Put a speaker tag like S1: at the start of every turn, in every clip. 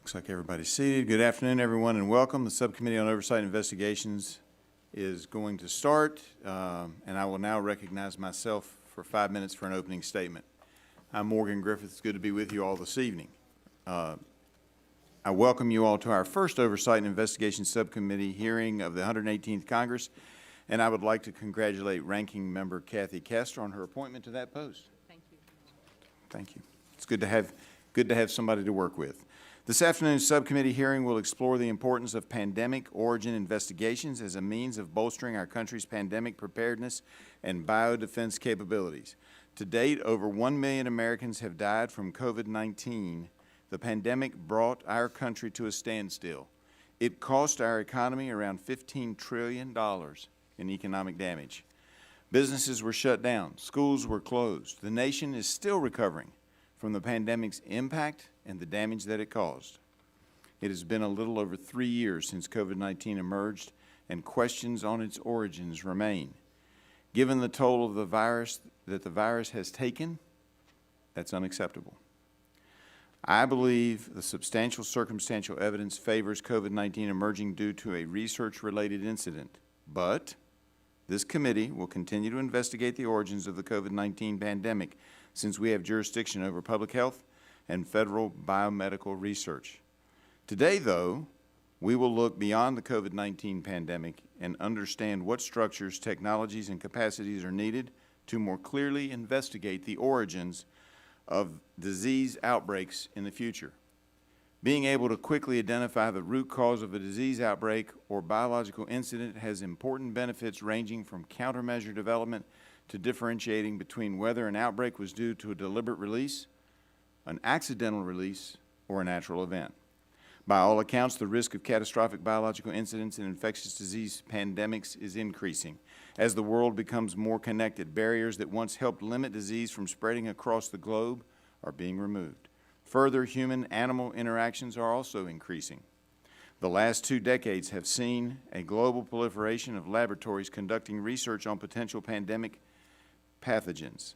S1: Looks like everybody's seated. Good afternoon, everyone, and welcome. The Subcommittee on Oversight and Investigations is going to start, and I will now recognize myself for 5 minutes for an opening statement. I'm Morgan Griffith. It's good to be with you all this evening. I welcome you all to our first Oversight and Investigation Subcommittee hearing of the 118th Congress, and I would like to congratulate Ranking Member Kathy Castor on her appointment to that post.
S2: Thank you.
S1: Thank you. It's good to have somebody to work with. This afternoon's subcommittee hearing will explore the importance of pandemic origin investigations as a means of bolstering our country's pandemic preparedness and biodefense capabilities. To date, over 1 million Americans have died from COVID-19. The pandemic brought our country to a standstill. It cost our economy around $15 trillion in economic damage. Businesses were shut down. Schools were closed. The nation is still recovering from the pandemic's impact and the damage that it caused. It has been a little over 3 years since COVID-19 emerged, and questions on its origins remain. Given the toll of the virus that the virus has taken, that's unacceptable. I believe the substantial circumstantial evidence favors COVID-19 emerging due to a research-related incident, but this committee will continue to investigate the origins of the COVID-19 pandemic since we have jurisdiction over public health and federal biomedical research. Today, though, we will look beyond the COVID-19 pandemic and understand what structures, technologies, and capacities are needed to more clearly investigate the origins of disease outbreaks in the future. Being able to quickly identify the root cause of a disease outbreak or biological incident has important benefits ranging from countermeasure development to differentiating between whether an outbreak was due to a deliberate release, an accidental release, or a natural event. By all accounts, the risk of catastrophic biological incidents and infectious disease pandemics is increasing. As the world becomes more connected, barriers that once helped limit disease from spreading across the globe are being removed. Further, human-animal interactions are also increasing. The last 2 decades have seen a global proliferation of laboratories conducting research on potential pandemic pathogens,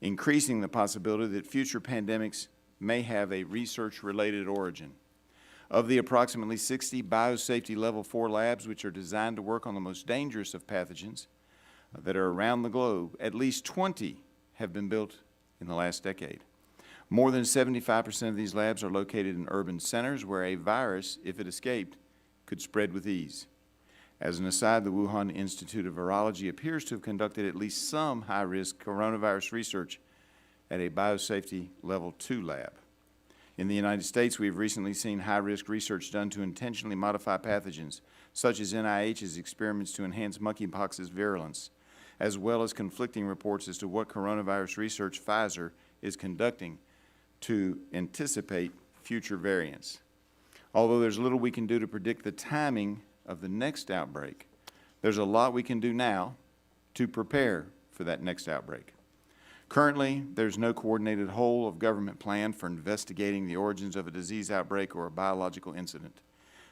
S1: increasing the possibility that future pandemics may have a research-related origin. Of the approximately 60 biosafety level 4 labs which are designed to work on the most dangerous of pathogens that are around the globe, at least 20 have been built in the last decade. More than 75% of these labs are located in urban centers where a virus, if it escaped, could spread with ease. As an aside, the Wuhan Institute of Virology appears to have conducted at least some high-risk coronavirus research at a biosafety level 2 lab. In the United States, we have recently seen high-risk research done to intentionally modify pathogens, such as NIH's experiments to enhance monkeypox's virulence, as well as conflicting reports as to what coronavirus research Pfizer is conducting to anticipate future variants. Although there's little we can do to predict the timing of the next outbreak, there's a lot we can do now to prepare for that next outbreak. Currently, there's no coordinated whole of government plan for investigating the origins of a disease outbreak or a biological incident.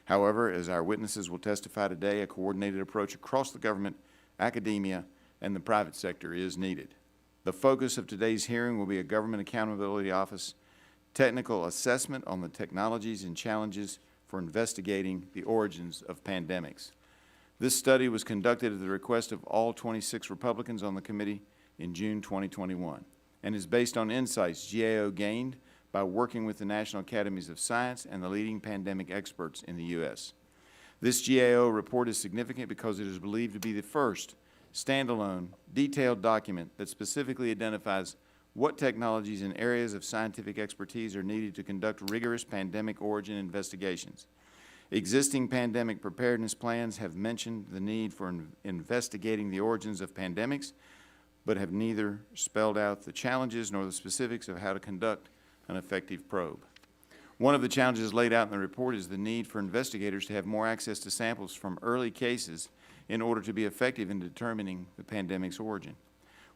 S1: However, as our witnesses will testify today, a coordinated approach across the government, academia, and the private sector is needed. The focus of today's hearing will be a Government Accountability Office technical assessment on the technologies and challenges for investigating the origins of pandemics. This study was conducted at the request of all 26 Republicans on the committee in June 2021 and is based on insights GAO gained by working with the National Academies of Science and the leading pandemic experts in the U.S. This GAO report is significant because it is believed to be the first standalone, detailed document that specifically identifies what technologies and areas of scientific expertise are needed to conduct rigorous pandemic origin investigations. Existing pandemic preparedness plans have mentioned the need for investigating the origins of pandemics, but have neither spelled out the challenges nor the specifics of how to conduct an effective probe. One of the challenges laid out in the report is the need for investigators to have more access to samples from early cases in order to be effective in determining the pandemic's origin.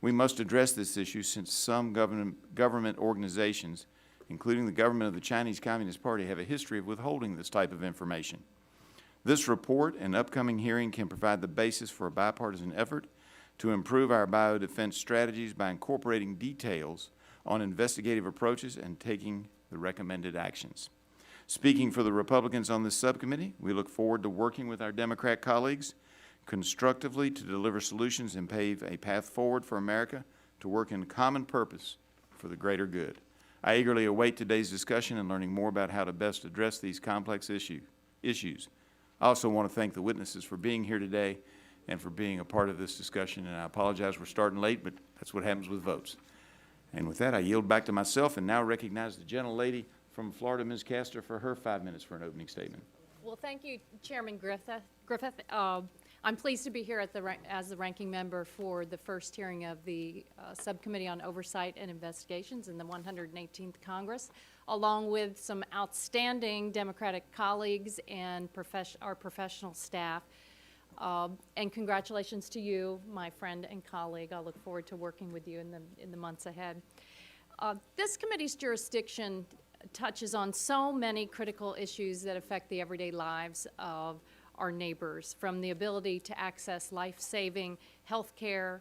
S1: We must address this issue since some government organizations, including the government of the Chinese Communist Party, have a history of withholding this type of information. This report and upcoming hearing can provide the basis for a bipartisan effort to improve our biodefense strategies by incorporating details on investigative approaches and taking the recommended actions. Speaking for the Republicans on this subcommittee, we look forward to working with our Democrat colleagues constructively to deliver solutions and pave a path forward for America to work in common purpose for the greater good. I eagerly await today's discussion and learning more about how to best address these complex issues. I also want to thank the witnesses for being here today and for being a part of this discussion, and I apologize we're starting late, but that's what happens with votes. And with that, I yield back to myself and now recognize the gentlelady from Florida, Ms. Castor, for her 5 minutes for an opening statement.
S2: Well, thank you, Chairman Griffith. I'm pleased to be here as the ranking member for the first hearing of the Subcommittee on Oversight and Investigations in the 118th Congress, along with some outstanding Democratic colleagues and our professional staff. And congratulations to you, my friend and colleague. I look forward to working with you in the months ahead. This committee's jurisdiction touches on so many critical issues that affect the everyday lives of our neighbors, from the ability to access life-saving health care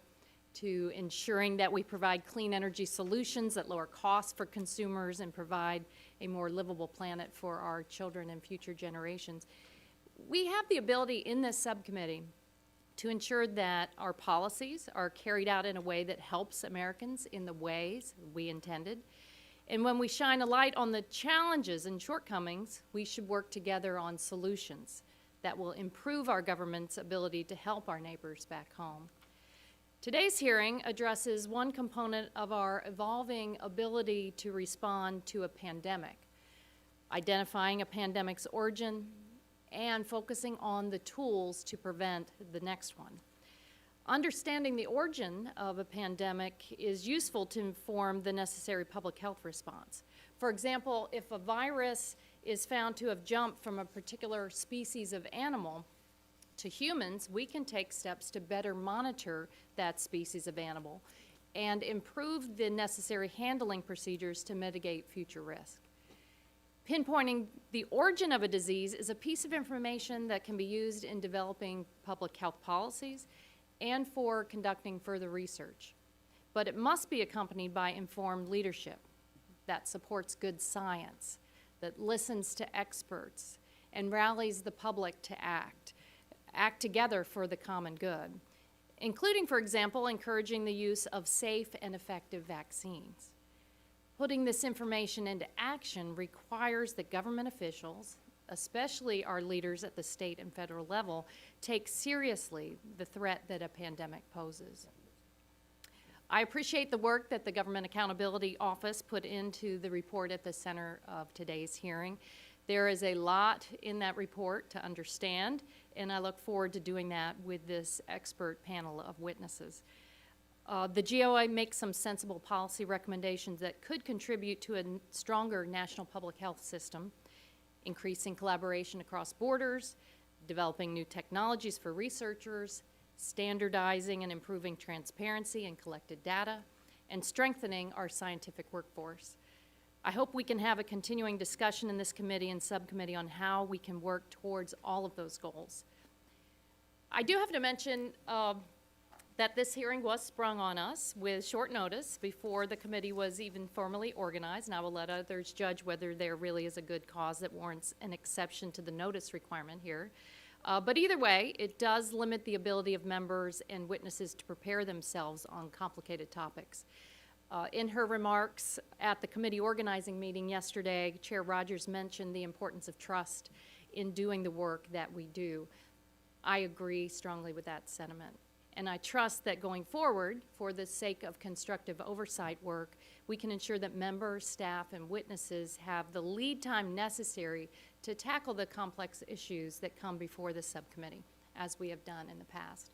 S2: to ensuring that we provide clean energy solutions that lower costs for consumers and provide a more livable planet for our children and future generations. We have the ability in this subcommittee to ensure that our policies are carried out in a way that helps Americans in the ways we intended. And when we shine a light on the challenges and shortcomings, we should work together on solutions that will improve our government's ability to help our neighbors back home. Today's hearing addresses one component of our evolving ability to respond to a pandemic, identifying a pandemic's origin and focusing on the tools to prevent the next one. Understanding the origin of a pandemic is useful to inform the necessary public health response. For example, if a virus is found to have jumped from a particular species of animal to humans, we can take steps to better monitor that species of animal and improve the necessary handling procedures to mitigate future risk. Pinpointing the origin of a disease is a piece of information that can be used in developing public health policies and for conducting further research. But it must be accompanied by informed leadership that supports good science, that listens to experts, and rallies the public to act together for the common good, including, for example, encouraging the use of safe and effective vaccines. Putting this information into action requires that government officials, especially our leaders at the state and federal level, take seriously the threat that a pandemic poses. I appreciate the work that the Government Accountability Office put into the report at the center of today's hearing. There is a lot in that report to understand, and I look forward to doing that with this expert panel of witnesses. The GOA makes some sensible policy recommendations that could contribute to a stronger national public health system, increasing collaboration across borders, developing new technologies for researchers, standardizing and improving transparency and collected data, and strengthening our scientific workforce. I hope we can have a continuing discussion in this committee and subcommittee on how we can work towards all of those goals. I do have to mention that this hearing was sprung on us with short notice before the committee was even formally organized, and I will let others judge whether there really is a good cause that warrants an exception to the notice requirement here. But either way, it does limit the ability of members and witnesses to prepare themselves on complicated topics. In her remarks at the committee organizing meeting yesterday, Chair Rogers mentioned the importance of trust in doing the work that we do. I agree strongly with that sentiment. And I trust that going forward, for the sake of constructive oversight work, we can ensure that members, staff, and witnesses have the lead time necessary to tackle the complex issues that come before the subcommittee, as we have done in the past.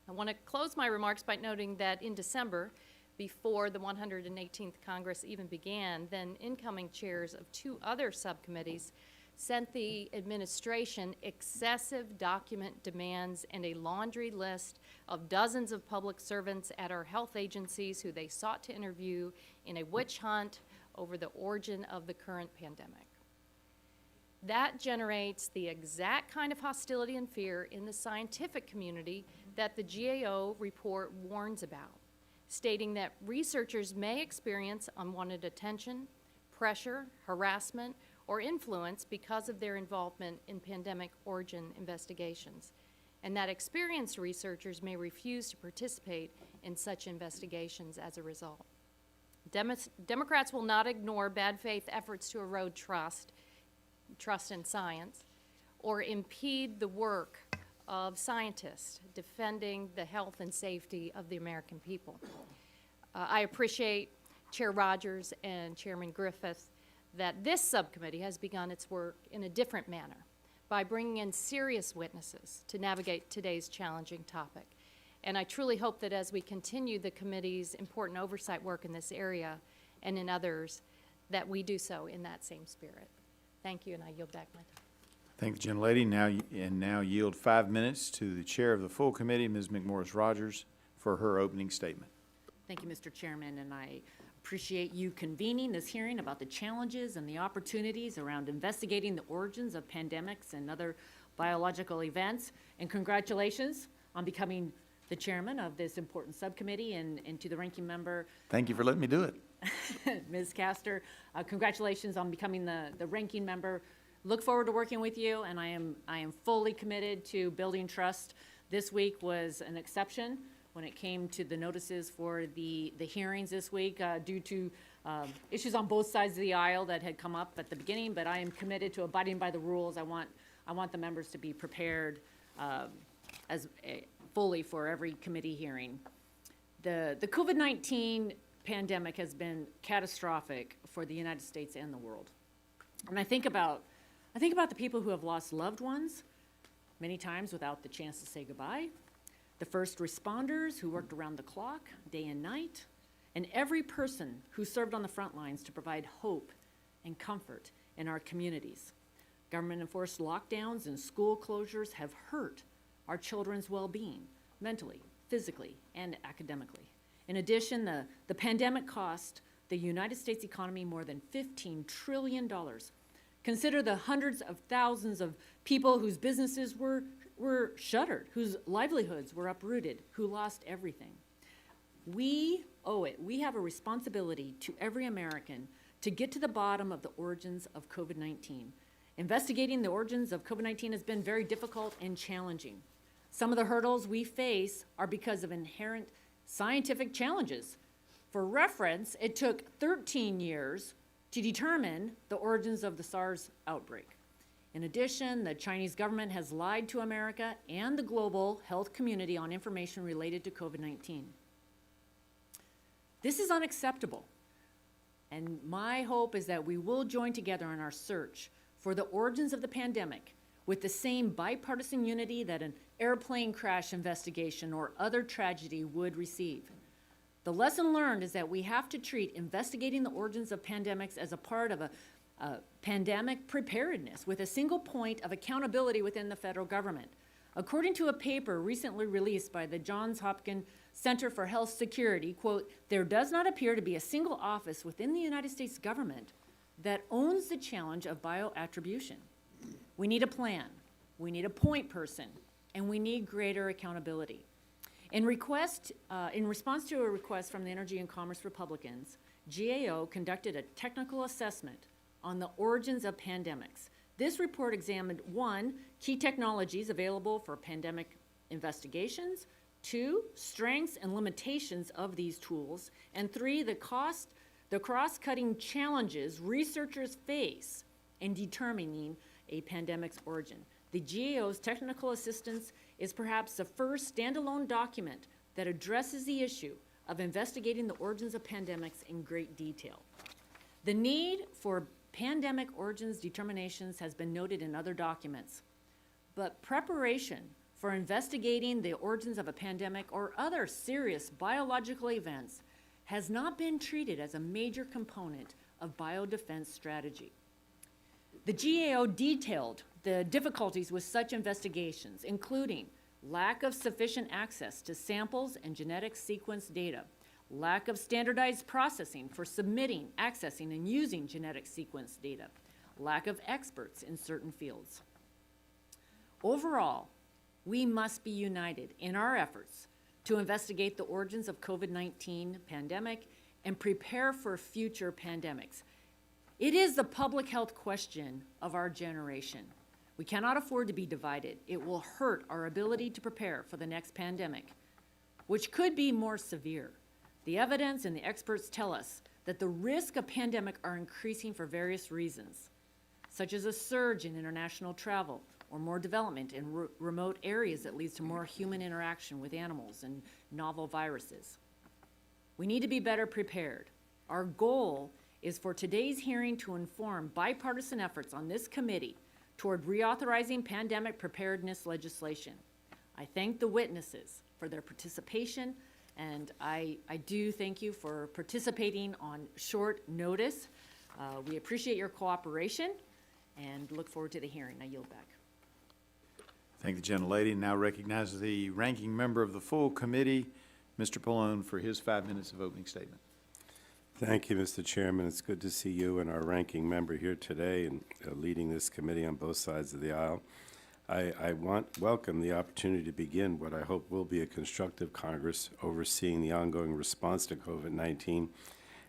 S2: I want to close my remarks by noting that in December, before the 118th Congress even began, then incoming chairs of two other subcommittees sent the administration excessive document demands and a laundry list of dozens of public servants at our health agencies who they sought to interview in a witch hunt over the origin of the current pandemic. That generates the exact kind of hostility and fear in the scientific community that the GAO report warns about, stating that researchers may experience unwanted attention, pressure, harassment, or influence because of their involvement in pandemic origin investigations, and that experienced researchers may refuse to participate in such investigations as a result. Democrats will not ignore bad faith efforts to erode trust in science, or impede the work of scientists defending the health and safety of the American people. I appreciate Chair Rogers and Chairman Griffith that this subcommittee has begun its work in a different manner by bringing in serious witnesses to navigate today's challenging topic. And I truly hope that as we continue the committee's important oversight work in this area and in others, that we do so in that same spirit. Thank you, and I yield back my time.
S1: Thank the gentlelady. Now yield 5 minutes to the chair of the full committee, Ms. McMorris Rogers, for her opening statement.
S3: Thank you, Mr. Chairman, and I appreciate you convening this hearing about the challenges and the opportunities around investigating the origins of pandemics and other biological events. And congratulations on becoming the chairman of this important subcommittee, and to the ranking member.
S1: Thank you for letting me do it.
S3: Ms. Castor, congratulations on becoming the ranking member. Look forward to working with you, and I am fully committed to building trust. This week was an exception when it came to the notices for the hearings this week due to issues on both sides of the aisle that had come up at the beginning, but I am committed to abiding by the rules. I want the members to be prepared fully for every committee hearing. The COVID-19 pandemic has been catastrophic for the United States and the world. And I think about the people who have lost loved ones, many times without the chance to say goodbye, the first responders who worked around the clock, day and night, and every person who served on the front lines to provide hope and comfort in our communities. Government-enforced lockdowns and school closures have hurt our children's well-being, mentally, physically, and academically. In addition, the pandemic cost the United States economy more than $15 trillion. Consider the hundreds of thousands of people whose businesses were shuttered, whose livelihoods were uprooted, who lost everything. We owe it. We have a responsibility to every American to get to the bottom of the origins of COVID-19. Investigating the origins of COVID-19 has been very difficult and challenging. Some of the hurdles we face are because of inherent scientific challenges. For reference, it took 13 years to determine the origins of the SARS outbreak. In addition, the Chinese government has lied to America and the global health community on information related to COVID-19. This is unacceptable, and my hope is that we will join together in our search for the origins of the pandemic with the same bipartisan unity that an airplane crash investigation or other tragedy would receive. The lesson learned is that we have to treat investigating the origins of pandemics as a part of a pandemic preparedness with a single point of accountability within the federal government. According to a paper recently released by the Johns Hopkins Center for Health Security, quote, there does not appear to be a single office within the United States government that owns the challenge of bioattribution. We need a plan, we need a point person, and we need greater accountability. In response to a request from the Energy and Commerce Republicans, GAO conducted a technical assessment on the origins of pandemics. This report examined 1, key technologies available for pandemic investigations, 2, strengths and limitations of these tools, and 3, the cross-cutting challenges researchers face in determining a pandemic's origin. The GAO's technical assistance is perhaps the first standalone document that addresses the issue of investigating the origins of pandemics in great detail. The need for pandemic origins determinations has been noted in other documents, but preparation for investigating the origins of a pandemic or other serious biological events has not been treated as a major component of biodefense strategy. The GAO detailed the difficulties with such investigations, including lack of sufficient access to samples and genetic sequence data, lack of standardized processing for submitting, accessing, and using genetic sequence data, lack of experts in certain fields. Overall, we must be united in our efforts to investigate the origins of COVID-19 pandemic and prepare for future pandemics. It is the public health question of our generation. We cannot afford to be divided. It will hurt our ability to prepare for the next pandemic, which could be more severe. The evidence and the experts tell us that the risk of pandemic are increasing for various reasons, such as a surge in international travel or more development in remote areas that leads to more human interaction with animals and novel viruses. We need to be better prepared. Our goal is for today's hearing to inform bipartisan efforts on this committee toward reauthorizing pandemic preparedness legislation. I thank the witnesses for their participation, and I do thank you for participating on short notice. We appreciate your cooperation and look forward to the hearing. I yield back.
S1: Thank the gentlelady, and now recognize the ranking member of the full committee, Mr. Pallone, for his 5 minutes of opening statement.
S4: Thank you, Mr. Chairman. It's good to see you and our ranking member here today and leading this committee on both sides of the aisle. I welcome the opportunity to begin what I hope will be a constructive Congress overseeing the ongoing response to COVID-19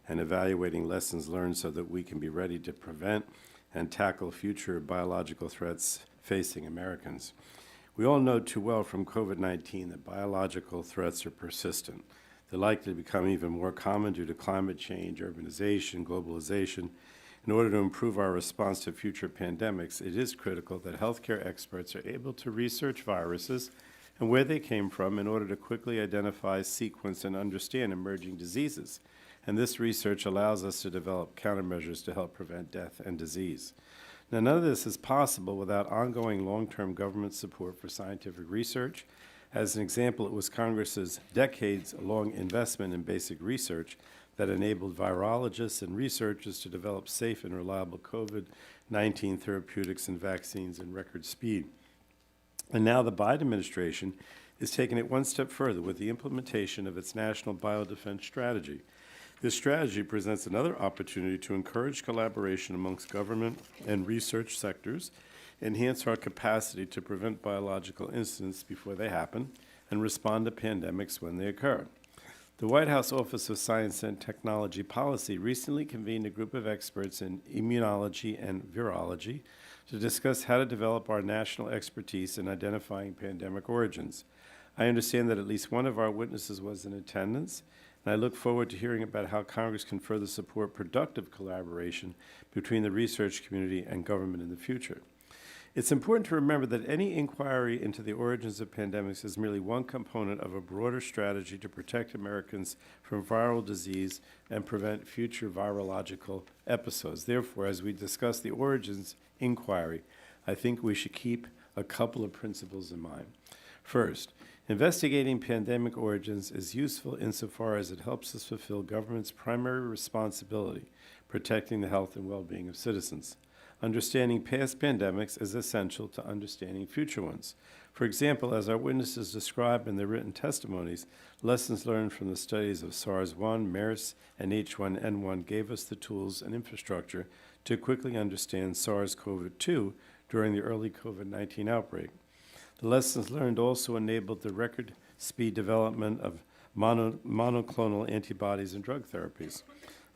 S4: and evaluating lessons learned so that we can be ready to prevent and tackle future biological threats facing Americans. We all know too well from COVID-19 that biological threats are persistent. They're likely to become even more common due to climate change, urbanization, globalization. In order to improve our response to future pandemics, it is critical that healthcare experts are able to research viruses and where they came from in order to quickly identify, sequence, and understand emerging diseases. And this research allows us to develop countermeasures to help prevent death and disease. Now, none of this is possible without ongoing long-term government support for scientific research. As an example, it was Congress's decades-long investment in basic research that enabled virologists and researchers to develop safe and reliable COVID-19 therapeutics and vaccines in record speed. And now the Biden administration is taking it one step further with the implementation of its national biodefense strategy. This strategy presents another opportunity to encourage collaboration amongst government and research sectors, enhance our capacity to prevent biological incidents before they happen, and respond to pandemics when they occur. The White House Office of Science and Technology Policy recently convened a group of experts in immunology and virology to discuss how to develop our national expertise in identifying pandemic origins. I understand that at least one of our witnesses was in attendance, and I look forward to hearing about how Congress can further support productive collaboration between the research community and government in the future. It's important to remember that any inquiry into the origins of pandemics is merely one component of a broader strategy to protect Americans from viral disease and prevent future virological episodes. Therefore, as we discuss the origins inquiry, I think we should keep a couple of principles in mind. First, investigating pandemic origins is useful insofar as it helps us fulfill government's primary responsibility, protecting the health and well-being of citizens. Understanding past pandemics is essential to understanding future ones. For example, as our witnesses describe in their written testimonies, lessons learned from the studies of SARS-1, MERS, and H1N1 gave us the tools and infrastructure to quickly understand SARS-CoV-2 during the early COVID-19 outbreak. The lessons learned also enabled the record speed development of monoclonal antibodies and drug therapies.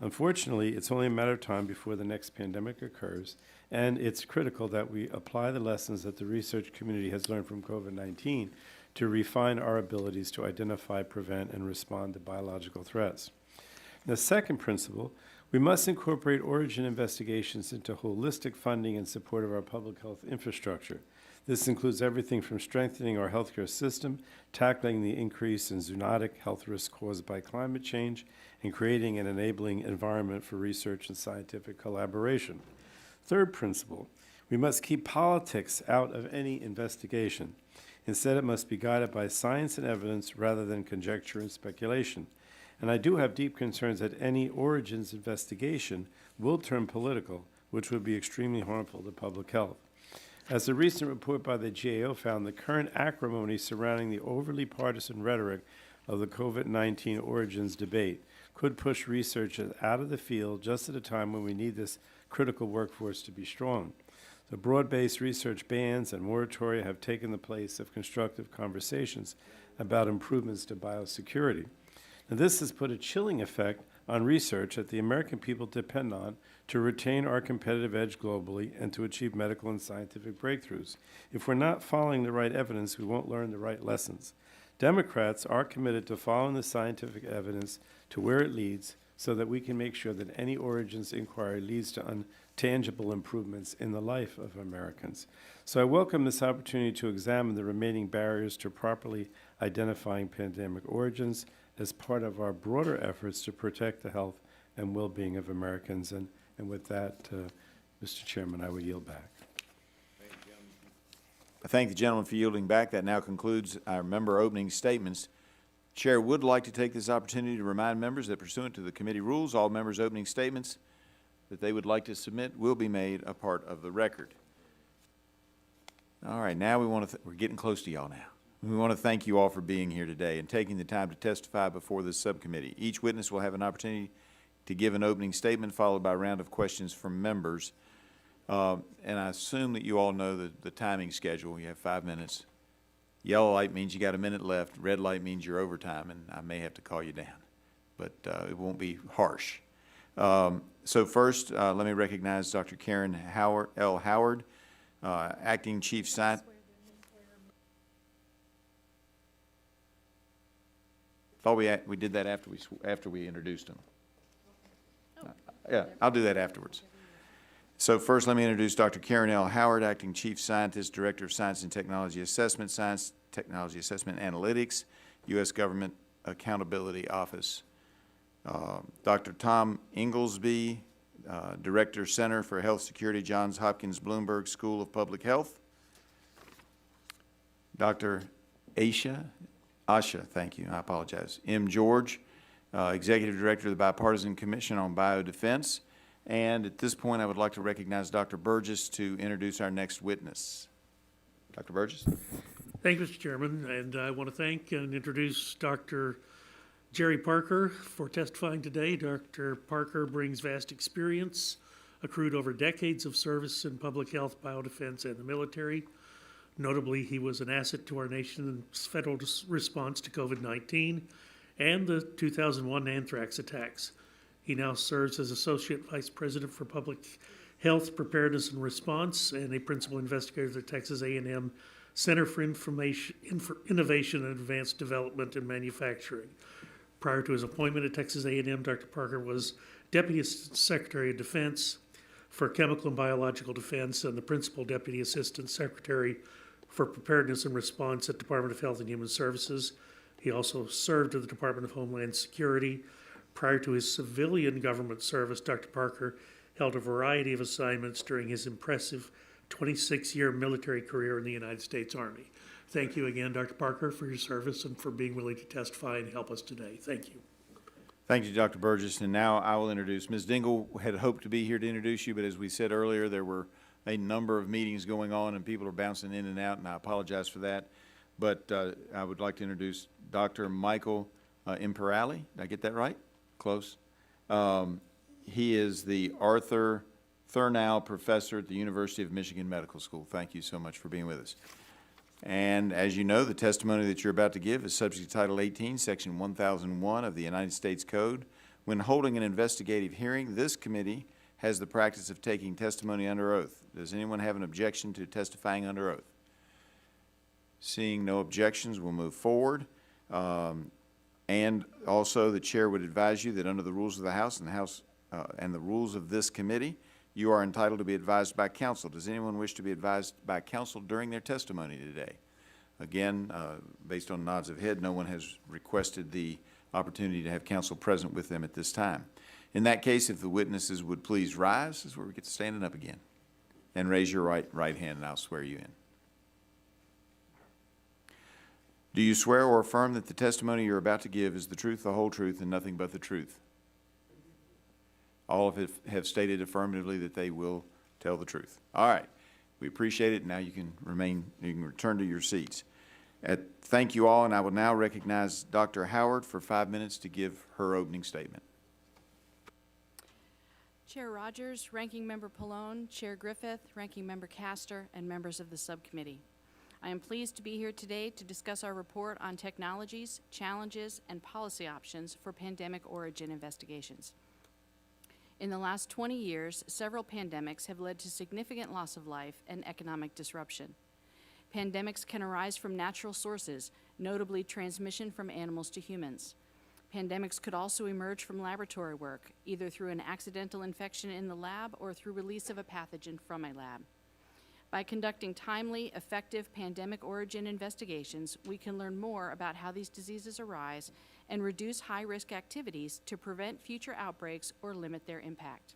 S4: Unfortunately, it's only a matter of time before the next pandemic occurs, and it's critical that we apply the lessons that the research community has learned from COVID-19 to refine our abilities to identify, prevent, and respond to biological threats. The second principle, we must incorporate origin investigations into holistic funding and support of our public health infrastructure. This includes everything from strengthening our healthcare system, tackling the increase in zoonotic health risks caused by climate change, and creating an enabling environment for research and scientific collaboration. Third principle, we must keep politics out of any investigation. Instead, it must be guided by science and evidence rather than conjecture and speculation. And I do have deep concerns that any origins investigation will turn political, which would be extremely harmful to public health. As a recent report by the GAO found, the current acrimony surrounding the overly partisan rhetoric of the COVID-19 origins debate could push researchers out of the field just at a time when we need this critical workforce to be strong. The broad-based research bans and moratoria have taken the place of constructive conversations about improvements to biosecurity. Now, this has put a chilling effect on research that the American people depend on to retain our competitive edge globally and to achieve medical and scientific breakthroughs. If we're not following the right evidence, we won't learn the right lessons. Democrats are committed to following the scientific evidence to where it leads so that we can make sure that any origins inquiry leads to tangible improvements in the life of Americans. So I welcome this opportunity to examine the remaining barriers to properly identifying pandemic origins as part of our broader efforts to protect the health and well-being of Americans. And with that, Mr. Chairman, I will yield back.
S1: I thank the gentleman for yielding back. That now concludes our member opening statements. Chair would like to take this opportunity to remind members that pursuant to the committee rules, all members' opening statements that they would like to submit will be made a part of the record. All right, now we're getting close to y'all now. We want to thank you all for being here today and taking the time to testify before this subcommittee. Each witness will have an opportunity to give an opening statement followed by a round of questions from members. And I assume that you all know the timing schedule. You have 5 minutes. Yellow light means you got a minute left. Red light means you're overtime, and I may have to call you down. But it won't be harsh. So first, let me recognize Dr. Karen L. Howard, Acting Chief Scientist. Thought we did that after we introduced them. Yeah, I'll do that afterwards. So first, let me introduce Dr. Karen L. Howard, Acting Chief Scientist, Director of Science and Technology Assessment, Science, Technology Assessment Analytics, U.S. Government Accountability Office. Dr. Tom Inglesby, Director, Center for Health Security, Johns Hopkins Bloomberg School of Public Health. Dr. Asha, thank you, I apologize. M. George, Executive Director of the Bipartisan Commission on Biodefense. And at this point, I would like to recognize Dr. Burgess to introduce our next witness. Dr. Burgess.
S5: Thank you, Mr. Chairman, and I want to thank and introduce Dr. Gerald Parker for testifying today. Dr. Parker brings vast experience accrued over decades of service in public health, biodefense, and the military. Notably, he was an asset to our nation's federal response to COVID-19 and the 2001 anthrax attacks. He now serves as Associate Vice President for Public Health Preparedness and Response and a Principal Investigator at the Texas A&M Center for Innovation and Advanced Development and Manufacturing. Prior to his appointment at Texas A&M, Dr. Parker was Deputy Secretary of Defense for Chemical and Biological Defense and the Principal Deputy Assistant Secretary for Preparedness and Response at Department of Health and Human Services. He also served at the Department of Homeland Security. Prior to his civilian government service, Dr. Parker held a variety of assignments during his impressive 26-year military career in the United States Army. Thank you again, Dr. Parker, for your service and for being willing to testify and help us today. Thank you.
S1: Thank you, Dr. Burgess. And now I will introduce Ms. Dingell. Had hoped to be here to introduce you, but as we said earlier, there were a number of meetings going on and people are bouncing in and out, and I apologize for that. But I would like to introduce Dr. Michael Imperali. Did I get that right? Close. He is the Arthur Thurnau Professor at the University of Michigan Medical School. Thank you so much for being with us. And as you know, the testimony that you're about to give is subject to Title 18, Section 1001 of the United States Code. When holding an investigative hearing, this committee has the practice of taking testimony under oath. Does anyone have an objection to testifying under oath? Seeing no objections, we'll move forward. And also, the chair would advise you that under the rules of the House and the rules of this committee, you are entitled to be advised by counsel. Does anyone wish to be advised by counsel during their testimony today? Again, based on nods of head, no one has requested the opportunity to have counsel present with them at this time. In that case, if the witnesses would please rise, this is where we get to standing up again, and raise your right hand, and I'll swear you in. Do you swear or affirm that the testimony you're about to give is the truth, the whole truth, and nothing but the truth? All of it have stated affirmatively that they will tell the truth. All right. We appreciate it. Now you can return to your seats. Thank you all, and I will now recognize Dr. Howard for 5 minutes to give her opening statement.
S6: Chair Rogers, Ranking Member Pallone, Chair Griffith, Ranking Member Castor, and members of the subcommittee. I am pleased to be here today to discuss our report on technologies, challenges, and policy options for pandemic origin investigations. In the last 20 years, several pandemics have led to significant loss of life and economic disruption. Pandemics can arise from natural sources, notably transmission from animals to humans. Pandemics could also emerge from laboratory work, either through an accidental infection in the lab or through release of a pathogen from a lab. By conducting timely, effective pandemic origin investigations, we can learn more about how these diseases arise and reduce high-risk activities to prevent future outbreaks or limit their impact.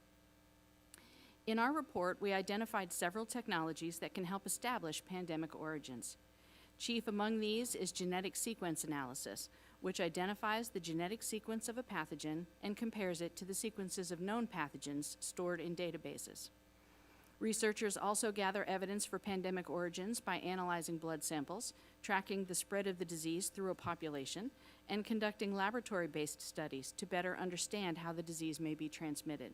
S6: In our report, we identified several technologies that can help establish pandemic origins. Chief among these is genetic sequence analysis, which identifies the genetic sequence of a pathogen and compares it to the sequences of known pathogens stored in databases. Researchers also gather evidence for pandemic origins by analyzing blood samples, tracking the spread of the disease through a population, and conducting laboratory-based studies to better understand how the disease may be transmitted.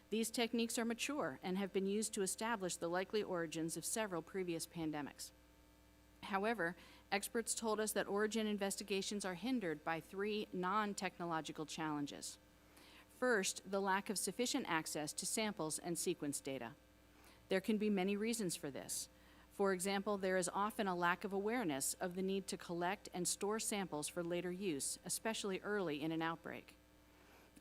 S6: These techniques are mature and have been used to establish the likely origins of several previous pandemics. However, experts told us that origin investigations are hindered by three non-technological challenges. First, the lack of sufficient access to samples and sequence data. There can be many reasons for this. For example, there is often a lack of awareness of the need to collect and store samples for later use, especially early in an outbreak.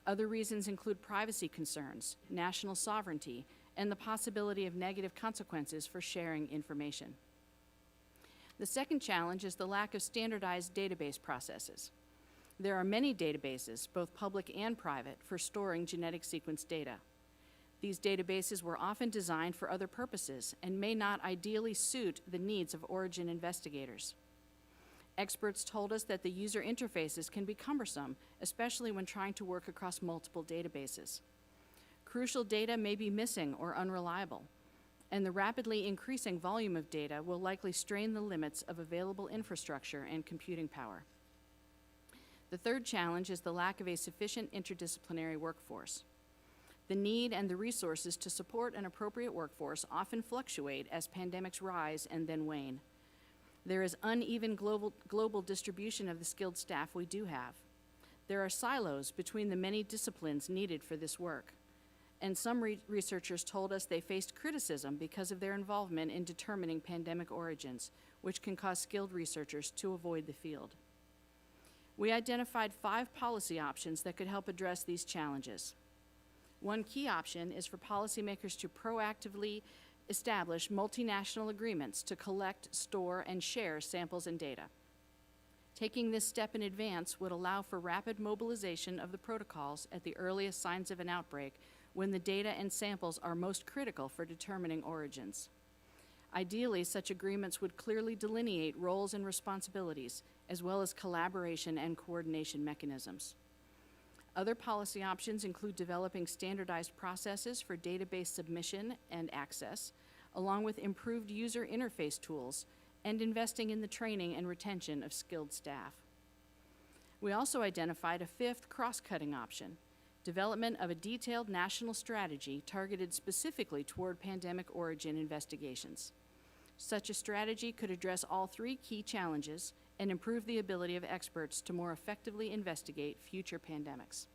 S6: Other reasons include privacy concerns, national sovereignty, and the possibility of negative consequences for sharing information. The second challenge is the lack of standardized database processes. There are many databases, both public and private, for storing genetic sequence data. These databases were often designed for other purposes and may not ideally suit the needs of origin investigators. Experts told us that the user interfaces can be cumbersome, especially when trying to work across multiple databases. Crucial data may be missing or unreliable, and the rapidly increasing volume of data will likely strain the limits of available infrastructure and computing power. The third challenge is the lack of a sufficient interdisciplinary workforce. The need and the resources to support an appropriate workforce often fluctuate as pandemics rise and then wane. There is uneven global distribution of the skilled staff we do have. There are silos between the many disciplines needed for this work. And some researchers told us they faced criticism because of their involvement in determining pandemic origins, which can cause skilled researchers to avoid the field. We identified 5 policy options that could help address these challenges. One key option is for policymakers to proactively establish multinational agreements to collect, store, and share samples and data. Taking this step in advance would allow for rapid mobilization of the protocols at the earliest signs of an outbreak when the data and samples are most critical for determining origins. Ideally, such agreements would clearly delineate roles and responsibilities, as well as collaboration and coordination mechanisms. Other policy options include developing standardized processes for database submission and access, along with improved user interface tools, and investing in the training and retention of skilled staff. We also identified a 5th cross-cutting option, development of a detailed national strategy targeted specifically toward pandemic origin investigations. Such a strategy could address all 3 key challenges and improve the ability of experts to more effectively investigate future pandemics.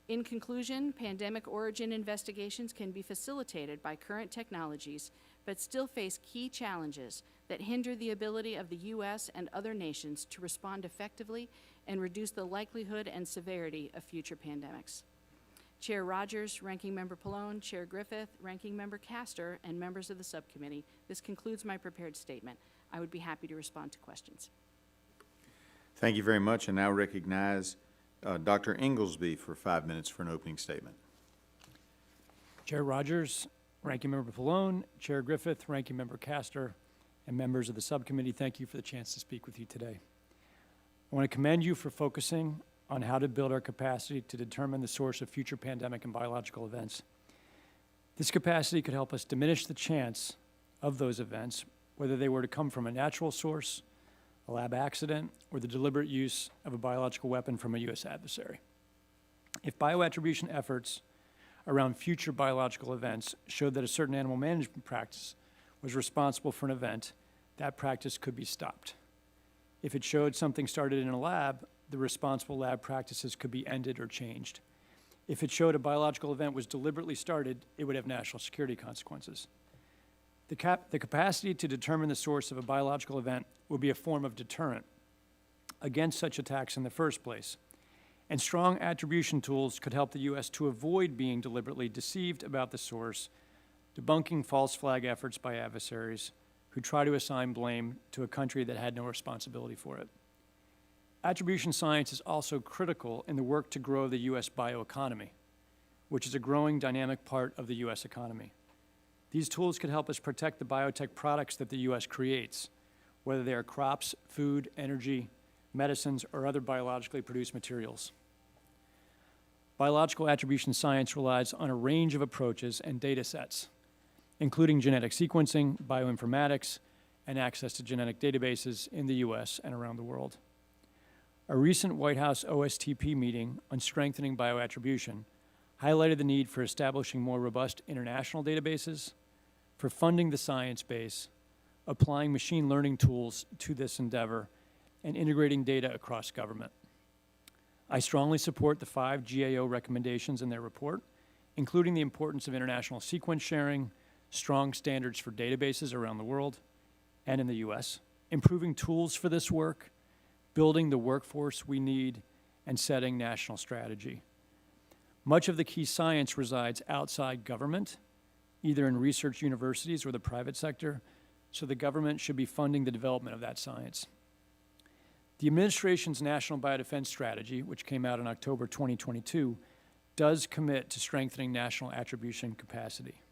S6: In conclusion, pandemic origin investigations can be facilitated by current technologies, but still face key challenges that hinder the ability of the U.S. and other nations to respond effectively and reduce the likelihood and severity of future pandemics. Chair Rogers, Ranking Member Pallone, Chair Griffith, Ranking Member Castor, and members of the subcommittee, this concludes my prepared statement. I would be happy to respond to questions.
S1: Thank you very much. I now recognize Dr. Inglesby for 5 minutes for an opening statement.
S7: Chair Rogers, Ranking Member Pallone, Chair Griffith, Ranking Member Castor, and members of the subcommittee, thank you for the chance to speak with you today. I want to commend you for focusing on how to build our capacity to determine the source of future pandemic and biological events. This capacity could help us diminish the chance of those events, whether they were to come from a natural source, a lab accident, or the deliberate use of a biological weapon from a U.S. adversary. If bioattribution efforts around future biological events showed that a certain animal management practice was responsible for an event, that practice could be stopped. If it showed something started in a lab, the responsible lab practices could be ended or changed. If it showed a biological event was deliberately started, it would have national security consequences. The capacity to determine the source of a biological event would be a form of deterrent against such attacks in the first place. And strong attribution tools could help the U.S. to avoid being deliberately deceived about the source, debunking false flag efforts by adversaries who try to assign blame to a country that had no responsibility for it. Attribution science is also critical in the work to grow the U.S. bioeconomy, which is a growing dynamic part of the U.S. economy. These tools could help us protect the biotech products that the U.S. creates, whether they are crops, food, energy, medicines, or other biologically produced materials. Biological attribution science relies on a range of approaches and data sets, including genetic sequencing, bioinformatics, and access to genetic databases in the U.S. and around the world. A recent White House OSTP meeting on strengthening bioattribution highlighted the need for establishing more robust international databases, for funding the science base, applying machine learning tools to this endeavor, and integrating data across government. I strongly support the 5 GAO recommendations in their report, including the importance of international sequence sharing, strong standards for databases around the world and in the U.S., improving tools for this work, building the workforce we need, and setting national strategy. Much of the key science resides outside government, either in research universities or the private sector, so the government should be funding the development of that science. The administration's National Biodefense Strategy, which came out in October 2022, does commit to strengthening national attribution capacity.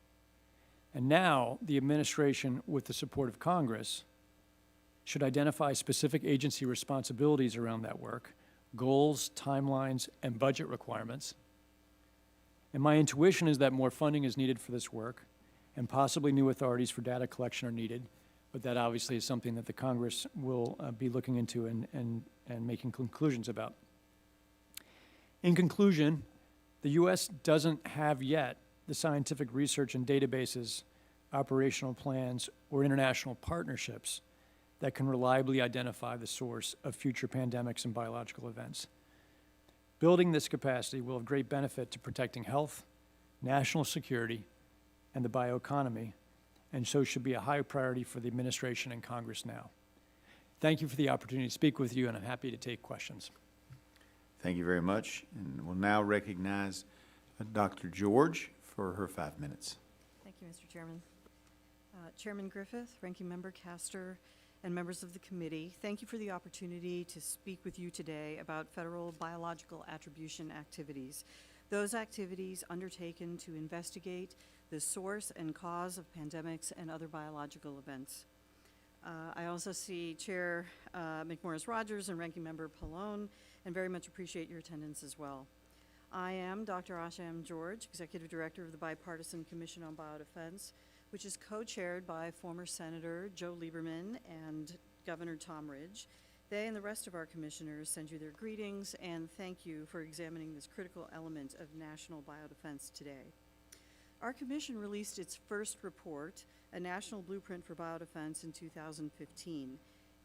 S7: And now, the administration, with the support of Congress, should identify specific agency responsibilities around that work, goals, timelines, and budget requirements. And my intuition is that more funding is needed for this work, and possibly new authorities for data collection are needed, but that obviously is something that the Congress will be looking into and making conclusions about. In conclusion, the U.S. doesn't have yet the scientific research and databases, operational plans, or international partnerships that can reliably identify the source of future pandemics and biological events. Building this capacity will have great benefit to protecting health, national security, and the bioeconomy, and so should be a high priority for the administration and Congress now. Thank you for the opportunity to speak with you, and I'm happy to take questions.
S1: Thank you very much. And we'll now recognize Dr. George for her 5 minutes.
S8: Thank you, Mr. Chairman. Chairman Griffith, Ranking Member Castor, and members of the committee, thank you for the opportunity to speak with you today about federal biological attribution activities. Those activities undertaken to investigate the source and cause of pandemics and other biological events. I also see Chair McMorris-Rodgers and Ranking Member Pallone, and very much appreciate your attendance as well. I am Dr. Asha M. George, Executive Director of the Bipartisan Commission on Biodefense, which is co-chaired by former Senator Joe Lieberman and Governor Tom Ridge. They and the rest of our commissioners send you their greetings and thank you for examining this critical element of national biodefense today. Our commission released its first report, A National Blueprint for Biodefense, in 2015.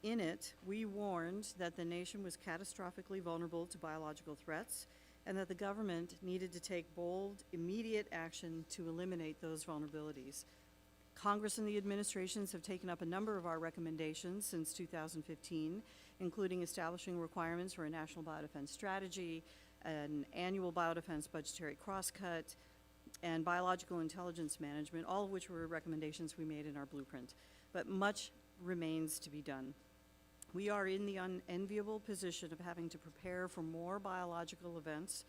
S8: In it, we warned that the nation was catastrophically vulnerable to biological threats and that the government needed to take bold, immediate action to eliminate those vulnerabilities. Congress and the administrations have taken up a number of our recommendations since 2015, including establishing requirements for a national biodefense strategy, an annual biodefense budgetary crosscut, and biological intelligence management, all of which were recommendations we made in our blueprint. But much remains to be done. We are in the unenviable position of having to prepare for more biological events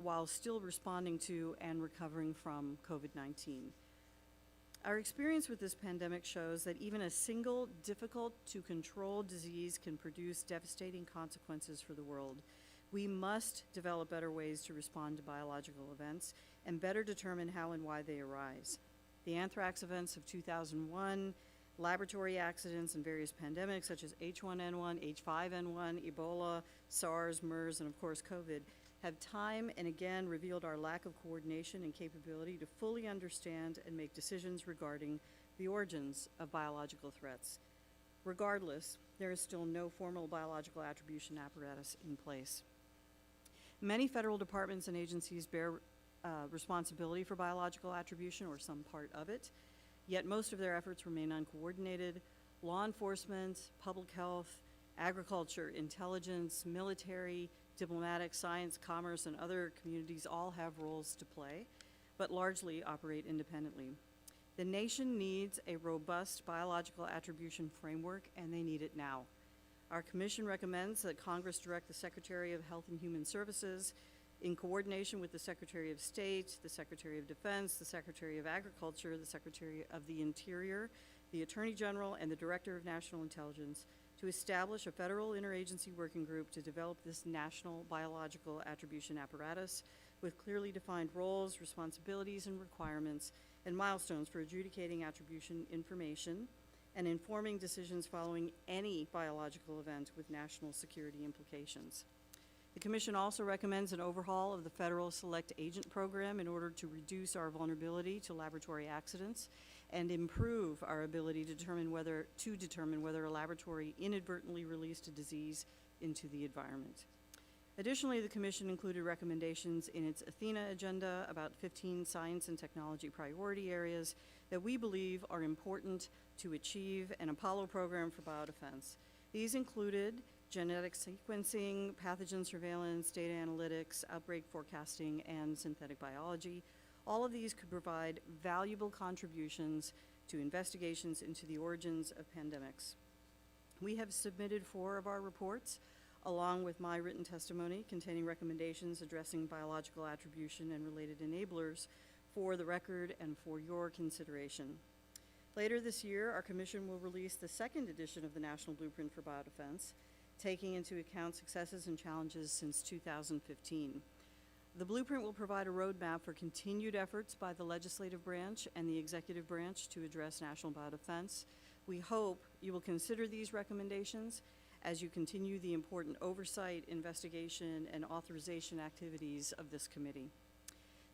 S8: while still responding to and recovering from COVID-19. Our experience with this pandemic shows that even a single difficult-to-control disease can produce devastating consequences for the world. We must develop better ways to respond to biological events and better determine how and why they arise. The anthrax events of 2001, laboratory accidents, and various pandemics such as H1N1, H5N1, Ebola, SARS, MERS, and of course COVID, have time and again revealed our lack of coordination and capability to fully understand and make decisions regarding the origins of biological threats. Regardless, there is still no formal biological attribution apparatus in place. Many federal departments and agencies bear responsibility for biological attribution or some part of it, yet most of their efforts remain uncoordinated. Law enforcement, public health, agriculture, intelligence, military, diplomatic, science, commerce, and other communities all have roles to play, but largely operate independently. The nation needs a robust biological attribution framework, and they need it now. Our commission recommends that Congress direct the Secretary of Health and Human Services, in coordination with the Secretary of State, the Secretary of Defense, the Secretary of Agriculture, the Secretary of the Interior, the Attorney General, and the Director of National Intelligence, to establish a federal interagency working group to develop this national biological attribution apparatus with clearly defined roles, responsibilities, and requirements, and milestones for adjudicating attribution information and informing decisions following any biological event with national security implications. The Commission also recommends an overhaul of the Federal Select Agent Program in order to reduce our vulnerability to laboratory accidents and improve our ability to determine whether a laboratory inadvertently released a disease into the environment. Additionally, the Commission included recommendations in its Athena agenda about 15 science and technology priority areas that we believe are important to achieve an Apollo program for biodefense. These included genetic sequencing, pathogen surveillance, data analytics, outbreak forecasting, and synthetic biology. All of these could provide valuable contributions to investigations into the origins of pandemics. We have submitted 4 of our reports, along with my written testimony containing recommendations addressing biological attribution and related enablers for the record and for your consideration. Later this year, our commission will release the 2nd edition of the National Blueprint for Biodefense, taking into account successes and challenges since 2015. The blueprint will provide a roadmap for continued efforts by the legislative branch and the executive branch to address national biodefense. We hope you will consider these recommendations as you continue the important oversight, investigation, and authorization activities of this committee.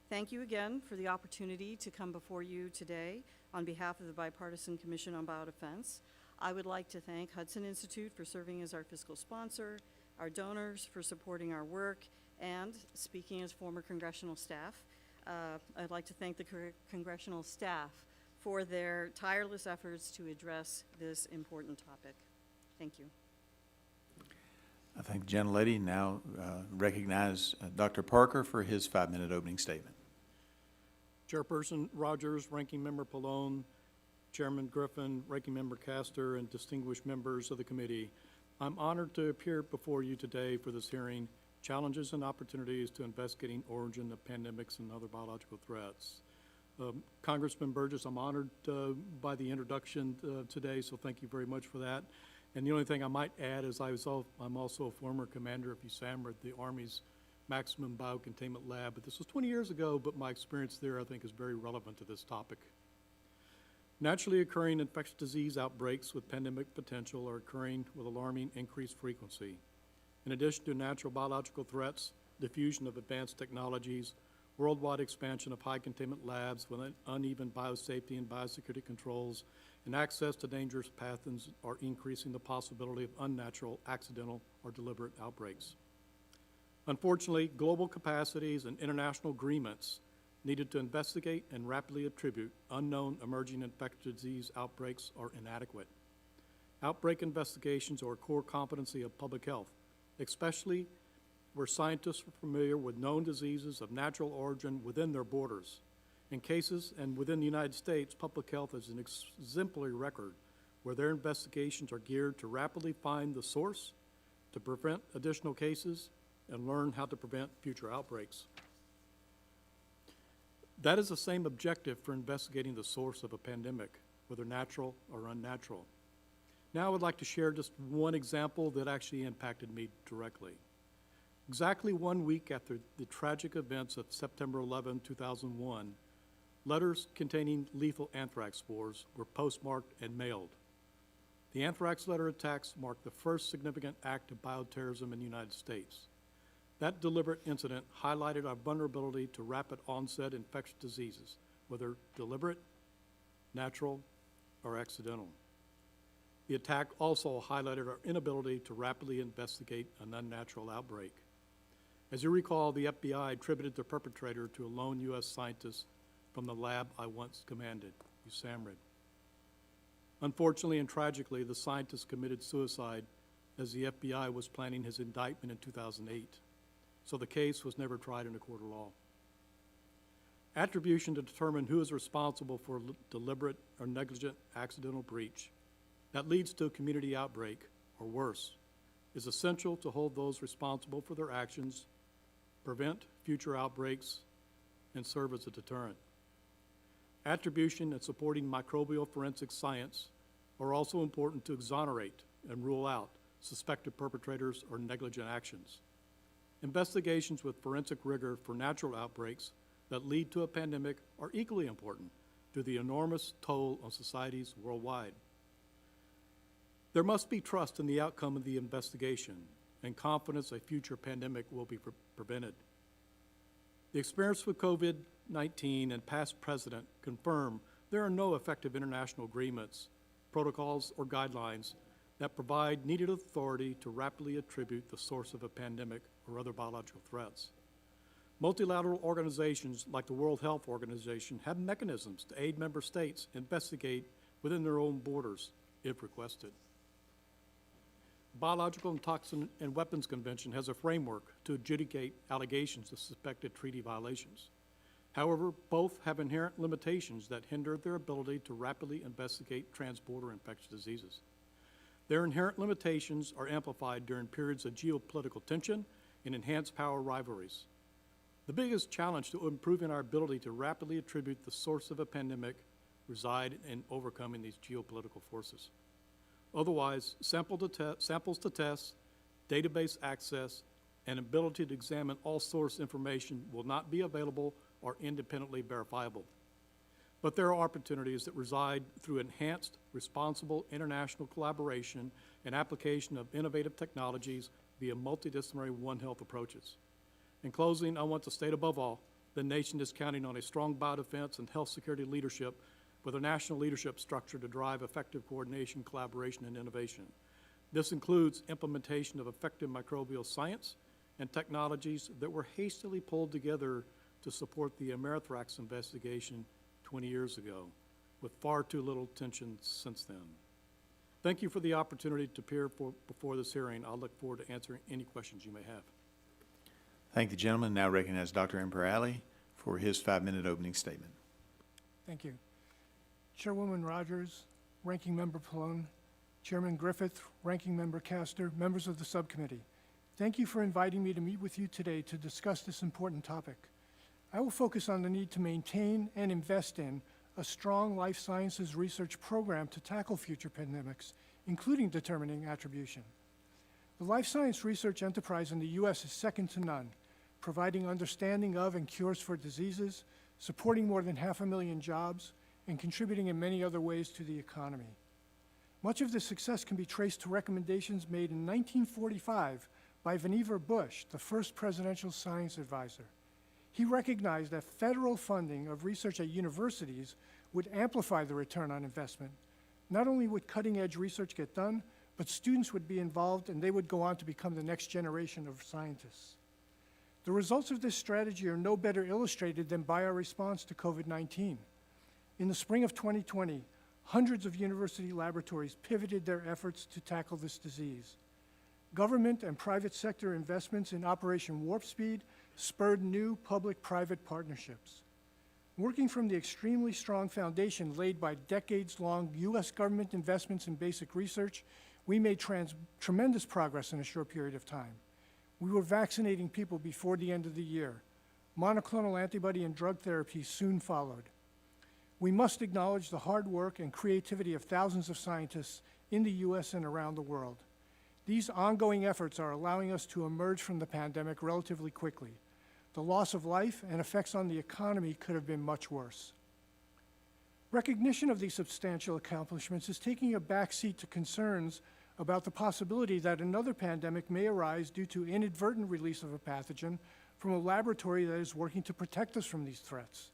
S8: Thank you again for the opportunity to come before you today on behalf of the Bipartisan Commission on Biodefense. I would like to thank Hudson Institute for serving as our fiscal sponsor, our donors for supporting our work, and speaking as former congressional staff, I'd like to thank the congressional staff for their tireless efforts to address this important topic. Thank you.
S1: I thank the gentlelady. Now recognize Dr. Parker for his 5-minute opening statement.
S9: Chairperson Rogers, Ranking Member Pallone, Chairman Griffin, Ranking Member Castor, and distinguished members of the committee, I'm honored to appear before you today for this hearing, Challenges and Opportunities to Investigating Origin of Pandemics and Other Biological Threats. Congressman Burgess, I'm honored by the introduction today, so thank you very much for that. And the only thing I might add is I'm also a former commander of USAMR, the Army's Maximum Biocontainment Lab. But this was 20 years ago, but my experience there, I think, is very relevant to this topic. Naturally occurring infectious disease outbreaks with pandemic potential are occurring with alarming increased frequency. In addition to natural biological threats, diffusion of advanced technologies, worldwide expansion of high containment labs with uneven biosafety and biosecurity controls, and access to dangerous pathogens are increasing the possibility of unnatural, accidental, or deliberate outbreaks. Unfortunately, global capacities and international agreements needed to investigate and rapidly attribute unknown emerging infectious disease outbreaks are inadequate. Outbreak investigations are a core competency of public health, especially where scientists are familiar with known diseases of natural origin within their borders. In cases and within the United States, public health has an exemplary record where their investigations are geared to rapidly find the source, to prevent additional cases, and learn how to prevent future outbreaks. That is the same objective for investigating the source of a pandemic, whether natural or unnatural. Now I would like to share just one example that actually impacted me directly. Exactly 1 week after the tragic events of September 11, 2001, letters containing lethal anthrax spores were postmarked and mailed. The anthrax letter attacks marked the first significant act of bioterrorism in the United States. That deliberate incident highlighted our vulnerability to rapid onset infectious diseases, whether deliberate, natural, or accidental. The attack also highlighted our inability to rapidly investigate an unnatural outbreak. As you recall, the FBI attributed the perpetrator to a lone U.S. scientist from the lab I once commanded, USAMRIID. Unfortunately and tragically, the scientist committed suicide as the FBI was planning his indictment in 2008, so the case was never tried in a court of law. Attribution to determine who is responsible for deliberate or negligent accidental breach that leads to a community outbreak, or worse, is essential to hold those responsible for their actions, prevent future outbreaks, and serve as a deterrent. Attribution and supporting microbial forensic science are also important to exonerate and rule out suspected perpetrators or negligent actions. Investigations with forensic rigor for natural outbreaks that lead to a pandemic are equally important to the enormous toll on societies worldwide. There must be trust in the outcome of the investigation and confidence a future pandemic will be prevented. The experience with COVID-19 and past precedent confirm there are no effective international agreements, protocols, or guidelines that provide needed authority to rapidly attribute the source of a pandemic or other biological threats. Multilateral organizations like the World Health Organization have mechanisms to aid member states investigate within their own borders if requested. Biological and Toxin and Weapons Convention has a framework to adjudicate allegations of suspected treaty violations. However, both have inherent limitations that hinder their ability to rapidly investigate transborder infectious diseases. Their inherent limitations are amplified during periods of geopolitical tension and enhanced power rivalries. The biggest challenge to improving our ability to rapidly attribute the source of a pandemic reside in overcoming these geopolitical forces. Otherwise, samples to test, database access, and ability to examine all source information will not be available or independently verifiable. But there are opportunities that reside through enhanced, responsible international collaboration and application of innovative technologies via multidisciplinary One Health approaches. In closing, I want to state above all, the nation is counting on a strong biodefense and health security leadership with a national leadership structure to drive effective coordination, collaboration, and innovation. This includes implementation of effective microbial science and technologies that were hastily pulled together to support the Amerithrax investigation 20 years ago, with far too little attention since then. Thank you for the opportunity to appear before this hearing. I'll look forward to answering any questions you may have.
S1: Thank the gentleman. Now recognize Dr. Imperali for his 5-minute opening statement.
S10: Thank you. Chairwoman Rogers, Ranking Member Pallone, Chairman Griffith, Ranking Member Castor, members of the subcommittee. Thank you for inviting me to meet with you today to discuss this important topic. I will focus on the need to maintain and invest in a strong life sciences research program to tackle future pandemics, including determining attribution. The life science research enterprise in the U.S. is second to none, providing understanding of and cures for diseases, supporting more than 500,000 jobs, and contributing in many other ways to the economy. Much of this success can be traced to recommendations made in 1945 by Vannevar Bush, the first presidential science advisor. He recognized that federal funding of research at universities would amplify the return on investment. Not only would cutting-edge research get done, but students would be involved and they would go on to become the next generation of scientists. The results of this strategy are no better illustrated than by our response to COVID-19. In the spring of 2020, hundreds of university laboratories pivoted their efforts to tackle this disease. Government and private sector investments in Operation Warp Speed spurred new public-private partnerships. Working from the extremely strong foundation laid by decades-long U.S. government investments in basic research, we made tremendous progress in a short period of time. We were vaccinating people before the end of the year. Monoclonal antibody and drug therapy soon followed. We must acknowledge the hard work and creativity of thousands of scientists in the U.S. and around the world. These ongoing efforts are allowing us to emerge from the pandemic relatively quickly. The loss of life and effects on the economy could have been much worse. Recognition of these substantial accomplishments is taking a backseat to concerns about the possibility that another pandemic may arise due to inadvertent release of a pathogen from a laboratory that is working to protect us from these threats.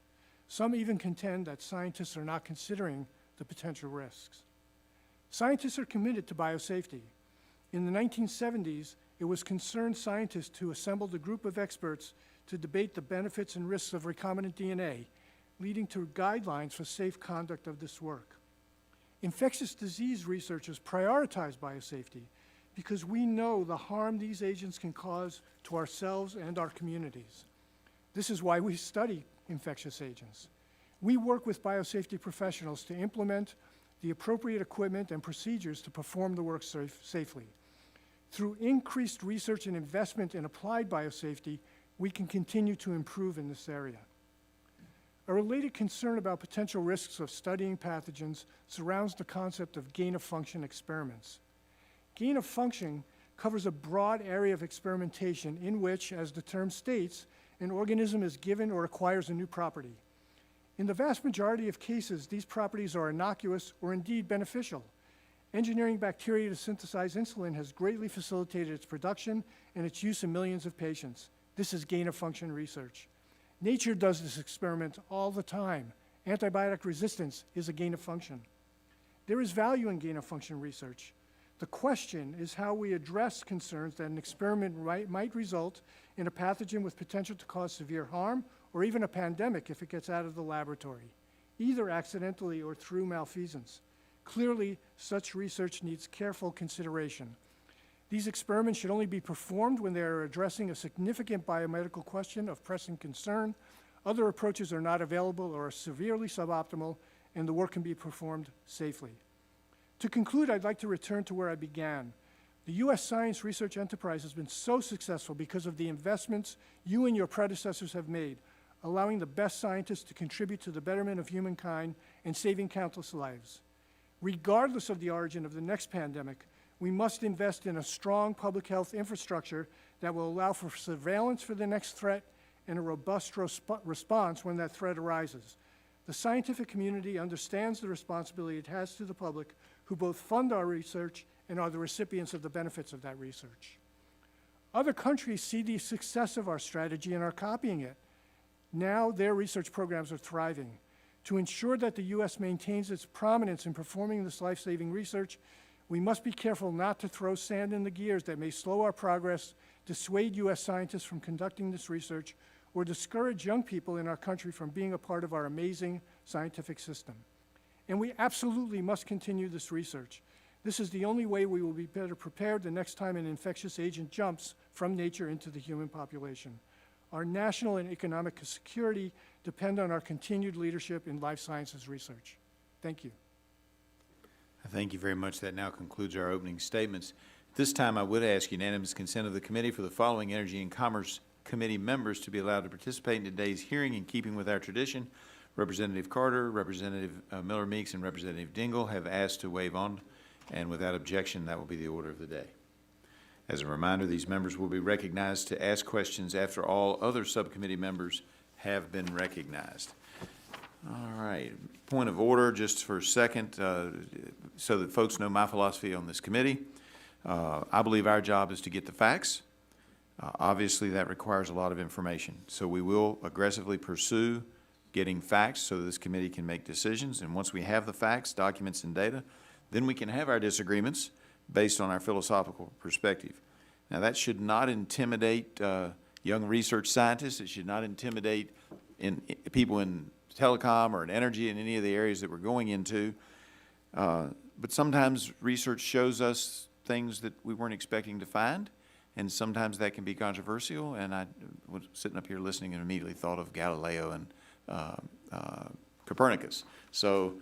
S10: Some even contend that scientists are not considering the potential risks. Scientists are committed to biosafety. In the 1970s, it was concerned scientists who assembled a group of experts to debate the benefits and risks of recombinant DNA, leading to guidelines for safe conduct of this work. Infectious disease researchers prioritize biosafety because we know the harm these agents can cause to ourselves and our communities. This is why we study infectious agents. We work with biosafety professionals to implement the appropriate equipment and procedures to perform the work safely. Through increased research and investment in applied biosafety, we can continue to improve in this area. A related concern about potential risks of studying pathogens surrounds the concept of gain-of-function experiments. Gain-of-function covers a broad area of experimentation in which, as the term states, an organism is given or acquires a new property. In the vast majority of cases, these properties are innocuous or indeed beneficial. Engineering bacteria to synthesize insulin has greatly facilitated its production and its use in millions of patients. This is gain-of-function research. Nature does this experiment all the time. Antibiotic resistance is a gain-of-function. There is value in gain-of-function research. The question is how we address concerns that an experiment might result in a pathogen with potential to cause severe harm or even a pandemic if it gets out of the laboratory, either accidentally or through malfeasance. Clearly, such research needs careful consideration. These experiments should only be performed when they are addressing a significant biomedical question of pressing concern. Other approaches are not available or are severely suboptimal, and the work can be performed safely. To conclude, I'd like to return to where I began. The U.S. science research enterprise has been so successful because of the investments you and your predecessors have made, allowing the best scientists to contribute to the betterment of humankind and saving countless lives. Regardless of the origin of the next pandemic, we must invest in a strong public health infrastructure that will allow for surveillance for the next threat and a robust response when that threat arises. The scientific community understands the responsibility it has to the public, who both fund our research and are the recipients of the benefits of that research. Other countries see the success of our strategy and are copying it. Now their research programs are thriving. To ensure that the U.S. maintains its prominence in performing this life-saving research, we must be careful not to throw sand in the gears that may slow our progress, dissuade U.S. scientists from conducting this research, or discourage young people in our country from being a part of our amazing scientific system. And we absolutely must continue this research. This is the only way we will be better prepared the next time an infectious agent jumps from nature into the human population. Our national and economic security depend on our continued leadership in life sciences research. Thank you.
S1: Thank you very much. That now concludes our opening statements. This time, I would ask unanimous consent of the committee for the following Energy and Commerce Committee members to be allowed to participate in today's hearing in keeping with our tradition. Representative Carter, Representative Miller Meeks, and Representative Dingell have asked to waive on, and without objection, that will be the order of the day. As a reminder, these members will be recognized to ask questions after all other subcommittee members have been recognized. All right, point of order just for a second, so that folks know my philosophy on this committee. I believe our job is to get the facts. Obviously, that requires a lot of information. So we will aggressively pursue getting facts so this committee can make decisions. And once we have the facts, documents, and data, then we can have our disagreements based on our philosophical perspective. Now, that should not intimidate young research scientists. It should not intimidate people in telecom or in energy in any of the areas that we're going into. But sometimes research shows us things that we weren't expecting to find, and sometimes that can be controversial. And I was sitting up here listening and immediately thought of Galileo and Copernicus. So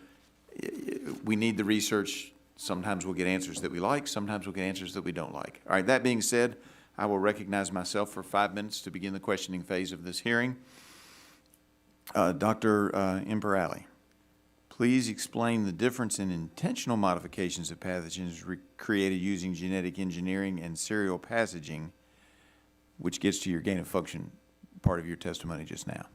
S1: we need the research. Sometimes we'll get answers that we like. Sometimes we'll get answers that we don't like. All right, that being said, I will recognize myself for 5 minutes to begin the questioning phase of this hearing. Dr. Imperali, please explain the difference in intentional modifications of pathogens created using genetic engineering and serial passaging, which gets to your gain-of-function part of your testimony just now.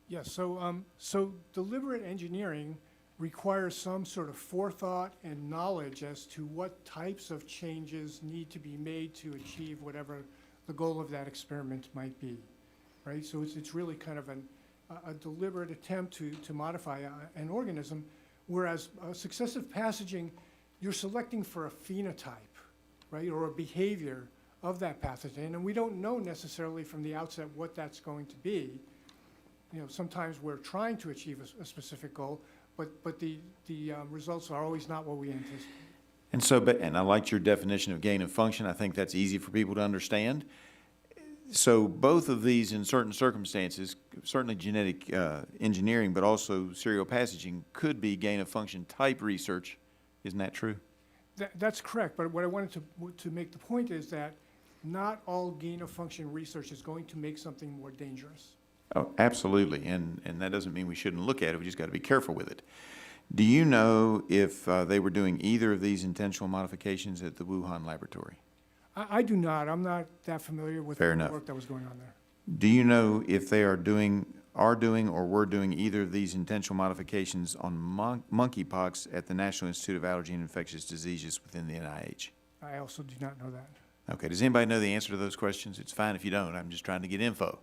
S10: Yes, so deliberate engineering requires some sort of forethought and knowledge as to what types of changes need to be made to achieve whatever the goal of that experiment might be, right? So it's really kind of a deliberate attempt to modify an organism Whereas successive passaging, you're selecting for a phenotype, right, or a behavior of that pathogen, and we don't know necessarily from the outset what that's going to be. You know, sometimes we're trying to achieve a specific goal, but the results are always not what we anticipate.
S1: And so, and I liked your definition of gain of function. I think that's easy for people to understand. So both of these, in certain circumstances, certainly genetic engineering, but also serial passaging, could be gain of function type research. Isn't that true?
S10: That's correct, but what I wanted to make the point is that not all gain of function research is going to make something more dangerous.
S1: Oh, absolutely, and that doesn't mean we shouldn't look at it. We just got to be careful with it. Do you know if they were doing either of these intentional modifications at the Wuhan laboratory?
S10: I do not. I'm not that familiar with
S1: Fair
S10: the
S1: enough.
S10: work that was going on there.
S1: Do you know if they are doing or were doing either of these intentional modifications on monkeypox at the National Institute of Allergy and Infectious Diseases within the NIH?
S10: I also do not know that.
S1: Okay, does anybody know the answer to those questions? It's fine if you don't. I'm just trying to get info.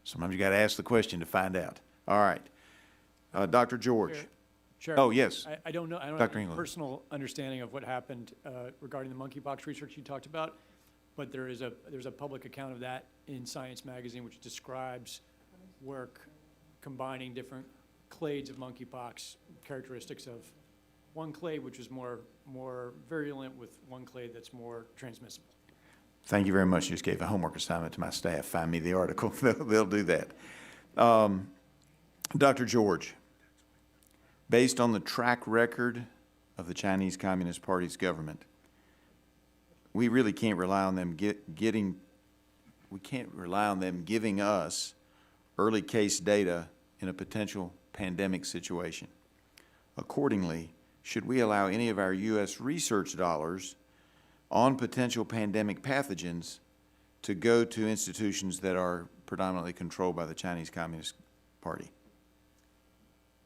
S1: Sometimes you got to ask the question to find out. All right. Dr. George.
S7: Chair,
S1: Oh, yes.
S7: I don't know, I don't
S1: Dr.
S7: have
S1: England.
S7: a personal understanding of what happened regarding the monkeypox research you talked about, but there's a public account of that in Science Magazine which describes work combining different clades of monkeypox, characteristics of one clade which is more virulent with one clade that's more transmissible.
S1: Thank you very much. You just gave a homework assignment to my staff. Find me the article. They'll do that. Dr. George, based on the track record of the Chinese Communist Party's government, we really can't rely on them giving us early case data in a potential pandemic situation. Accordingly, should we allow any of our U.S. research dollars on potential pandemic pathogens to go to institutions that are predominantly controlled by the Chinese Communist Party?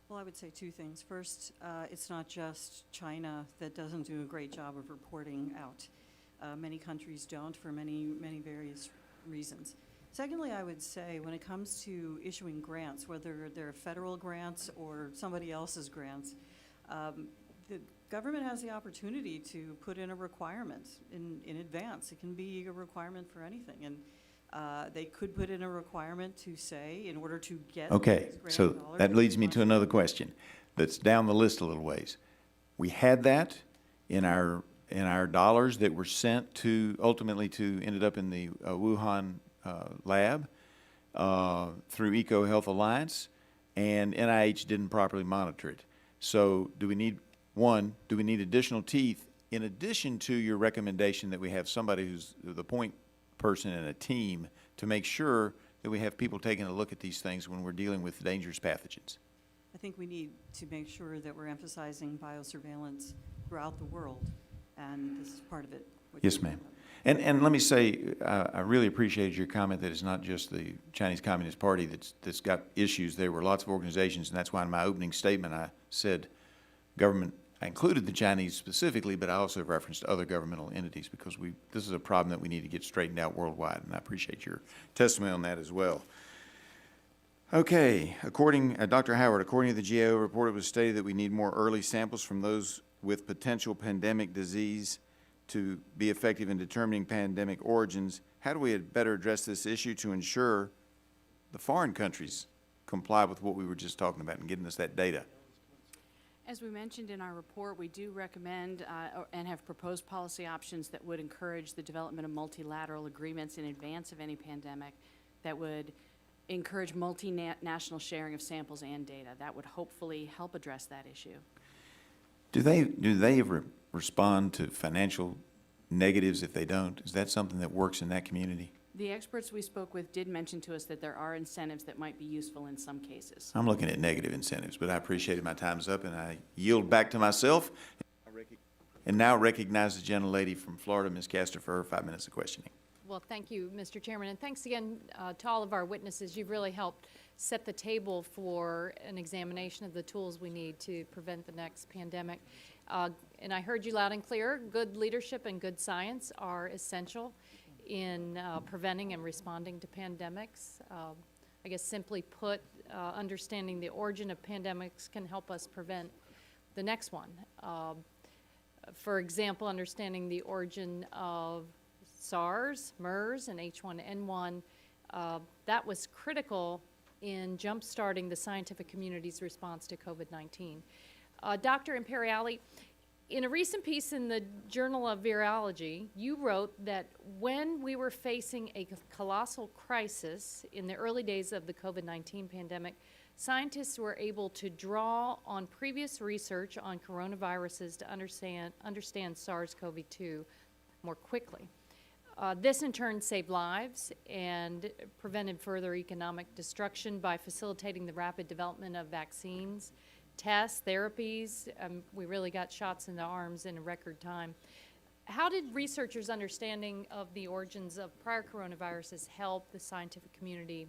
S8: Well, I would say two things. First, it's not just China that doesn't do a great job of reporting out. Many countries don't for many various reasons. Secondly, I would say when it comes to issuing grants, whether they're federal grants or somebody else's grants, the government has the opportunity to put in a requirement in advance. It can be a requirement for anything. And they could put in a requirement to say, in order to get
S1: Okay,
S8: these grant
S1: so
S8: dollars,
S1: that leads me
S8: must-
S1: to another question that's down the list a little ways. We had that in our dollars that were sent to, ultimately ended up in the Wuhan lab through EcoHealth Alliance, and NIH didn't properly monitor it. So do we need additional teeth in addition to your recommendation that we have somebody who's the point person in a team to make sure that we have people taking a look at these things when we're dealing with dangerous pathogens?
S8: I think we need to make sure that we're emphasizing biosurveillance throughout the world, and this is part of it.
S1: Yes, ma'am. And let me say, I really appreciated your comment that it's not just the Chinese Communist Party that's got issues. There were lots of organizations, and that's why in my opening statement I said government. I included the Chinese specifically, but I also referenced other governmental entities because this is a problem that we need to get straightened out worldwide, and I appreciate your testimony on that as well. Okay, Dr. Howard, according to the GAO report, it was stated that we need more early samples from those with potential pandemic disease to be effective in determining pandemic origins. How do we better address this issue to ensure the foreign countries comply with what we were just talking about and getting us that data?
S6: As we mentioned in our report, we do recommend and have proposed policy options that would encourage the development of multilateral agreements in advance of any pandemic that would encourage multinational sharing of samples and data. That would hopefully help address that issue.
S1: Do they ever respond to financial negatives if they don't? Is that something that works in that community?
S6: The experts we spoke with did mention to us that there are incentives that might be useful in some cases.
S1: I'm looking at negative incentives, but I appreciated my time's up, and I yield back to myself. And now recognize the gentlelady from Florida, Ms. Castor, for her 5 minutes of questioning.
S2: Well, thank you, Mr. Chairman, and thanks again to all of our witnesses. You've really helped set the table for an examination of the tools we need to prevent the next pandemic. And I heard you loud and clear. Good leadership and good science are essential in preventing and responding to pandemics. I guess simply put, understanding the origin of pandemics can help us prevent the next one. For example, understanding the origin of SARS, MERS, and H1N1, that was critical in jump-starting the scientific community's response to COVID-19. Dr. Imperiali, in a recent piece in the Journal of Virology, you wrote that when we were facing a colossal crisis in the early days of the COVID-19 pandemic, scientists were able to draw on previous research on coronaviruses to understand SARS-CoV-2 more quickly. This in turn saved lives and prevented further economic destruction by facilitating the rapid development of vaccines, tests, therapies. We really got shots in the arms in a record time. How did researchers' understanding of the origins of prior coronaviruses help the scientific community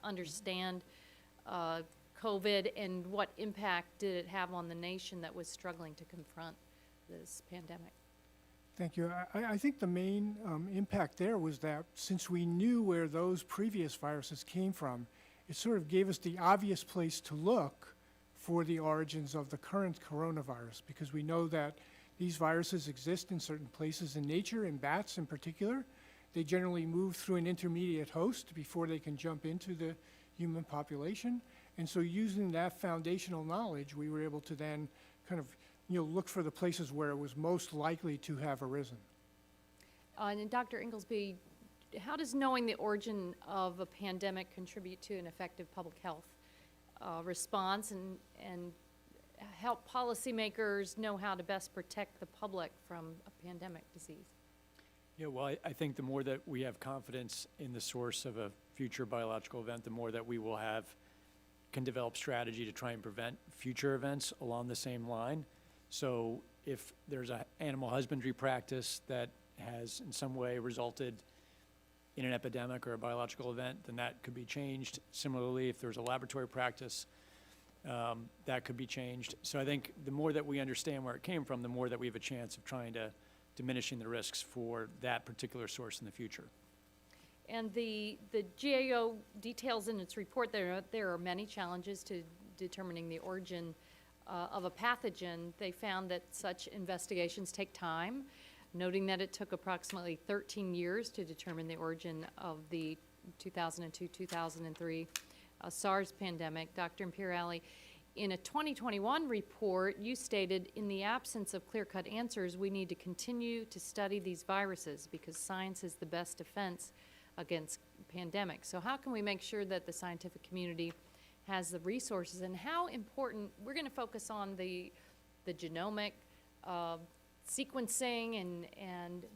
S2: understand COVID, and what impact did it have on the nation that was struggling to confront this pandemic?
S10: Thank you. I think the main impact there was that since we knew where those previous viruses came from, it sort of gave us the obvious place to look for the origins of the current coronavirus, because we know that these viruses exist in certain places in nature, in bats in particular. They generally move through an intermediate host before they can jump into the human population. And so using that foundational knowledge, we were able to then kind of look for the places where it was most likely to have arisen.
S2: And Dr. Inglesby, how does knowing the origin of a pandemic contribute to an effective public health response and help policymakers know how to best protect the public from a pandemic disease?
S7: Yeah, well, I think the more that we have confidence in the source of a future biological event, the more that we will can develop strategy to try and prevent future events along the same line. So if there's an animal husbandry practice that has in some way resulted in an epidemic or a biological event, then that could be changed. Similarly, if there's a laboratory practice, that could be changed. So I think the more that we understand where it came from, the more that we have a chance of trying to diminishing the risks for that particular source in the future.
S2: And the GAO details in its report there are many challenges to determining the origin of a pathogen. They found that such investigations take time, noting that it took approximately 13 years to determine the origin of the 2002-2003 SARS pandemic. Dr. Imperiali, in a 2021 report, you stated, in the absence of clear-cut answers, we need to continue to study these viruses because science is the best defense against pandemics. So how can we make sure that the scientific community has the resources, and how important, we're going to focus on the genomic sequencing,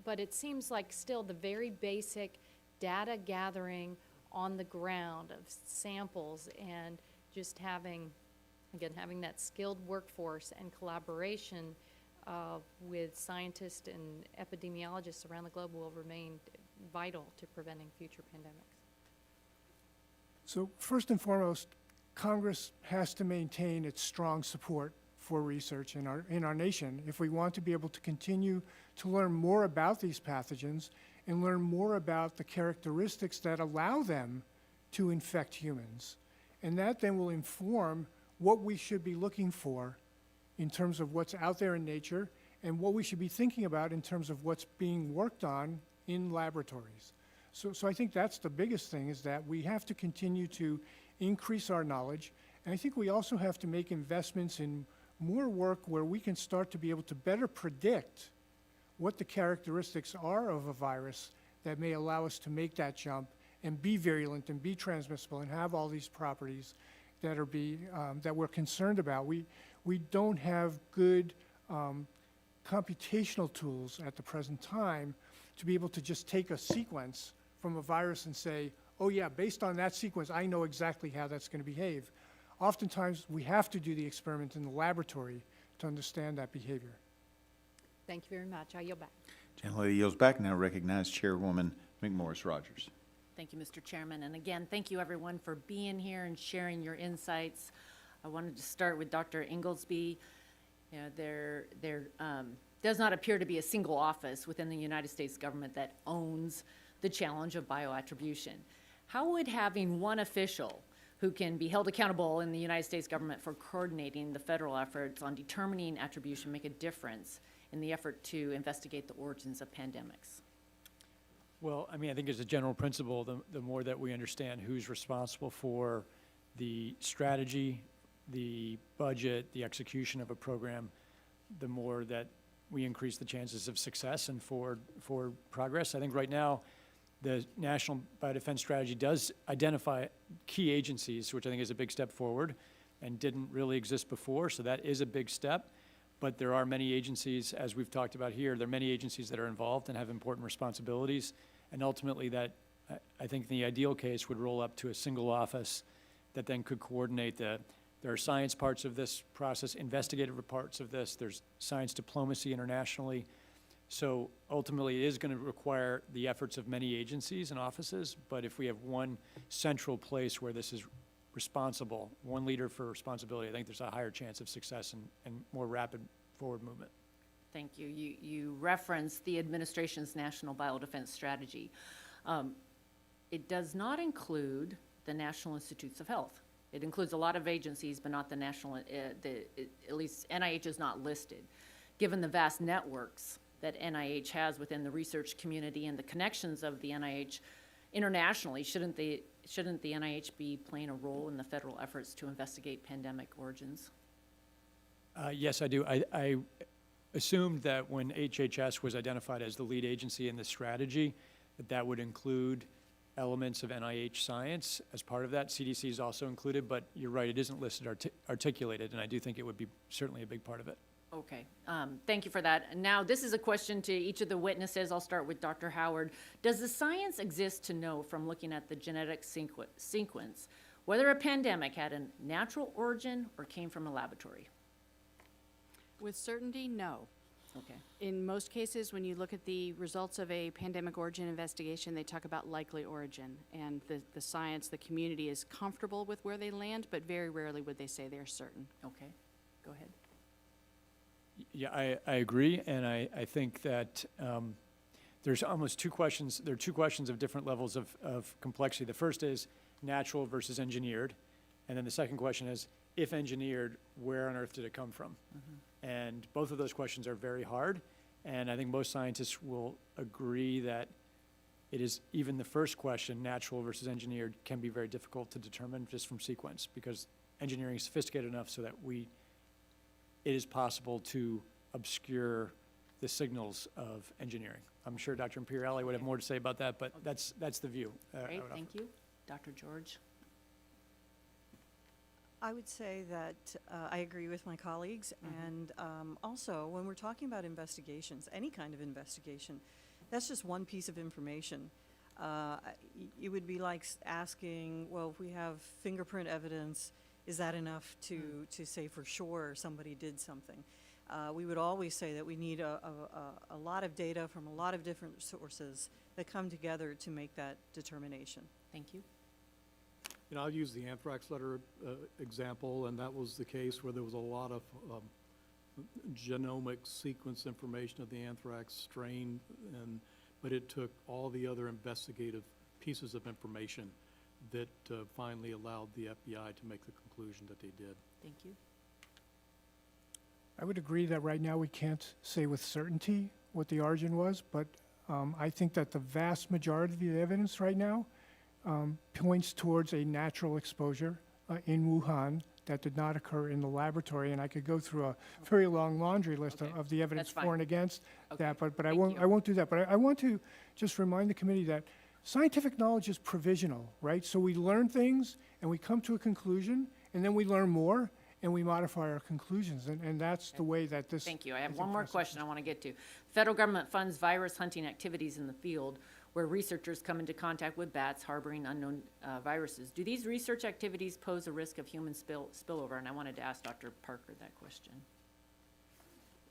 S2: but it seems like still the very basic data gathering on the ground of samples and just having that skilled workforce and collaboration with scientists and epidemiologists around the globe will remain vital to preventing future pandemics.
S10: So first and foremost, Congress has to maintain its strong support for research in our nation if we want to be able to continue to learn more about these pathogens and learn more about the characteristics that allow them to infect humans. And that then will inform what we should be looking for in terms of what's out there in nature and what we should be thinking about in terms of what's being worked on in laboratories. So I think that's the biggest thing, is that we have to continue to increase our knowledge. And I think we also have to make investments in more work where we can start to be able to better predict what the characteristics are of a virus that may allow us to make that jump and be virulent and be transmissible and have all these properties that are that we're concerned about. We don't have good computational tools at the present time to be able to just take a sequence from a virus and say, oh yeah, based on that sequence, I know exactly how that's going to behave. Oftentimes, we have to do the experiment in the laboratory to understand that behavior.
S2: Thank you very much. I yield back.
S1: Gentlelady yields back. Now recognize Chairwoman McMorris-Rodgers.
S3: Thank you, Mr. Chairman. And again, thank you everyone for being here and sharing your insights. I wanted to start with Dr. Inglesby. You know, there does not appear to be a single office within the United States government that owns the challenge of bioattribution. How would having one official who who can be held accountable in the United States government for coordinating the federal efforts on determining attribution make a difference in the effort to investigate the origins of pandemics?
S7: Well, I mean, I think as a general principle, the more that we understand who's responsible for the strategy, the budget, the execution of a program, the more that we increase the chances of success and for progress. I think right now, the National Biodefense Strategy does identify key agencies, which I think is a big step forward and didn't really exist before, so that is a big step. But there are many agencies, as we've talked about here, there are many agencies that are involved and have important responsibilities, and ultimately that, I think in the ideal case, would roll up to a single office that then could coordinate there are science parts of this process, investigative parts of this, there's science diplomacy internationally. So ultimately, it is going to require the efforts of many agencies and offices, but if we have one central place where this is responsible, one leader for responsibility, I think there's a higher chance of success and more rapid forward movement.
S3: Thank you. You referenced the administration's National Biodefense Strategy. It does not include the National Institutes of Health. It includes a lot of agencies, but not the national, at least NIH is not listed. Given the vast networks that NIH has within the research community and the connections of the NIH internationally, shouldn't the NIH be playing a role in the federal efforts to investigate pandemic origins?
S7: Yes, I do. I assumed that when HHS was identified as the lead agency in the strategy, that would include elements of NIH science as part of that. CDC is also included, but you're right, it isn't listed articulated, and I do think it would be certainly a big part of it.
S3: Okay, thank you for that. And now this is a question to each of the witnesses. I'll start with Dr. Howard. Does the science exist to know from looking at the genetic sequence whether a pandemic had a natural origin or came from a laboratory?
S6: With certainty, no.
S3: Okay.
S6: In most cases, when you look at the results of a pandemic origin investigation, they talk about likely origin. And the science, the community is comfortable with where they land, but very rarely would they say they're certain.
S3: Okay, go ahead.
S7: Yeah, I agree, and I think that there's almost two questions. There are two questions of different levels of complexity. The first is natural versus engineered, and then the second question is, if engineered, where on earth did it come from? Mm-hmm. And both of those questions are very hard, and I think most scientists will agree that it is, even the first question, natural versus engineered, can be very difficult to determine just from sequence, because engineering is sophisticated enough so that it is possible to obscure the signals of engineering. I'm sure Dr. Imperiali would have more to say about that, but that's the view.
S3: Great, thank you. Dr. George?
S8: I would say that I agree with my colleagues, and also when we're talking about investigations, any kind of investigation, that's just one piece of information. It would be like asking, well, if we have fingerprint evidence, is that enough to say for sure somebody did something? We would always say that we need a lot of data from a lot of different sources that come together to make that determination.
S3: Thank you.
S9: You know, I'll use the anthrax letter example, and that was the case where there was a lot of genomic sequence information of the anthrax strain, but it took all the other investigative pieces of information that finally allowed the FBI to make the conclusion that they did.
S3: Thank you.
S10: I would agree that right now we can't say with certainty what the origin was, but I think that the vast majority of the evidence right now points towards a natural exposure in Wuhan that did not occur in the laboratory, and I could go through a very long laundry list of the evidence for and against that, but I won't do that. But I want to just remind the committee that scientific knowledge is provisional, right? So we learn things and we come to a conclusion, and then we learn more and we modify our conclusions, and that's the way that this.
S3: Thank you. I have one more question I want to get to. Federal government funds virus hunting activities in the field where researchers come into contact with bats harboring unknown viruses. Do these research activities pose a risk of human spillover? And I wanted to ask Dr. Parker that question.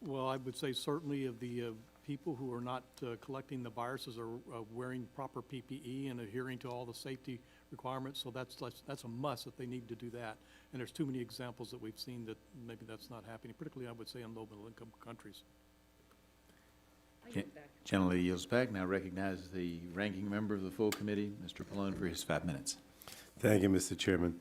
S9: Well, I would say certainly of the people who are not collecting the viruses are wearing proper PPE and adhering to all the safety requirements, so that's a must that they need to do that. And there's too many examples that we've seen that maybe that's not happening, particularly I would say in low-middle-income countries.
S1: Gentlelady yields back. Now recognizes the ranking member of the full committee, Mr. Pallone, for his 5 minutes.
S4: Thank you, Mr. Chairman.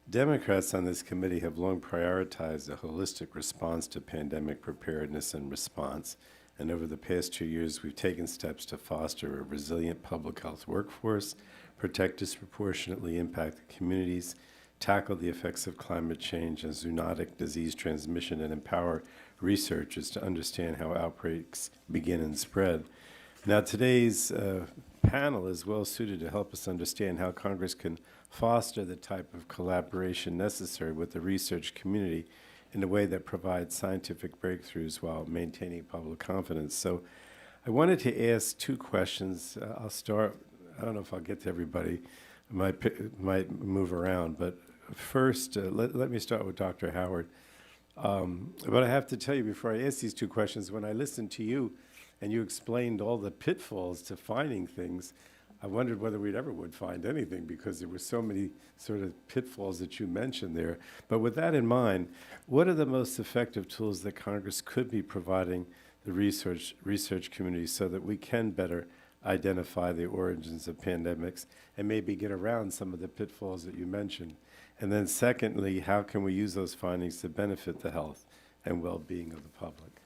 S4: Democrats on this committee have long prioritized a holistic response to pandemic preparedness and response. And over the past 2 years, we've taken steps to foster a resilient public health workforce, protect disproportionately impacted communities, tackle the effects of climate change and zoonotic disease transmission, and empower researchers to understand how outbreaks begin and spread. Now, today's panel is well suited to help us understand how Congress can foster the type of collaboration necessary with the research community in a way that provides scientific breakthroughs while maintaining public confidence. So I wanted to ask two questions. I'll start, I don't know if I'll get to everybody, I might move around, but first, let me start with Dr. Howard. But I have to tell you before I ask these two questions, when I listened to you and you explained all the pitfalls to finding things, I wondered whether we'd ever would find anything because there were so many sort of pitfalls that you mentioned there. But with that in mind, what are the most effective tools that Congress could be providing the research community so that we can better identify the origins of pandemics and maybe get around some of the pitfalls that you mentioned? And then secondly, how can we use those findings to benefit the health and well-being of the public?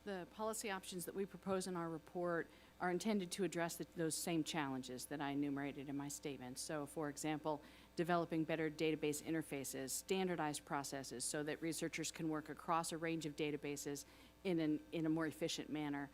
S6: The policy options that we propose in our report are intended to address those same challenges that I enumerated in my statement. So, for example, developing better database interfaces, standardized processes so that researchers can work across a range of databases in a more efficient manner,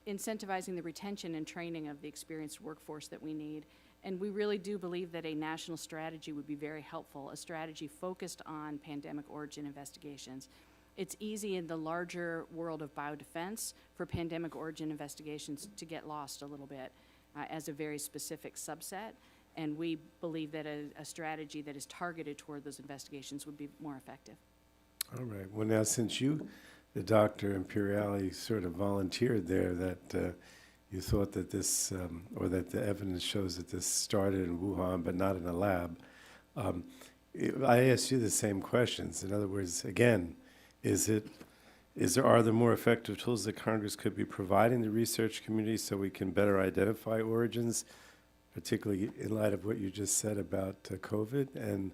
S6: incentivizing the retention and training of the experienced workforce that we need. And we really do believe that a national strategy would be very helpful, a strategy focused on pandemic origin investigations. It's easy in the larger world of biodefense for pandemic origin investigations to get lost a little bit as a very specific subset, and we believe that a strategy that is targeted toward those investigations would be more effective.
S4: All right. Well, now, since you, the Dr. Imperiali, sort of volunteered there that you thought that this, or that the evidence shows that this started in Wuhan but not in a lab, I asked you the same questions. In other words, again, are there more effective tools that Congress could be providing the research community so we can better identify origins, particularly in light of what you just said about COVID? And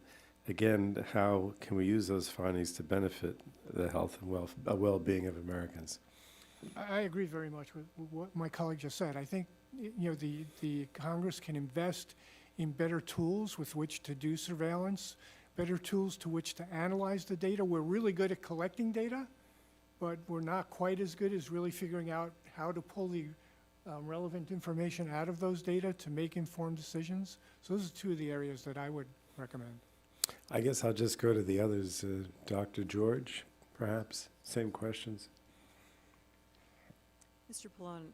S4: again, how can we use those findings to benefit the health and well-being of Americans?
S10: I agree very much with what my colleague just said. I think, the Congress can invest in better tools with which to do surveillance, better tools to which to analyze the data. We're really good at collecting data, but we're not quite as good as really figuring out how to pull the relevant information out of those data to make informed decisions. So those are two of the areas that I would recommend.
S4: I guess I'll just go to the others. Dr. George, perhaps, same questions.
S8: Mr. Pallone,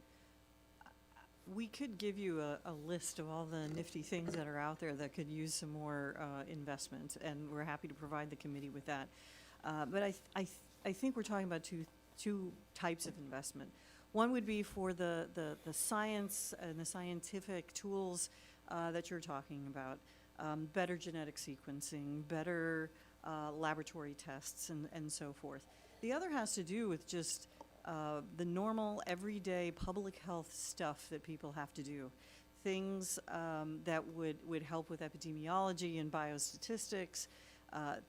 S8: we could give you a list of all the nifty things that are out there that could use some more investment, and we're happy to provide the committee with that. But I think we're talking about two types of investment. One would be for the science and the scientific tools that you're talking about, better genetic sequencing, better laboratory tests, and so forth. The other has to do with just the normal, everyday public health stuff that people have to do. Things that would help with epidemiology and biostatistics,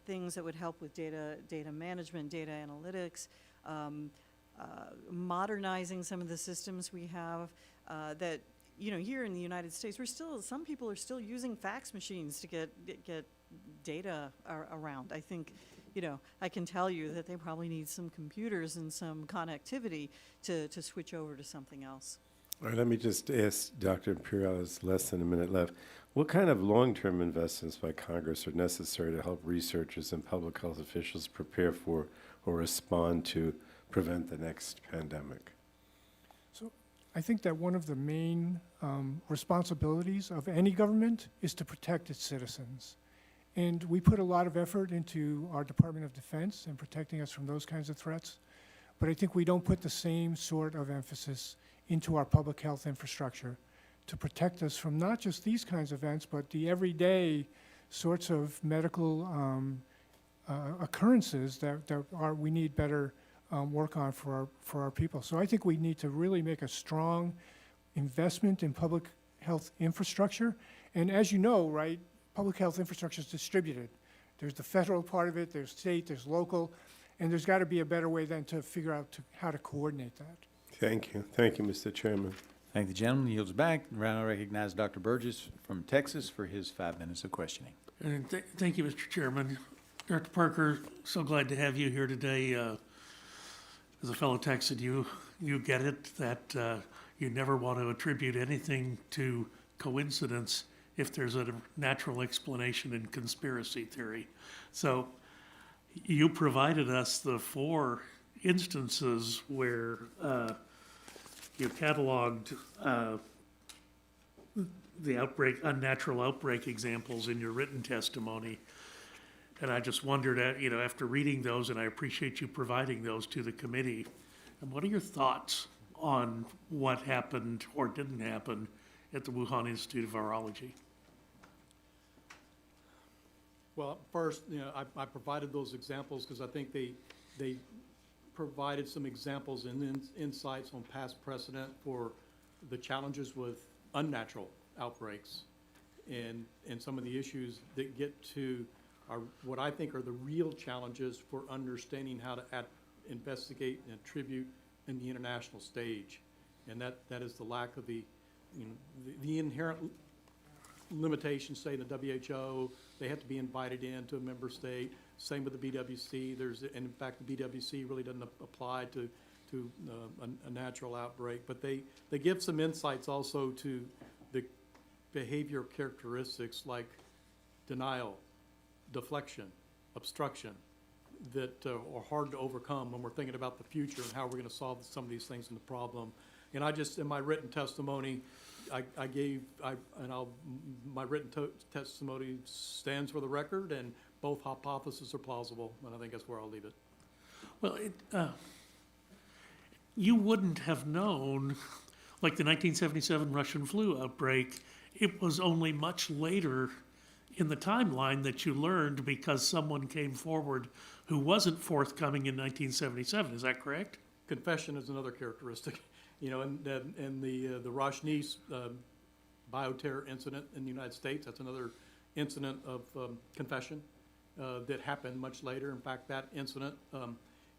S8: things that would help with data management, data analytics, modernizing some of the systems we have that, here in the United States, some people are still using fax machines to get data around. I think, I can tell you that they probably need some computers and some connectivity to switch over to something else.
S4: All right, let me just ask Dr. Imperial, there's less than a minute left. What kind of long-term investments by Congress are necessary to help researchers and public health officials prepare for or respond to prevent the next pandemic?
S10: So I think that one of the main responsibilities of any government is to protect its citizens. And we put a lot of effort into our Department of Defense and protecting us from those kinds of threats. But I think we don't put the same sort of emphasis into our public health infrastructure to protect us from not just these kinds of events, but the everyday sorts of medical occurrences that we need better work on for our people. So I think we need to really make a strong investment in public health infrastructure And as you know, right, public health infrastructure is distributed. There's the federal part of it, there's state, there's local, and there's got to be a better way then to figure out how to coordinate that.
S4: Thank you. Thank you, Mr. Chairman.
S1: Thank the gentleman. Yields back. Round recognize Dr. Burgess from Texas for his 5 minutes of questioning.
S5: And thank you, Mr. Chairman. Dr. Parker, so glad to have you here today. As a fellow Texan, you get it that you never want to attribute anything to coincidence if there's a natural explanation in conspiracy theory. So you provided us the 4 instances where you cataloged the unnatural outbreak examples in your written testimony. And I just wondered, after reading those, and I appreciate you providing those to the committee, and what are your thoughts on what happened or didn't happen at the Wuhan Institute of Virology?
S9: Well, first, I provided those examples because I think they provided some examples and insights on past precedent for the challenges with unnatural outbreaks and some of the issues that get to what I think are the real challenges for understanding how to investigate and attribute in the international stage. And that is the lack of the inherent limitations, say, in the WHO. They have to be invited into a member state. Same with the BWC. And in fact, the BWC really doesn't apply to a natural outbreak. But they give some insights also to the behavior characteristics like denial, deflection, obstruction, that are hard to overcome when we're thinking about the future and how we're going to solve some of these things in the problem. And I just, in my written testimony, my written testimony stands for the record, and both hypotheses are plausible, and I think that's where I'll leave it.
S5: Well, you wouldn't have known, like the 1977 Russian flu outbreak, it was only much later in the timeline that you learned because someone came forward who wasn't forthcoming in 1977. Is that correct?
S9: Confession is another characteristic. And the Roche-Nice bioterror incident in the United States, that's another incident of confession that happened much later. In fact, that incident,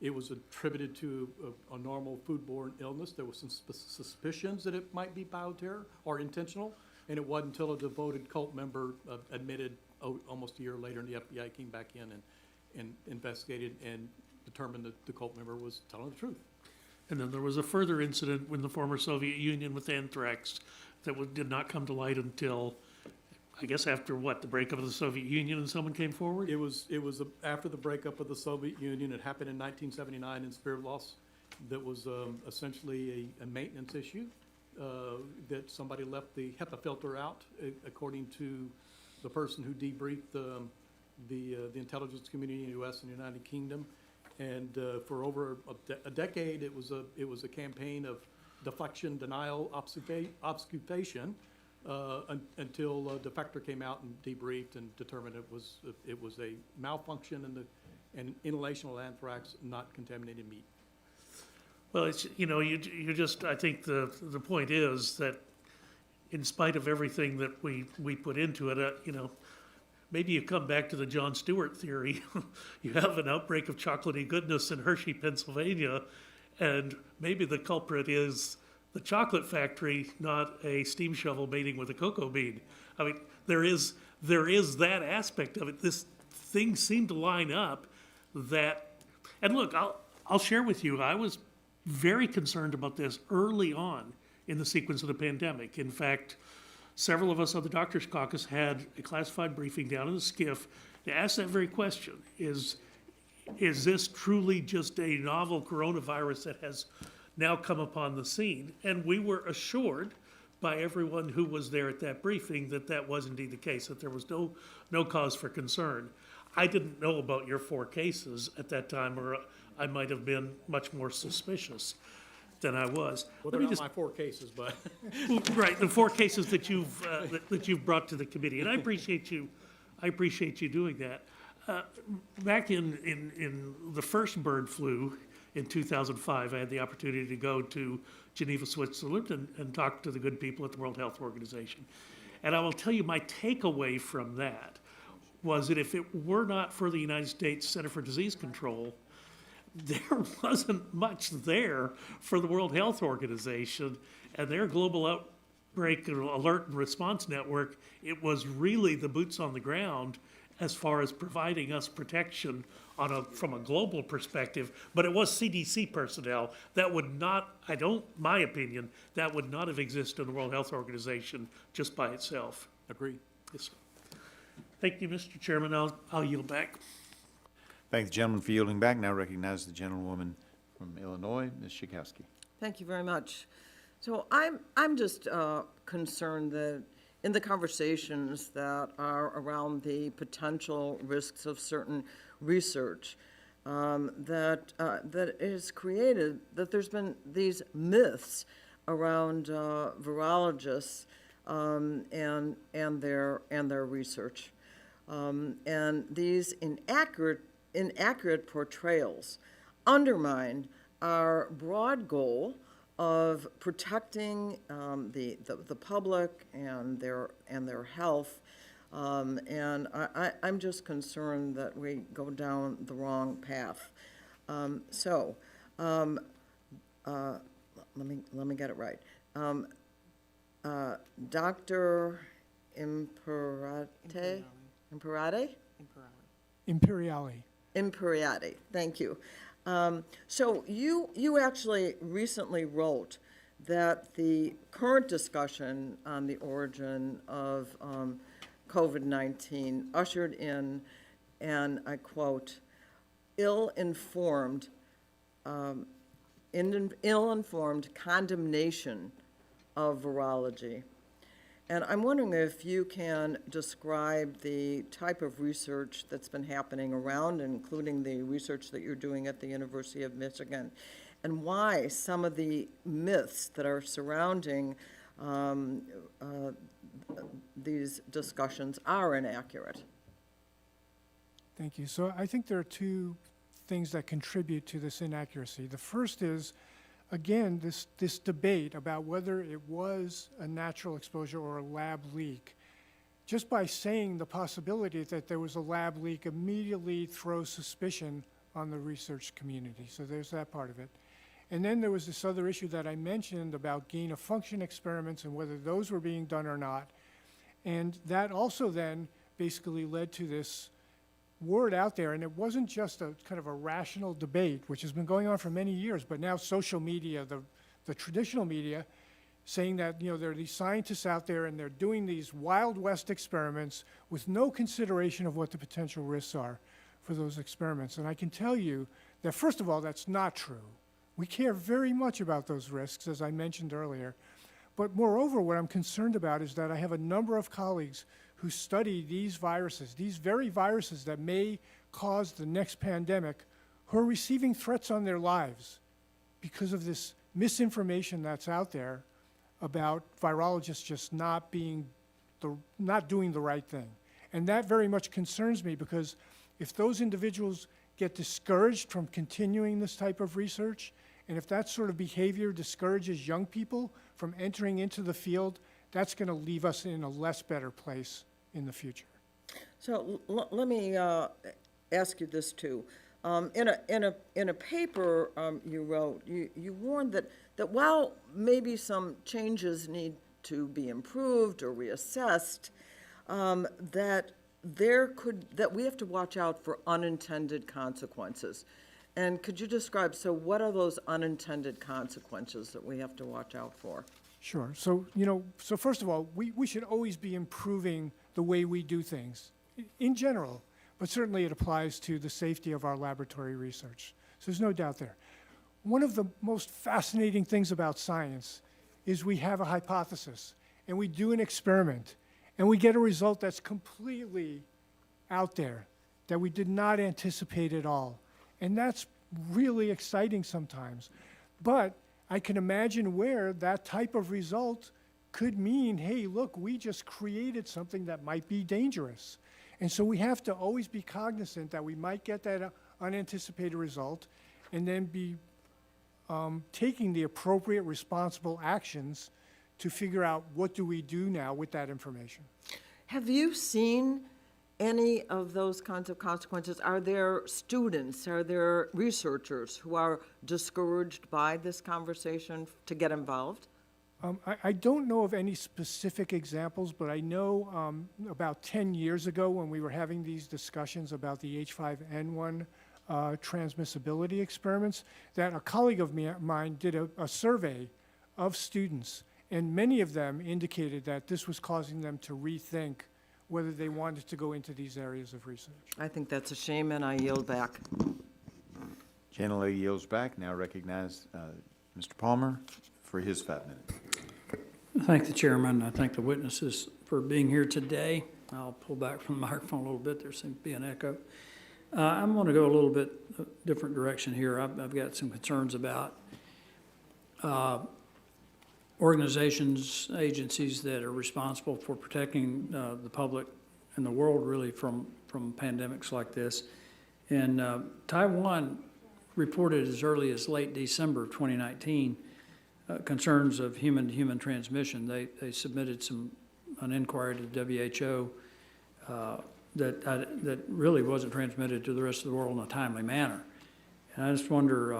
S9: it was attributed to a normal foodborne illness. There was some suspicions that it might be bioterror or intentional, and it wasn't until a devoted cult member admitted almost a year later, and the FBI came back in and investigated and determined that the cult member was telling the truth.
S5: And then there was a further incident in the former Soviet Union with anthrax that did not come to light until, I guess, after the breakup of the Soviet Union, and someone came forward?
S9: It was after the breakup of the Soviet Union. It happened in 1979 in Sverdlovsk. That was essentially a maintenance issue that somebody left the HEPA filter out, according to the person who debriefed the intelligence community in the U.S. and the United Kingdom. And for over a decade, it was a campaign of deflection, denial, obfuscation, until a defector came out and debriefed and determined it was a malfunction and inhalational anthrax, not contaminated meat.
S5: Well, it's, you just, I think the point is that in spite of everything that we put into it, maybe you come back to the Jon Stewart theory. You have an outbreak of chocolatey goodness in Hershey, Pennsylvania, and maybe the culprit is the chocolate factory, not a steam shovel mating with a cocoa bean. I mean, there is that aspect of it. This thing seemed to line up that, and look, I'll share with you, I was very concerned about this early on in the sequence of the pandemic. In fact, several of us on the Doctors Caucus had a classified briefing down in the SCIF to ask that very question. Is this truly just a novel coronavirus that has now come upon the scene? And we were assured by everyone who was there at that briefing that that was indeed the case, that there was no cause for concern. I didn't know about your 4 cases at that time, or I might have been much more suspicious than I was.
S9: Well, they're not my 4 cases, but.
S5: Right, the 4 cases that you've brought to the committee, and I appreciate you doing that. Back in the first bird flu in 2005, I had the opportunity to go to Geneva, Switzerland, and talk to the good people at the World Health Organization. And I will tell you, my takeaway from that was that if it were not for the United States Center for Disease Control, there wasn't much there for the World Health Organization and their global outbreak alert and response network. It was really the boots on the ground as far as providing us protection from a global perspective, but it was CDC personnel that would not, my opinion, that would not have existed in the World Health Organization just by itself.
S9: Agree.
S5: Yes. Thank you, Mr. Chairman. I'll yield back.
S1: Thank the gentleman for yielding back. Now recognize the gentlewoman from Illinois, Ms. Schakowsky.
S11: Thank you very much. So I'm just concerned that in the conversations that are around the potential risks of certain research, that is created, that there's been these myths around virologists and their research, and these inaccurate portrayals undermine our broad goal of protecting the public and their health, and I'm just concerned that we go down the wrong path. Let me get it right. Dr. Imperiati? Imperiati, thank you. So you actually recently wrote that the current discussion on the origin of COVID-19 ushered in, and I quote, ill-informed condemnation of virology. And I'm wondering if you can describe the type of research that's been happening around, including the research that you're doing at the University of Michigan, and why some of the myths that are surrounding these discussions are inaccurate.
S10: Thank you. So I think there are two things that contribute to this inaccuracy. The first is, again, this debate about whether it was a natural exposure or a lab leak. Just by saying the possibility that there was a lab leak immediately throws suspicion on the research community. So there's that part of it. And then there was this other issue that I mentioned about gain-of-function experiments and whether those were being done or not. And that also then basically led to this word out there, and it wasn't just a kind of a rational debate, which has been going on for many years, but now social media, the traditional media, saying that, there are these scientists out there and they're doing these Wild West experiments with no consideration of what the potential risks are for those experiments. And I can tell you that, first of all, that's not true. We care very much about those risks, as I mentioned earlier. But moreover, what I'm concerned about is that I have a number of colleagues who study these viruses, these very viruses that may cause the next pandemic, who are receiving threats on their lives because of this misinformation that's out there about virologists just not doing the right thing. And that very much concerns me, because if those individuals get discouraged from continuing this type of research, and if that sort of behavior discourages young people from entering into the field, that's going to leave us in a less better place in the future.
S11: So let me ask you this too. In a paper you wrote, you warned that while maybe some changes need to be improved or reassessed, that we have to watch out for unintended consequences. And could you describe, so what are those unintended consequences that we have to watch out for?
S10: Sure. So, so first of all, we should always be improving the way we do things in general, but certainly it applies to the safety of our laboratory research. So there's no doubt there. One of the most fascinating things about science is we have a hypothesis and we do an experiment and we get a result that's completely out there that we did not anticipate at all. And that's really exciting sometimes. But I can imagine where that type of result could mean, hey, look, we just created something that might be dangerous. And so we have to always be cognizant that we might get that unanticipated result and then be taking the appropriate responsible actions to figure out what do we do now with that information.
S11: Have you seen any of those kinds of consequences? Are there students, are there researchers who are discouraged by this conversation to get involved?
S10: I don't know of any specific examples, but I know about 10 years ago when we were having these discussions about the H5N1 transmissibility experiments, that a colleague of mine did a survey of students, and many of them indicated that this was causing them to rethink whether they wanted to go into these areas of research.
S11: I think that's a shame, and I yield back.
S1: Gentlelady yields back. Now recognize Mr. Palmer for his 5 minutes.
S12: Thank the chairman. I thank the witnesses for being here today. I'll pull back from the microphone a little bit. There seems to be an echo. I'm going to go a little bit different direction here. I've got some concerns about organizations, agencies that are responsible for protecting the public and the world really from pandemics like this. And Taiwan reported as early as late December of 2019 concerns of human-to-human transmission. They submitted an inquiry to the WHO that really wasn't transmitted to the rest of the world in a timely manner. And I just wonder,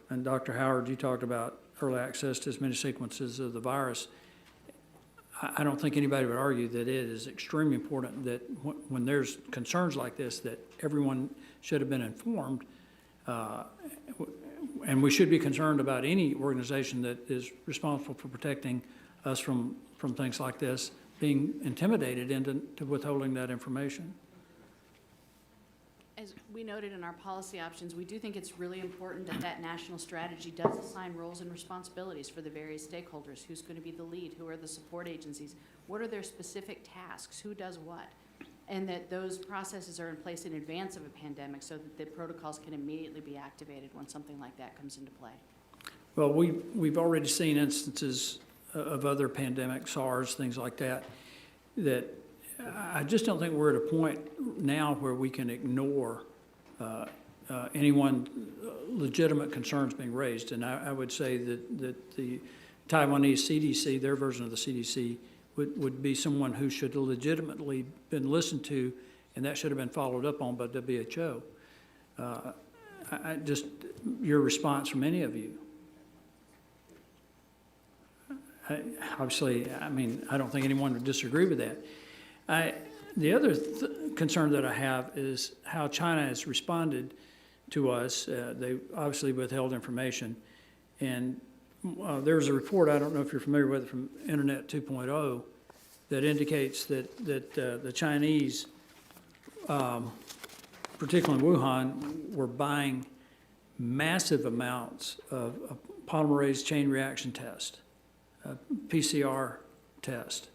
S12: and Dr. Howard, you talked about early access to as many sequences of the virus. I don't think anybody would argue that it is extremely important that when there's concerns like this, that everyone should have been informed. And we should be concerned about any organization that is responsible for protecting us from things like this being intimidated into withholding that information.
S6: As we noted in our policy options, we do think it's really important that national strategy does assign roles and responsibilities for the various stakeholders. Who's going to be the lead? Who are the support agencies? What are their specific tasks? Who does what? And that those processes are in place in advance of a pandemic so that the protocols can immediately be activated when something like that comes into play.
S12: Well, we've already seen instances of other pandemics, SARS, things like that, that I just don't think we're at a point now where we can ignore anyone legitimate concerns being raised. And I would say that the Taiwanese CDC, their version of the CDC, would be someone who should have legitimately been listened to, and that should have been followed up on by WHO. Just your response from any of you. Obviously, I mean, I don't think anyone would disagree with that. The other concern that I have is how China has responded to us. They obviously withheld information. And there was a report, I don't know if you're familiar with it, from Internet 2.0 that indicates that the Chinese, particularly in Wuhan, were buying massive amounts of polymerase chain reaction test, PCR test,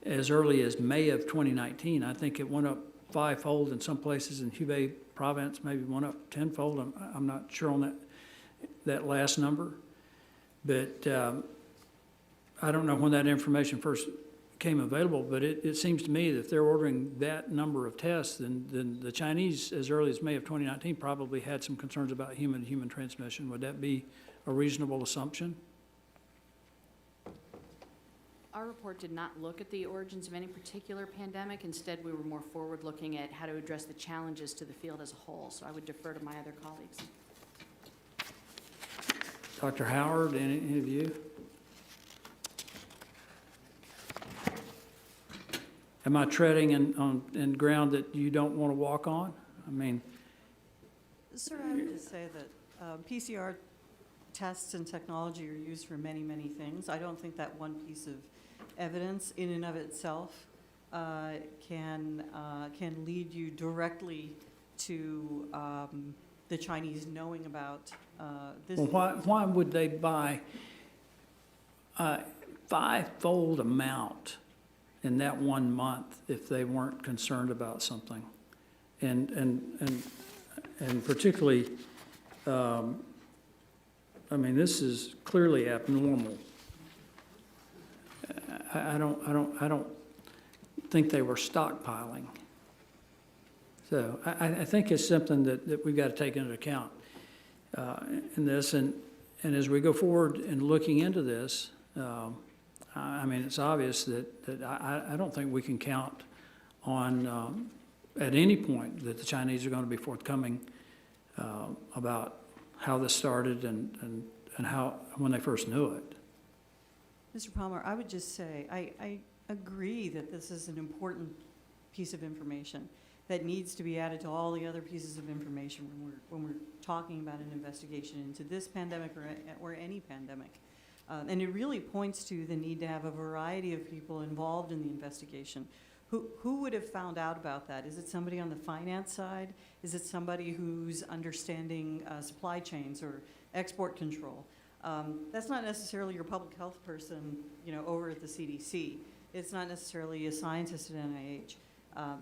S12: as early as May of 2019. I think it went up 5-fold in some places in Hubei province, maybe went up 10-fold. I'm not sure on that last number. But I don't know when that information first became available, but it seems to me that if they're ordering that number of tests, then the Chinese, as early as May of 2019, probably had some concerns about human-to-human transmission. Would that be a reasonable assumption?
S6: Our report did not look at the origins of any particular pandemic. Instead, we were more forward-looking at how to address the challenges to the field as a whole. So I would defer to my other colleagues.
S12: Dr. Howard, any of you? Am I treading in ground that you don't want to walk on? I mean,
S8: Sir, I would just say that PCR tests and technology are used for many, many things. I don't think that one piece of evidence in and of itself can lead you directly to the Chinese knowing about this.
S12: well, why would they buy a 5-fold amount in that 1 month if they weren't concerned about something? And particularly, I mean, this is clearly abnormal. I don't think they were stockpiling. So I think it's something that we've got to take into account in this. And as we go forward in looking into this, I mean, it's obvious that I don't think we can count on, at any point, that the Chinese are going to be forthcoming about how this started and how, when they first knew it.
S8: Mr. Palmer, I would just say, I agree that this is an important piece of information that needs to be added to all the other pieces of information when we're talking about an investigation into this pandemic or any pandemic. And it really points to the need to have a variety of people involved in the investigation. Who would have found out about that? Is it somebody on the finance side? Is it somebody who's understanding supply chains or export control? That's not necessarily your public health person, over at the CDC. It's not necessarily a scientist at NIH.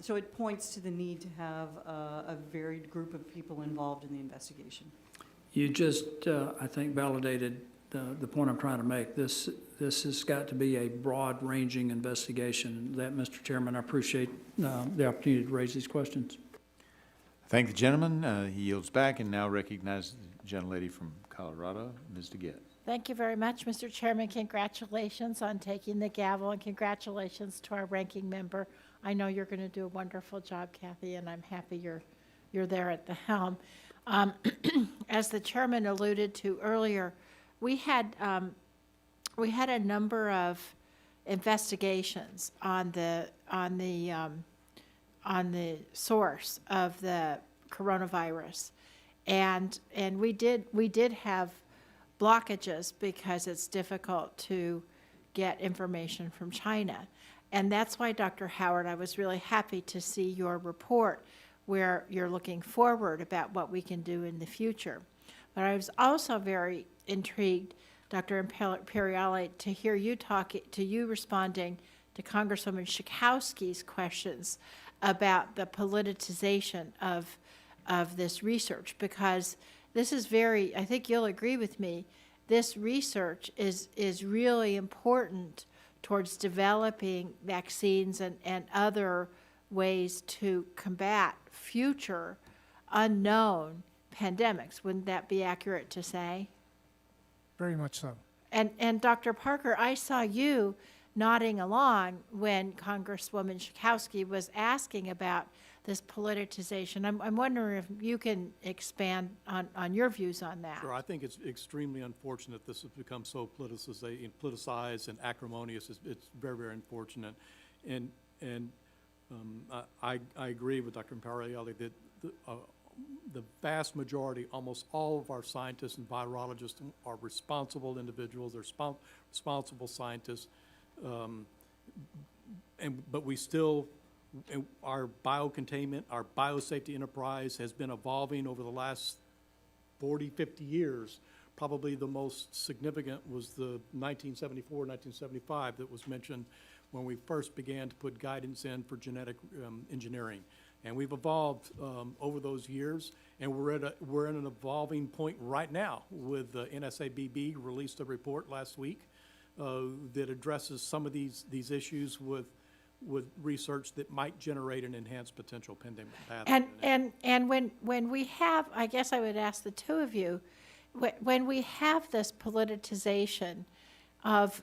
S8: So it points to the need to have a varied group of people involved in the investigation.
S12: You just, I think, validated the point I'm trying to make. This has got to be a broad-ranging investigation. That, Mr. Chairman, I appreciate the opportunity to raise these questions.
S1: Thank the gentleman. He yields back and now recognizes the gentlelady from Colorado, Ms. DeGette.
S13: Thank you very much, Mr. Chairman. Congratulations on taking the gavel, and congratulations to our ranking member. I know you're going to do a wonderful job, Kathy, and I'm happy you're there at the helm. As the chairman alluded to earlier, we had a number of investigations on the source of the coronavirus, and we did have blockages because it's difficult to get information from China. And that's why, Dr. Howard, I was really happy to see your report where you're looking forward about what we can do in the future. But I was also very intrigued, Dr. Imperiale, to hear you responding to Congresswoman Schakowsky's questions about the politicization of this research, because this is very, I think you'll agree with me, this research is really important towards developing vaccines and other ways to combat future unknown pandemics. Wouldn't that be accurate to say?
S10: Very much so.
S13: And Dr. Parker, I saw you nodding along when Congresswoman Schakowsky was asking about this politicization. I'm wondering if you can expand on your views on that.
S9: Sure, I think it's extremely unfortunate this has become so politicized and acrimonious. It's very, very unfortunate. And I agree with Dr. Imperiale that the vast majority, almost all of our scientists and virologists are responsible individuals. They're responsible scientists. But we still, our biocontainment, our biosafety enterprise has been evolving over the last 40, 50 years. Probably the most significant was the 1974, 1975 that was mentioned when we first began to put guidance in for genetic engineering. And we've evolved over those years, and we're at an evolving point right now with NSABB released a report last week that addresses some of these issues with research that might generate an enhanced potential pandemic pathogen.
S13: And when we have, I guess I would ask the two of you, when we have this politicization of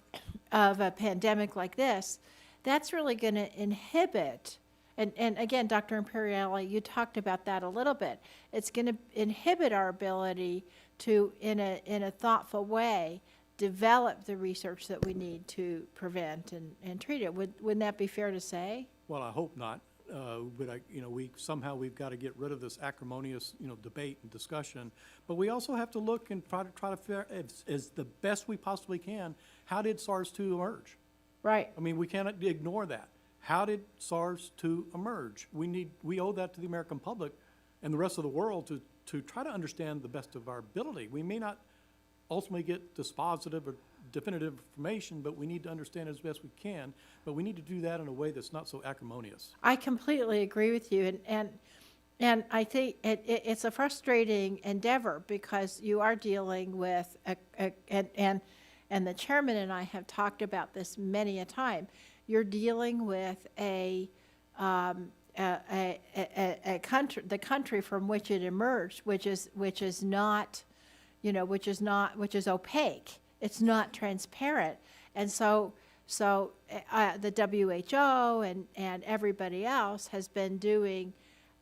S13: a pandemic like this, that's really going to inhibit, and again, Dr. Imperiale, you talked about that a little bit. It's going to inhibit our ability to, in a thoughtful way, develop the research that we need to prevent and treat it. Wouldn't that be fair to say?
S9: Well, I hope not. But we've got to get rid of this acrimonious, debate and discussion. But we also have to look and try to figure, as the best we possibly can, how did SARS-2 emerge?
S13: Right.
S9: I mean, we cannot ignore that. How did SARS-2 emerge? We owe that to the American public and the rest of the world to try to understand the best of our ability. We may not ultimately get dispositive or definitive information, but we need to understand it as best we can. But we need to do that in a way that's not so acrimonious.
S13: I completely agree with you, and I think it's a frustrating endeavor because you are dealing with and the chairman and I have talked about this many a time. You're dealing with a country, the country from which it emerged, which is not, which is opaque. It's not transparent, and so So the WHO and everybody else has been doing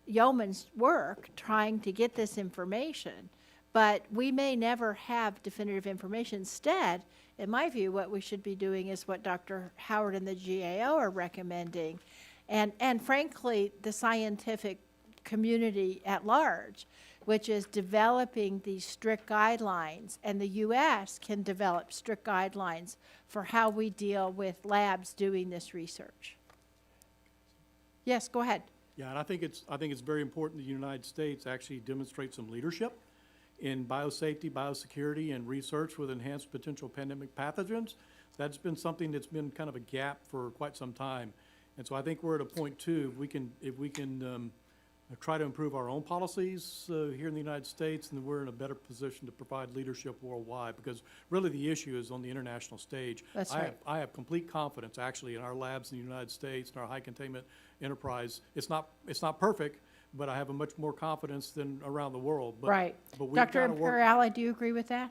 S13: yeoman's work trying to get this information, but we may never have definitive information. Instead, in my view, what we should be doing is what Dr. Howard and the GAO are recommending, and frankly, the scientific community at large, which is developing these strict guidelines, and the U.S. can develop strict guidelines for how we deal with labs doing this research. Yes, go ahead.
S9: Yeah, and I think it's very important the United States actually demonstrate some leadership in biosafety, biosecurity, and research with enhanced potential pandemic pathogens. That's been something that's been kind of a gap for quite some time. And so I think we're at a point too, if we can try to improve our own policies here in the United States, and then we're in a better position to provide leadership worldwide, because really the issue is on the international stage.
S13: That's right.
S9: I have complete confidence actually in our labs in the United States and our high containment enterprise. It's not perfect, but I have a much more confidence than around the world. But,
S13: Right.
S9: But we've
S13: Dr.
S9: gotta work.
S13: Imperiali, do you agree with that?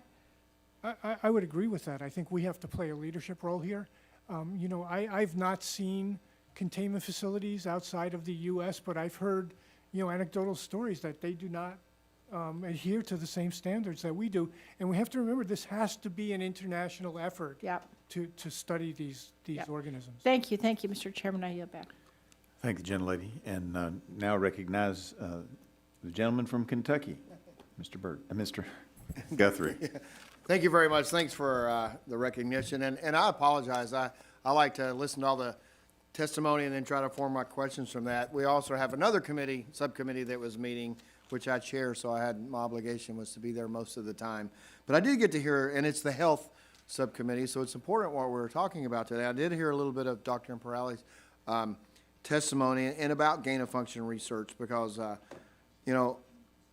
S10: I would agree with that. I think we have to play a leadership role here. You know, I've not seen containment facilities outside of the U.S., but I've heard, you know, anecdotal stories that they do not adhere to the same standards that we do. And we have to remember this has to be an international effort
S13: Yep.
S10: to study these
S13: Yep.
S10: organisms.
S13: Thank you, Mr. Chairman. I yield back.
S1: Thank the gentlelady. And now recognize the gentleman from Kentucky, Mr. Mr. Guthrie.
S14: Thank you very much. Thanks for the recognition. And I apologize. I like to listen to all the testimony and then try to form my questions from that. We also have another committee, subcommittee that was meeting, which I chair, so my obligation was to be there most of the time. But I did get to hear, and it's the health subcommittee, so it's important what we're talking about today. I did hear a little bit of Dr. Imperiali's testimony and about gain-of-function research, because, you know,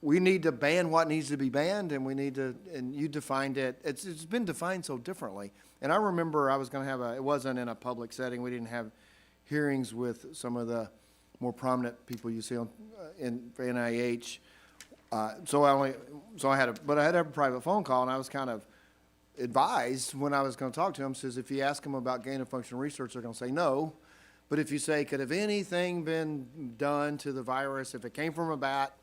S14: we need to ban what needs to be banned, and we need to, and you defined it, it's been defined so differently. And I remember I was going to have it wasn't in a public setting, we didn't have hearings with some of the more prominent people you see on, for NIH. So I had a private phone call, and I was kind of advised when I was going to talk to him, says if you ask them about gain-of-function research, they're going to say no. But if you say, could have anything been done to the virus, if it came from a bat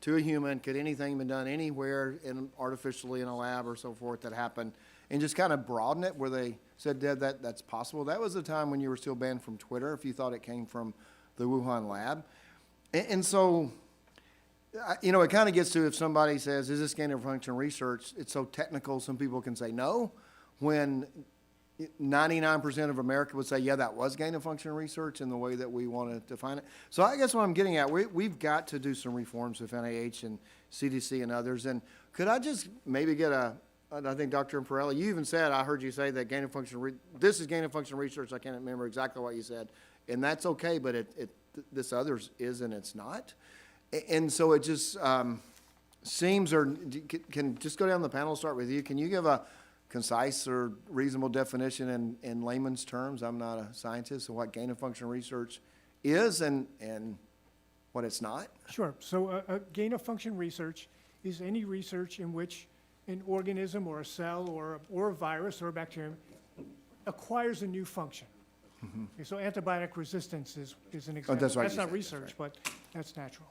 S14: to a human, could anything been done anywhere artificially in a lab or so forth that happened? And just kind of broaden it where they said that's possible. That was the time when you were still banned from Twitter if you thought it came from the Wuhan lab. And so, you know, it kind of gets to if somebody says, is this gain-of-function research? It's so technical, some people can say no, when 99% of America would say, yeah, that was gain-of-function research in the way that we want to define it. So I guess what I'm getting at, we've got to do some reforms with NIH and CDC and others. And could I just maybe get I think Dr. Imperiali, you even said, I heard you say that gain-of-function, this is gain-of-function research. I can't remember exactly what you said. And that's okay, but this others is and it's not. And so it just seems, or can just go down the panel, start with you. Can you give a concise or reasonable definition in layman's terms? I'm not a scientist, of what gain-of-function research is and what it's not.
S10: Sure. So gain-of-function research is any research in which an organism or a cell or a virus or a bacterium acquires a new function. Mm-hmm. Okay, so antibiotic resistance is an example.
S14: That's right.
S10: That's not research, but that's natural.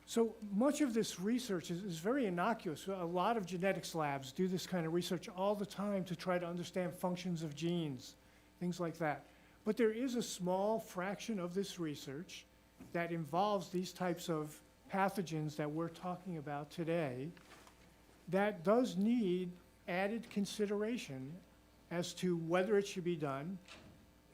S10: So much of this research is very innocuous. A lot of genetics labs do this kind of research all the time to try to understand functions of genes, things like that. But there is a small fraction of this research that involves these types of pathogens that we're talking about today that does need added consideration as to whether it should be done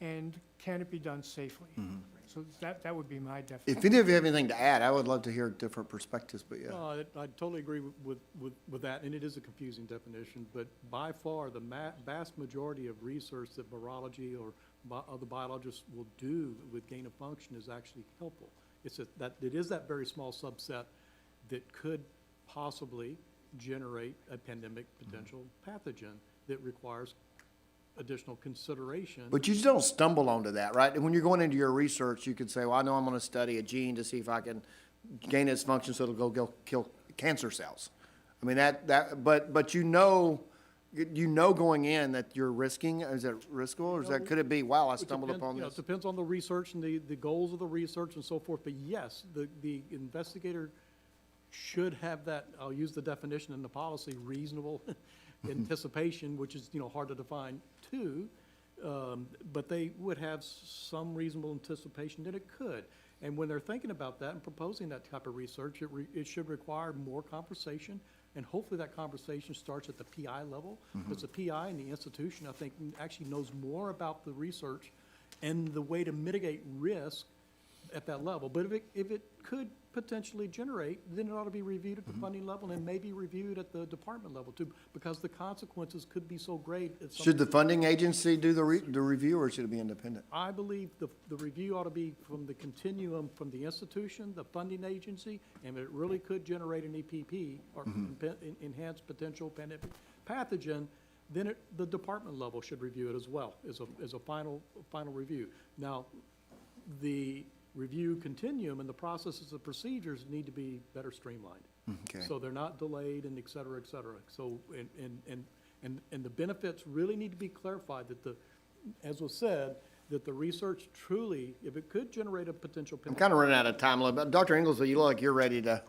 S10: and can it be done safely. Mm-hmm. So that would be my definition.
S14: If any of you have anything to add, I would love to hear different perspectives, but yeah.
S9: No, I totally agree with that, and it is a confusing definition, but by far, the vast majority of research that virology or other biologists will do with gain of function is actually helpful. It is that very small subset that could possibly generate a pandemic potential pathogen that requires additional consideration.
S14: But you just don't stumble onto that, right? When you're going into your research, you could say, well, I know I'm going to study a gene to see if I can gain its function so it'll go kill cancer cells. I mean, but you know, you know going in that you're risking? Is it riskable, or is that, could it be, wow, I
S9: It
S14: stumbled
S9: depends-
S14: upon
S9: you know,
S14: this?
S9: It depends on the research and the goals of the research and so forth, but yes, the investigator should have that, I'll use the definition in the policy, reasonable anticipation, which is, hard to define too. But they would have some reasonable anticipation that it could. And when they're thinking about that and proposing that type of research, it should require more conversation. And hopefully that conversation starts at the PI level. Because the PI in the institution, I think, actually knows more about the research and the way to mitigate risk at that level. But if it could potentially generate, then it ought to be reviewed at the funding level and maybe reviewed at the department level too, because the consequences could be so great.
S14: Should the funding agency do the review, or should it be independent?
S9: I believe the review ought to be from the continuum, from the institution, the funding agency, and if it really could generate an EPP or enhanced potential pandemic pathogen, then the department level should review it as well, as a final review. Now, the review continuum and the processes and procedures need to be better streamlined.
S14: Okay.
S9: So they're not delayed and et cetera, et cetera. So, and the benefits really need to be clarified, that as was said, that the research truly, if it could generate a potential.
S14: I'm kind of running out of time a little bit. Dr. Inglesby, you look like you're ready to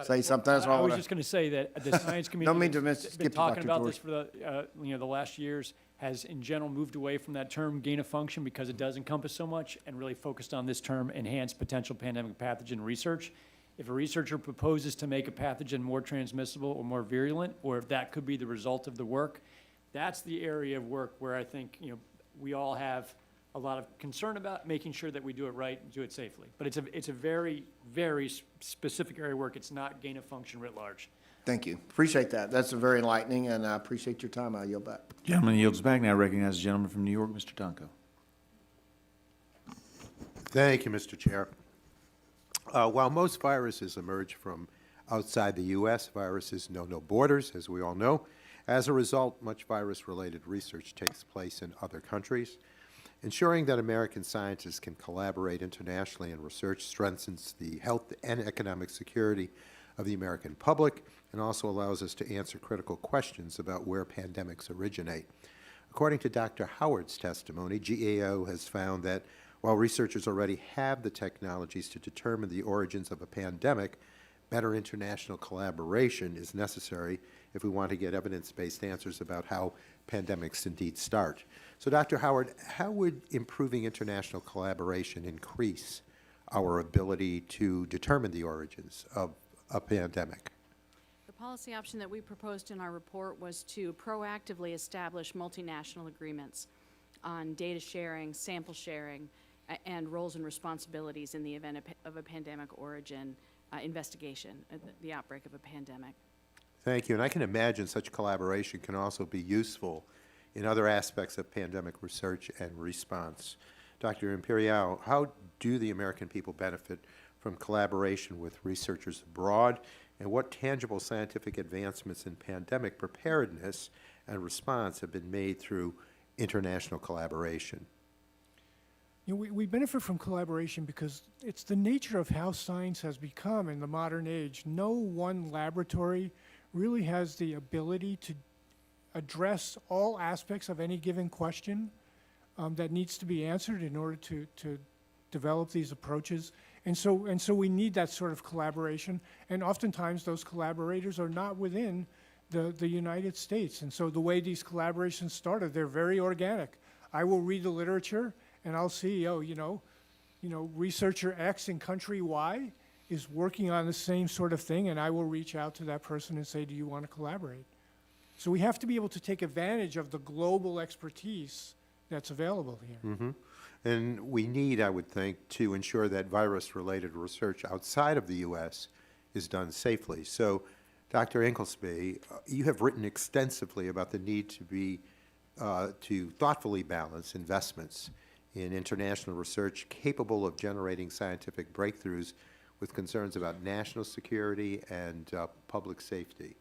S14: say something. That's what I
S7: I was
S14: want
S7: just going to say that the science community
S14: Don't mean to
S7: has
S14: skip
S7: been
S14: you,
S7: talking
S14: Dr.
S7: about
S14: George.
S7: this for the last years, has in general moved away from that term gain of function because it does encompass so much, and really focused on this term enhanced potential pandemic pathogen research. If a researcher proposes to make a pathogen more transmissible or more virulent, or if that could be the result of the work, that's the area of work where I think we all have a lot of concern about making sure that we do it right and do it safely. But it's a very, very specific area of work. It's not gain of function writ large.
S14: Thank you. Appreciate that. That's very enlightening, and I appreciate your time. I'll yield back.
S1: Gentleman yields back. Now recognize the gentleman from New York, Mr. Dunko.
S15: Thank you, Mr. Chair. While most viruses emerge from outside the U.S., viruses know no borders, as we all know. As a result, much virus-related research takes place in other countries. Ensuring that American scientists can collaborate internationally in research strengthens the health and economic security of the American public, and also allows us to answer critical questions about where pandemics originate. According to Dr. Howard's testimony, GAO has found that while researchers already have the technologies to determine the origins of a pandemic, better international collaboration is necessary if we want to get evidence-based answers about how pandemics indeed start. So, Dr. Howard, how would improving international collaboration increase our ability to determine the origins of a pandemic?
S6: The policy option that we proposed in our report was to proactively establish multinational agreements on data sharing, sample sharing, and roles and responsibilities in the event of a pandemic origin investigation, the outbreak of a pandemic.
S15: Thank you. And I can imagine such collaboration can also be useful in other aspects of pandemic research and response. Dr. Imperial, how do the American people benefit from collaboration with researchers abroad, and what tangible scientific advancements in pandemic preparedness and response have been made through international collaboration?
S10: We benefit from collaboration because it's the nature of how science has become in the modern age. No one laboratory really has the ability to address all aspects of any given question that needs to be answered in order to develop these approaches. And so we need that sort of collaboration. And oftentimes those collaborators are not within the United States. And so the way these collaborations started, they're very organic. I will read the literature and I'll see, researcher X in country Y is working on the same sort of thing, and I will reach out to that person and say, do you want to collaborate? So we have to be able to take advantage of the global expertise that's available here.
S15: Mm-hmm. And we need, I would think, to ensure that virus-related research outside of the U.S. is done safely. So, Dr. Inglesby, you have written extensively about the need to thoughtfully balance investments in international research capable of generating scientific breakthroughs with concerns about national security and public safety.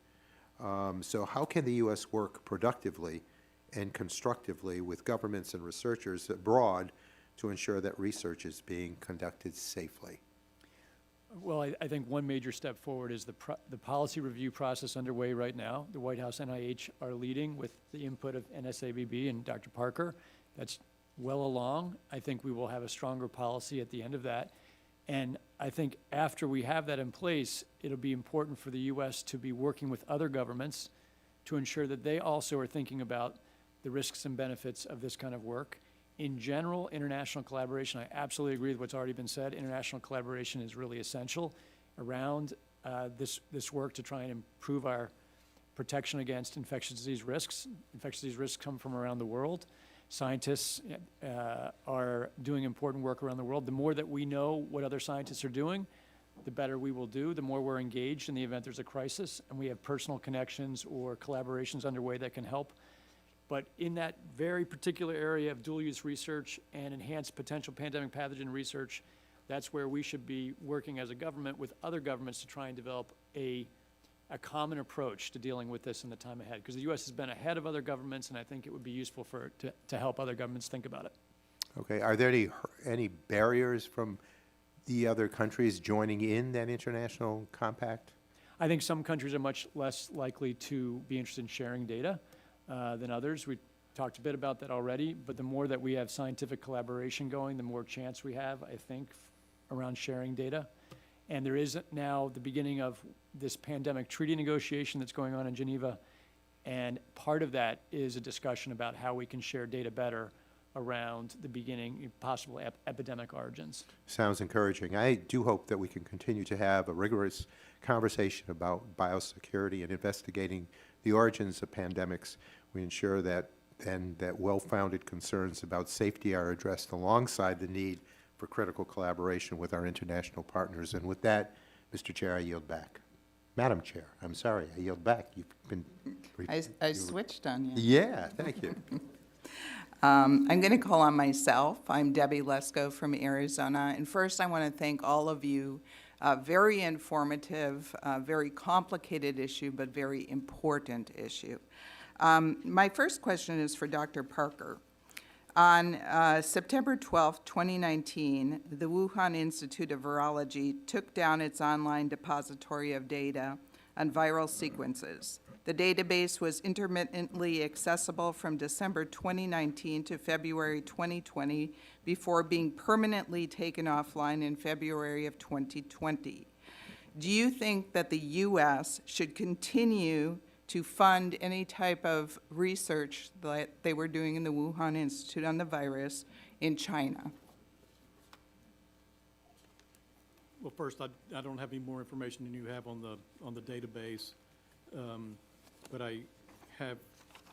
S15: So how can the U.S. work productively and constructively with governments and researchers abroad to ensure that research is being conducted safely?
S7: Well, I think one major step forward is the policy review process underway right now. The White House, NIH are leading with the input of NSABB and Dr. Parker. That's well along. I think we will have a stronger policy at the end of that. And I think after we have that in place, it'll be important for the U.S. to be working with other governments to ensure that they also are thinking about the risks and benefits of this kind of work. In general, international collaboration, I absolutely agree with what's already been said. International collaboration is really essential around this work to try and improve our protection against infectious disease risks. Infectious disease risks come from around the world. Scientists are doing important work around the world. The more that we know what other scientists are doing, the better we will do, the more we're engaged in the event there's a crisis, and we have personal connections or collaborations underway that can help. But in that very particular area of dual-use research and enhanced potential pandemic pathogen research, that's where we should be working as a government with other governments to try and develop a common approach to dealing with this in the time ahead. Because the U.S. has been ahead of other governments, and I think it would be useful to help other governments think about it.
S15: Okay, are there any barriers from the other countries joining in that international compact?
S7: I think some countries are much less likely to be interested in sharing data than others. We talked a bit about that already, but the more that we have scientific collaboration going, the more chance we have, I think, around sharing data. And there is now the beginning of this pandemic treaty negotiation that's going on in Geneva, and part of that is a discussion about how we can share data better around the beginning, possible epidemic origins.
S15: Sounds encouraging. I do hope that we can continue to have a rigorous conversation about biosecurity and investigating the origins of pandemics. We ensure that well-founded concerns about safety are addressed alongside the need for critical collaboration with our international partners. And with that, Mr. Chair, I yield back. Madam Chair, I'm sorry, I yield back. You've been...
S16: I switched on you.
S15: Yeah, thank you.
S16: I'm going to call on myself. I'm Debbie Lesko from Arizona. And first, I want to thank all of you. Very informative, very complicated issue, but very important issue. My first question is for Dr. Parker. On September 12, 2019, the Wuhan Institute of Virology took down its online depository of data on viral sequences. The database was intermittently accessible from December 2019 to February 2020 before being permanently taken offline in February of 2020. Do you think that the U.S. should continue to fund any type of research that they were doing in the Wuhan Institute on the virus in China?
S9: Well, first, I don't have any more information than you have on the database, but I have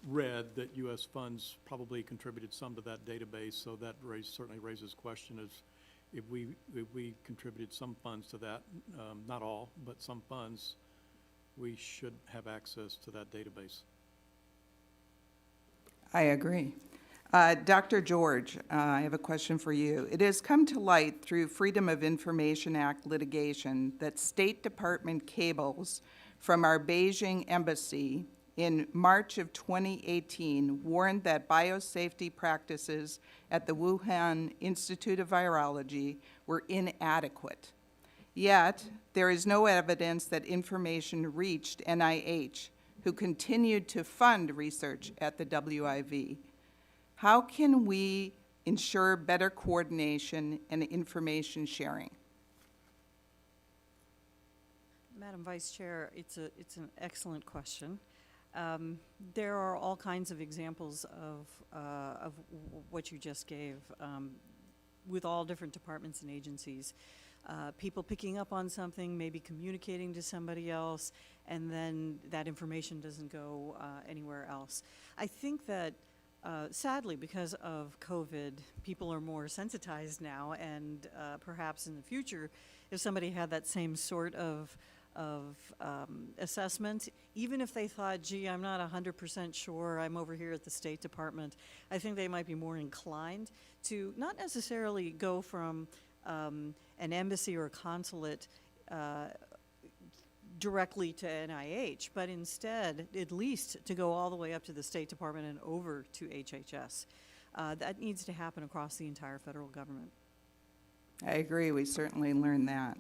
S9: read that U.S. funds probably contributed some to that database, so that certainly raises question as if we contributed some funds to that, not all, but some funds, we should have access to that database.
S16: I agree. Dr. George, I have a question for you. It has come to light through Freedom of Information Act litigation that State Department cables from our Beijing embassy in March of 2018 warned that biosafety practices at the Wuhan Institute of Virology were inadequate. Yet, there is no evidence that information reached NIH, who continued to fund research at the WIV. How can we ensure better coordination and information sharing?
S8: Madam Vice Chair, it's an excellent question. There are all kinds of examples of what you just gave with all different departments and agencies. People picking up on something, maybe communicating to somebody else, and then that information doesn't go anywhere else. I think that sadly, because of COVID, people are more sensitized now, and perhaps in the future, if somebody had that same sort of assessment, even if they thought, gee, I'm not 100% sure, I'm over here at the State Department, I think they might be more inclined to not necessarily go from an embassy or a consulate directly to NIH, but instead, at least to go all the way up to the State Department and over to HHS. That needs to happen across the entire federal government.
S16: I agree. We certainly learned that.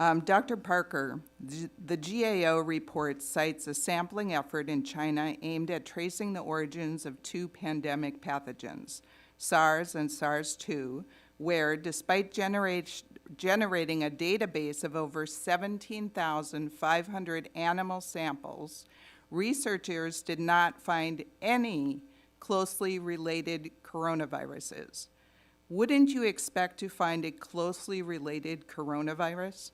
S16: Dr. Parker, the GAO report cites a sampling effort in China aimed at tracing the origins of two pandemic pathogens, SARS and SARS-2, where, despite generating a database of over 17,500 animal samples, researchers did not find any closely related coronaviruses. Wouldn't you expect to find a closely related coronavirus?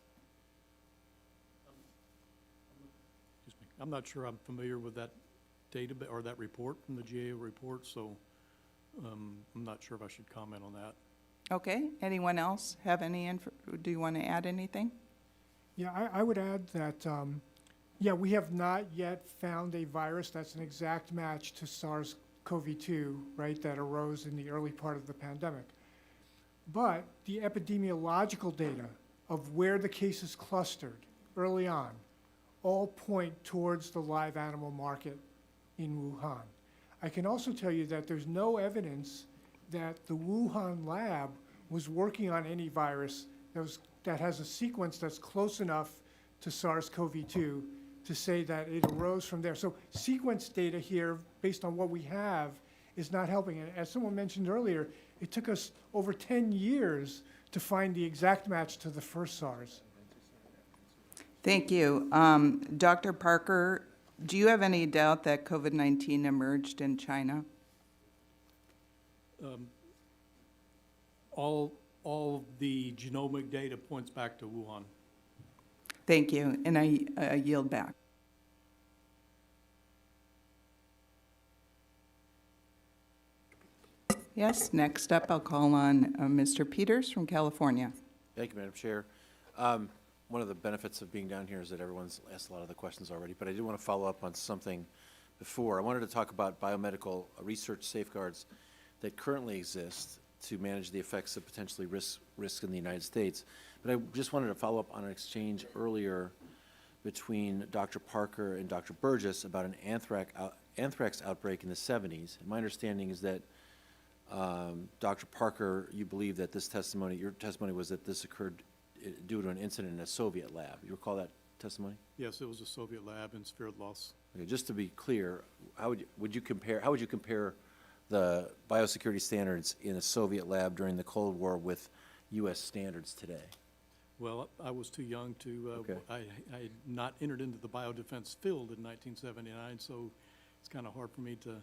S9: I'm not sure I'm familiar with that data or that report from the GAO report, so I'm not sure if I should comment on that.
S16: Okay, anyone else have any do you want to add anything?
S10: Yeah, I would add that, yeah, we have not yet found a virus that's an exact match to SARS-CoV-2, right, that arose in the early part of the pandemic. But the epidemiological data of where the cases clustered early on all point towards the live animal market in Wuhan. I can also tell you that there's no evidence that the Wuhan lab was working on any virus that has a sequence that's close enough to SARS-CoV-2 to say that it arose from there. So sequence data here, based on what we have, is not helping. And as someone mentioned earlier, it took us over 10 years to find the exact match to the first SARS.
S16: Thank you. Dr. Parker, do you have any doubt that COVID-19 emerged in China?
S9: All the genomic data points back to Wuhan.
S16: Thank you, and I yield back. Yes, next up I'll call on Mr. Peters from California.
S17: Thank you, Madam Chair. One of the benefits of being down here is that everyone's asked a lot of the questions already, but I do want to follow up on something before. I wanted to talk about biomedical research safeguards that currently exist to manage the effects of potentially risk in the United States. But I just wanted to follow up on an exchange earlier between Dr. Parker and Dr. Burgess about an anthrax outbreak in the 70s. And my understanding is that Dr. Parker, you believe that this testimony, your testimony was that this occurred due to an incident in a Soviet lab. You recall that testimony?
S9: Yes, it was a Soviet lab in Sverdlovsk.
S17: Okay, just to be clear, how would you compare the biosecurity standards in a Soviet lab during the Cold War with U.S. standards today?
S9: Well, I was too young to,
S17: Okay.
S9: I had not entered into the biodefense field in 1979, so it's kind of hard for me to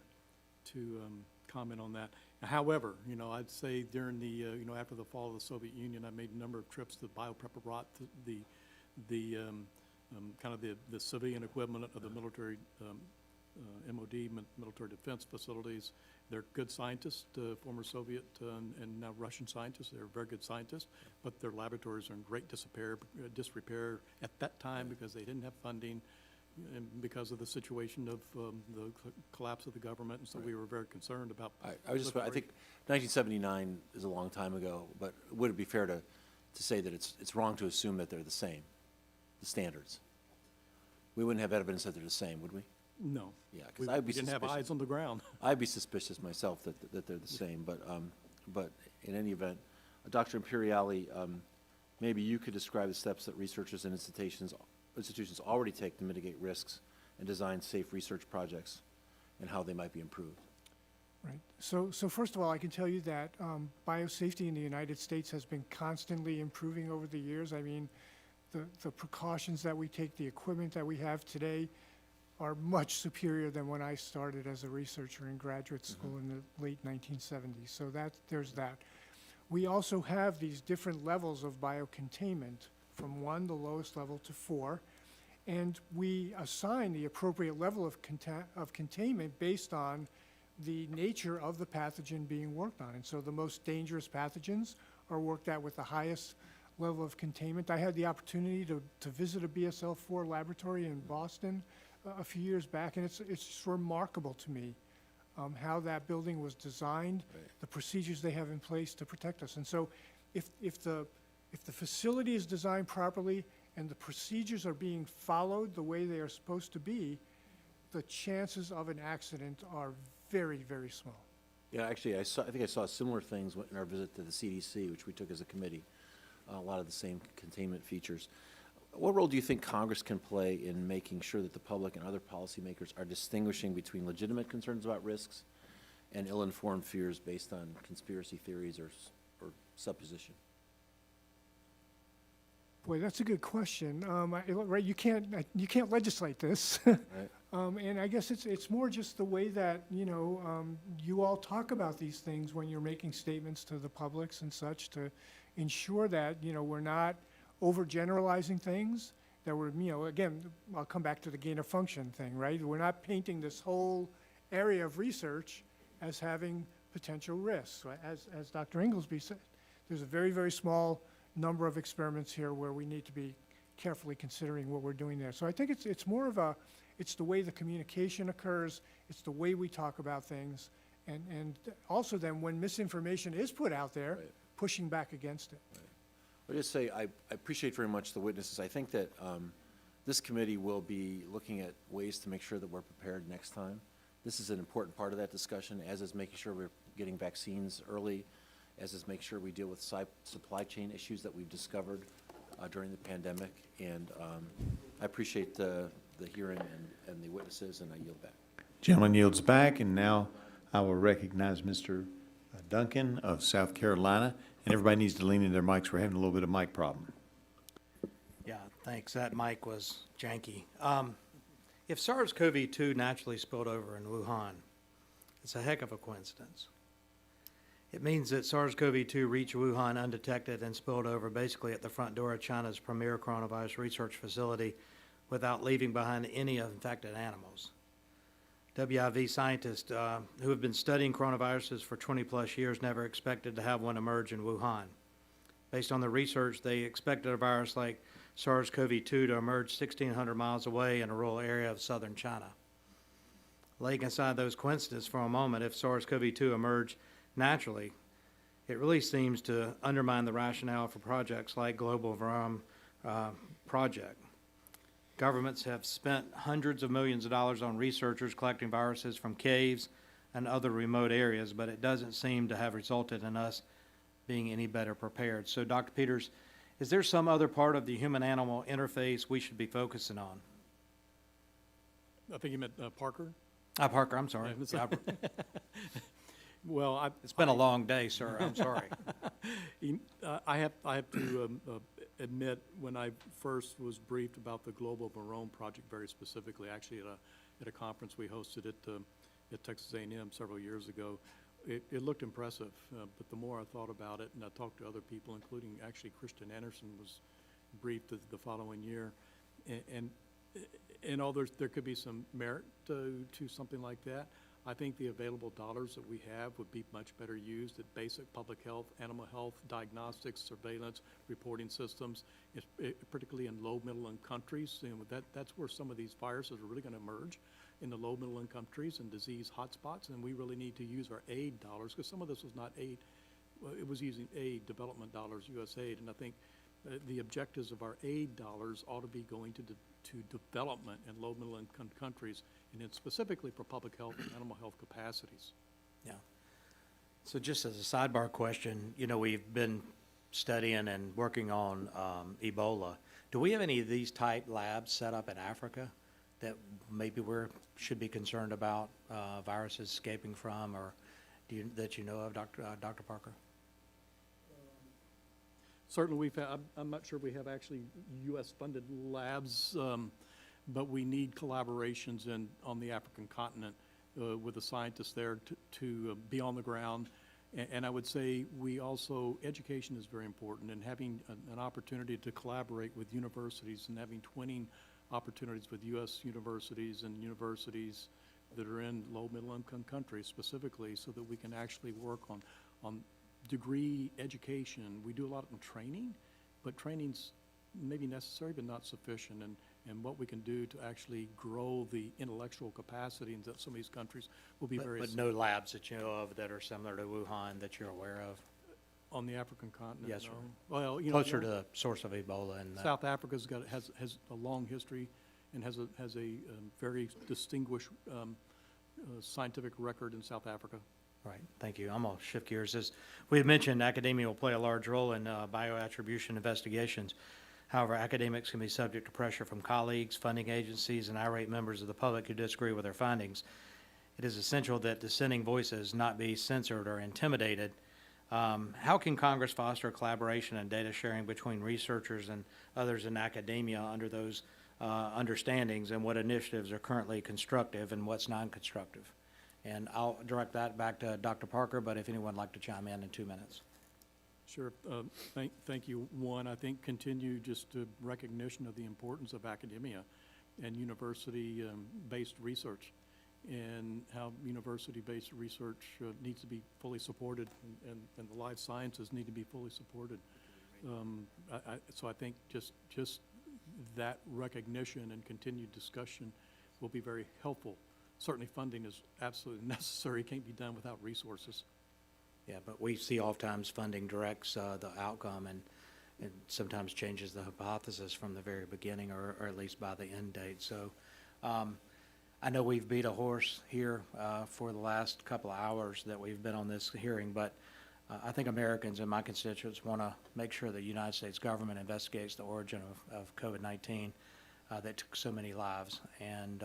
S9: comment on that. However, I'd say during the, after the fall of the Soviet Union, I made a number of trips to Biopreparat, kind of the civilian equivalent of the military MOD, military defense facilities. They're good scientists, former Soviet and now Russian scientists. They're very good scientists, but their laboratories are in great disrepair at that time because they didn't have funding and because of the situation of the collapse of the government, and so we were very concerned about.
S17: I think 1979 is a long time ago, but would it be fair to say that it's wrong to assume that they're the same, the standards? We wouldn't have evidence that they're the same, would we?
S9: No.
S17: Yeah, because I'd be
S9: didn't have eyes on the ground.
S17: I'd be suspicious myself that they're the same, but in any event, Dr. Imperiali, maybe you could describe the steps that researchers and institutions already take to mitigate risks and design safe research projects and how they might be improved.
S10: Right. So first of all, I can tell you that biosafety in the United States has been constantly improving over the years. I mean, the precautions that we take, the equipment that we have today are much superior than when I started as a researcher in graduate school in the late 1970s. So there's that. We also have these different levels of biocontainment, from 1, the lowest level, to 4, and we assign the appropriate level of containment based on the nature of the pathogen being worked on. And so the most dangerous pathogens are worked at with the highest level of containment. I had the opportunity to visit a BSL-4 laboratory in Boston a few years back, and it's just remarkable to me how that building was designed, the procedures they have in place to protect us. And so if the facility is designed properly and the procedures are being followed the way they are supposed to be, the chances of an accident are very, very small.
S17: Yeah, actually, I think I saw similar things in our visit to the CDC, which we took as a committee, a lot of the same containment features. What role do you think Congress can play in making sure that the public and other policymakers are distinguishing between legitimate concerns about risks and ill-informed fears based on conspiracy theories or supposition?
S10: Boy, that's a good question. Right, you can't legislate this. And I guess it's more just the way that, you all talk about these things when you're making statements to the publics and such to ensure that, we're not overgeneralizing things, that we're, again, I'll come back to the gain of function thing, right? We're not painting this whole area of research as having potential risks. Right? As Dr. Inglesby said, there's a very, very small number of experiments here where we need to be carefully considering what we're doing there. So I think it's more of it's the way the communication occurs, it's the way we talk about things, and also then when misinformation is put out there,
S17: Right.
S10: pushing back against it.
S17: I'll just say I appreciate very much the witnesses. I think that this committee will be looking at ways to make sure that we're prepared next time. This is an important part of that discussion, as is making sure we're getting vaccines early, as is making sure we deal with supply chain issues that we've discovered during the pandemic. And I appreciate the hearing and the witnesses, and I yield back.
S1: Gentleman yields back, and now I will recognize Mr. Duncan of South Carolina. And everybody needs to lean in their mics. We're having a little bit of mic problem.
S18: Yeah, thanks. That mic was janky. If SARS-CoV-2 naturally spilled over in Wuhan, it's a heck of a coincidence. It means that SARS-CoV-2 reached Wuhan undetected and spilled over basically at the front door of China's premier coronavirus research facility without leaving behind any infected animals. WIV scientists who have been studying coronaviruses for 20-plus years never expected to have one emerge in Wuhan. Based on the research, they expected a virus like SARS-CoV-2 to emerge 1,600 miles away in a rural area of southern China. Laying aside those coincidences for a moment, if SARS-CoV-2 emerged naturally, it really seems to undermine the rationale for projects like Global Virome Project. Governments have spent hundreds of millions of dollars on researchers collecting viruses from caves and other remote areas, but it doesn't seem to have resulted in us being any better prepared. So, Dr. Peters, is there some other part of the human-animal interface we should be focusing on?
S9: I think you meant Parker?
S18: Parker, I'm sorry.
S9: Yeah, well,
S18: it's been a long day, sir. I'm sorry.
S9: I have to admit, when I first was briefed about the Global Virome Project very specifically, actually at a conference we hosted at Texas A&M several years ago, it looked impressive. But the more I thought about it, and I talked to other people, including actually Christian Anderson was briefed the following year, and although there could be some merit to something like that, I think the available dollars that we have would be much better used at basic public health, animal health, diagnostics, surveillance, reporting systems, particularly in low, middle-income countries. And that's where some of these viruses are really going to emerge, in the low, middle-income countries and disease hotspots. And we really need to use our aid dollars, because some of this was not aid. It was using aid, development dollars, U.S. aid. And I think the objectives of our aid dollars ought to be going to development in low, middle-income countries, and then specifically for public health and animal health capacities.
S18: Yeah. So just as a sidebar question, we've been studying and working on Ebola. Do we have any of these type labs set up in Africa that maybe we should be concerned about viruses escaping from, or that you know of, Dr. Parker?
S9: Certainly, I'm not sure we have actually U.S.-funded labs, but we need collaborations on the African continent with the scientists there to be on the ground. And I would say education is very important, and having an opportunity to collaborate with universities and having twinning opportunities with U.S. universities and universities that are in low, middle-income countries specifically, so that we can actually work on degree education. We do a lot of training, but training's maybe necessary but not sufficient, and what we can do to actually grow the intellectual capacity in some of these countries will be very
S18: But no labs that you know of that are similar to Wuhan that you're aware of?
S9: On the African continent,
S18: Yes,
S9: no.
S18: sir.
S9: Well,
S18: Closer to the source of Ebola. And
S9: South Africa's has a long history and has a very distinguished scientific record in South Africa.
S18: Right, thank you. I'm going to shift gears. As we had mentioned, academia will play a large role in bioattribution investigations. However, academics can be subject to pressure from colleagues, funding agencies, and irate members of the public who disagree with their findings. It is essential that dissenting voices not be censored or intimidated. How can Congress foster collaboration and data sharing between researchers and others in academia under those understandings, and what initiatives are currently constructive and what's non-constructive? And I'll direct that back to Dr. Parker, but if anyone would like to chime in 2 minutes.
S9: Sure. Thank you. One, I think continue just recognition of the importance of academia and university-based research, and how university-based research needs to be fully supported, and the life sciences need to be fully supported. So I think just that recognition and continued discussion will be very helpful. Certainly funding is absolutely necessary. It can't be done without resources.
S18: Yeah, but we see oftentimes funding directs the outcome and sometimes changes the hypothesis from the very beginning, or at least by the end date. So I know we've beat a horse here for the last couple of hours that we've been on this hearing, but I think Americans and my constituents want to make sure that the United States government investigates the origin of COVID-19 that took so many lives, and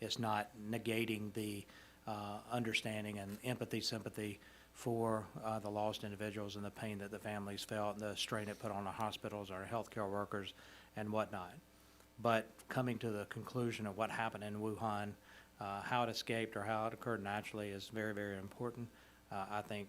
S18: it's not negating the understanding and empathy, sympathy for the lost individuals and the pain that the families felt and the strain it put on the hospitals, our healthcare workers, and whatnot. But coming to the conclusion of what happened in Wuhan, how it escaped or how it occurred naturally is very, very important. I think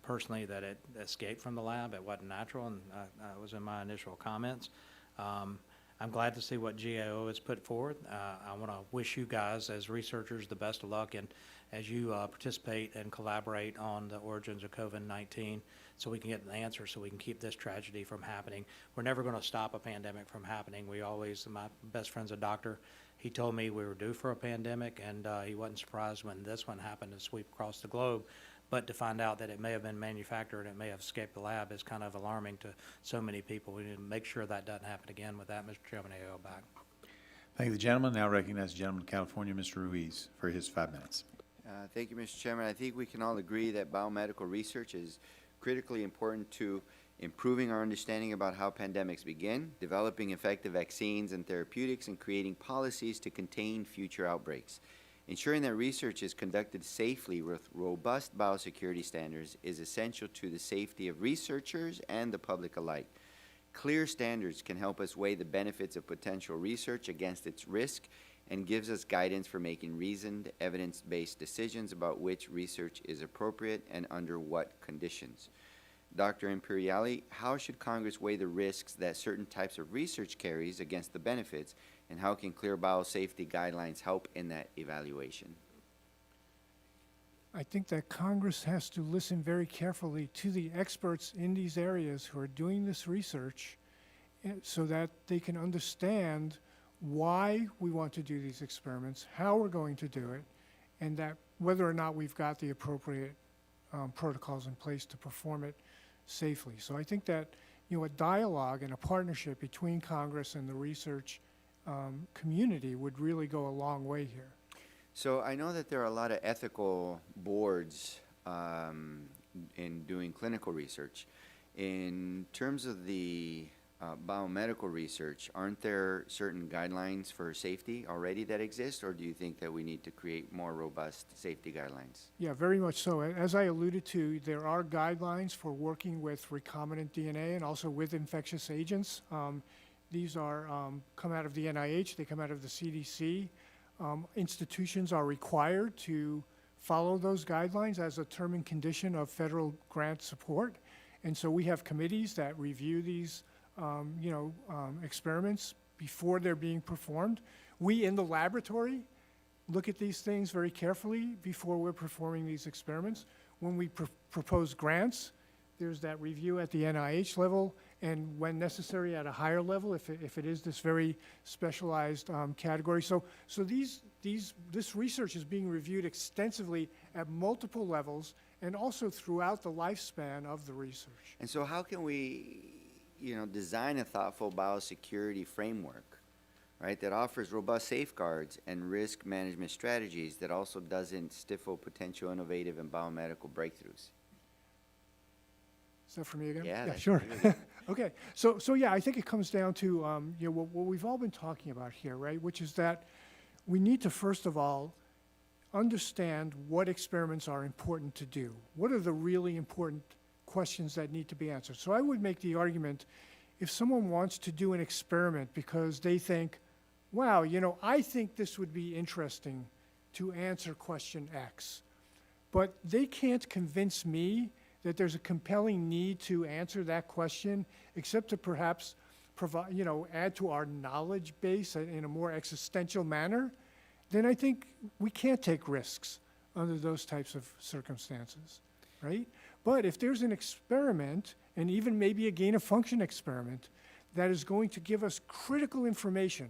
S18: personally that it escaped from the lab. It wasn't natural, and it was in my initial comments. I'm glad to see what GAO has put forward. I want to wish you guys as researchers the best of luck, and as you participate and collaborate on the origins of COVID-19, so we can get an answer, so we can keep this tragedy from happening. We're never going to stop a pandemic from happening. My best friend's a doctor. He told me we were due for a pandemic, and he wasn't surprised when this one happened to sweep across the globe. But to find out that it may have been manufactured, it may have escaped the lab, is kind of alarming to so many people. We need to make sure that doesn't happen again. With that, Mr. Chairman, I yield back.
S1: Thank you, the gentleman. Now recognize the gentleman from California, Mr. Ruiz, for his 5 minutes.
S19: Thank you, Mr. Chairman. I think we can all agree that biomedical research is critically important to improving our understanding about how pandemics begin, developing effective vaccines and therapeutics, and creating policies to contain future outbreaks. Ensuring that research is conducted safely with robust biosecurity standards is essential to the safety of researchers and the public alike. Clear standards can help us weigh the benefits of potential research against its risk, and gives us guidance for making reasoned, evidence-based decisions about which research is appropriate and under what conditions. Dr. Imperiali, how should Congress weigh the risks that certain types of research carries against the benefits, and how can clear biosafety guidelines help in that evaluation?
S10: I think that Congress has to listen very carefully to the experts in these areas who are doing this research, so that they can understand why we want to do these experiments, how we're going to do it, and that whether or not we've got the appropriate protocols in place to perform it safely. So I think that, a dialogue and a partnership between Congress and the research community would really go a long way here.
S19: So I know that there are a lot of ethical boards in doing clinical research. In terms of the biomedical research, aren't there certain guidelines for safety already that exist, or do you think that we need to create more robust safety guidelines?
S10: Yeah, very much so. As I alluded to, there are guidelines for working with recombinant DNA and also with infectious agents. These are come out of the NIH, they come out of the CDC. Institutions are required to follow those guidelines as a term and condition of federal grant support. And so we have committees that review these experiments before they're being performed. We in the laboratory look at these things very carefully before we're performing these experiments. When we propose grants, there's that review at the NIH level, and when necessary at a higher level, if it is this very specialized category. So this research is being reviewed extensively at multiple levels and also throughout the lifespan of the research.
S19: And so how can we design a thoughtful biosecurity framework, right, that offers robust safeguards and risk management strategies that also doesn't stifle potential innovative and biomedical breakthroughs?
S10: Is that for me again?
S19: Yeah, that's
S10: sure.
S19: for you again.
S10: Okay, so yeah, I think it comes down to, you know, what we've all been talking about here, right? Which is that we need to, first of all, understand what experiments are important to do. What are the really important questions that need to be answered? So I would make the argument, if someone wants to do an experiment because they think, wow, you know, I think this would be interesting to answer question X, but they can't convince me that there's a compelling need to answer that question, except to perhaps provide, you know, add to our knowledge base in a more existential manner, then I think we can't take risks under those types of circumstances, right? But if there's an experiment, and even maybe a gain-of-function experiment, that is going to give us critical information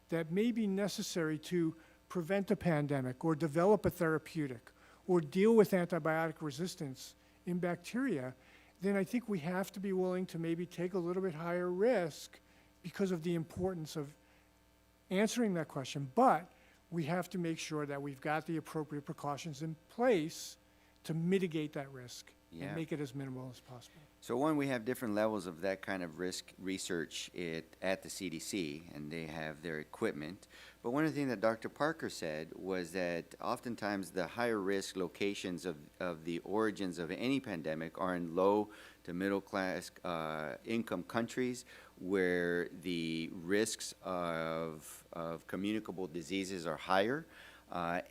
S10: that may be necessary to prevent a pandemic or develop a therapeutic or deal with antibiotic resistance in bacteria, then I think we have to be willing to maybe take a little bit higher risk because of the importance of answering that question. But we have to make sure that we've got the appropriate precautions in place to mitigate that risk and make it as minimal as possible.
S19: So one, we have different levels of that kind of risk research at the CDC, and they have their equipment. But one of the things that Dr. Parker said was that oftentimes the higher risk locations of the origins of any pandemic are in low to middle class income countries where the risks of communicable diseases are higher.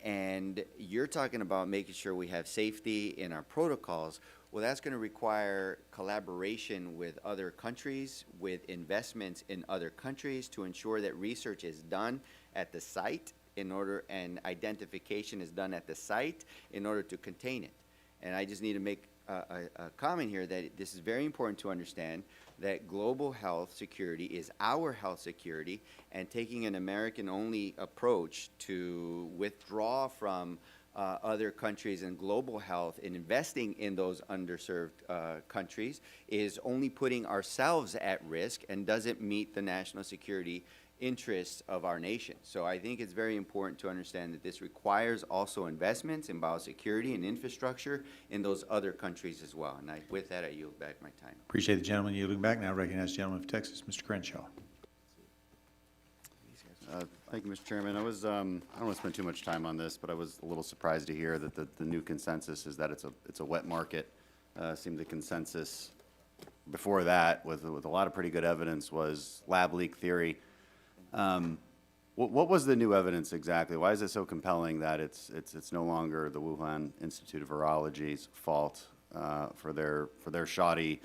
S19: And you're talking about making sure we have safety in our protocols. Well, that's going to require collaboration with other countries, with investments in other countries to ensure that research is done at the site and identification is done at the site in order to contain it. And I just need to make a comment here that this is very important to understand that global health security is our health security, and taking an American-only approach to withdraw from other countries and global health and investing in those underserved countries is only putting ourselves at risk and doesn't meet the national security interests of our nation. So I think it's very important to understand that this requires also investments in biosecurity and infrastructure in those other countries as well. And with that, I yield back my time.
S1: Appreciate the gentleman yielding back. Now recognize the gentleman of Texas, Mr. Crenshaw.
S20: Thank you, Mr. Chairman. I don't want to spend too much time on this, but I was a little surprised to hear that the new consensus is that it's a wet market. Seemed the consensus before that, with a lot of pretty good evidence, was lab leak theory. What was the new evidence exactly? Why is it so compelling that it's no longer the Wuhan Institute of Virology's fault for their shoddy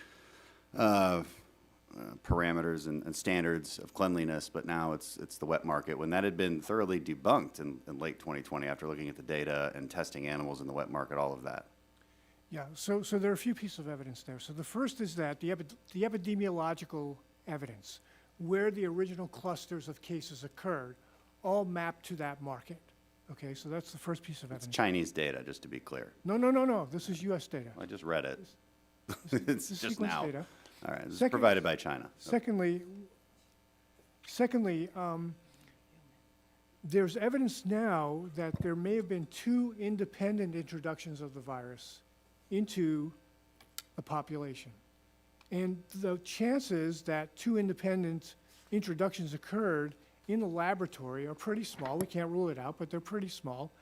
S20: parameters and standards of cleanliness, but now it's the wet market, when that had been thoroughly debunked in late 2020 after looking at the data and testing animals in the wet market, all of that?
S10: Yeah, so there are a few pieces of evidence there. So the first is that the epidemiological evidence, where the original clusters of cases occurred, all map to that market. Okay, so that's the first piece of evidence.
S20: It's Chinese data, just to be clear.
S10: No. This is U.S. data.
S20: I just read it.
S10: This
S20: It's
S10: is
S20: just now.
S10: data.
S20: All right, this is provided by China.
S10: Secondly, there's evidence now that there may have been 2 independent introductions of the virus into the population. And the chances that 2 independent introductions occurred in the laboratory are pretty small. We can't rule it out, but they're pretty small.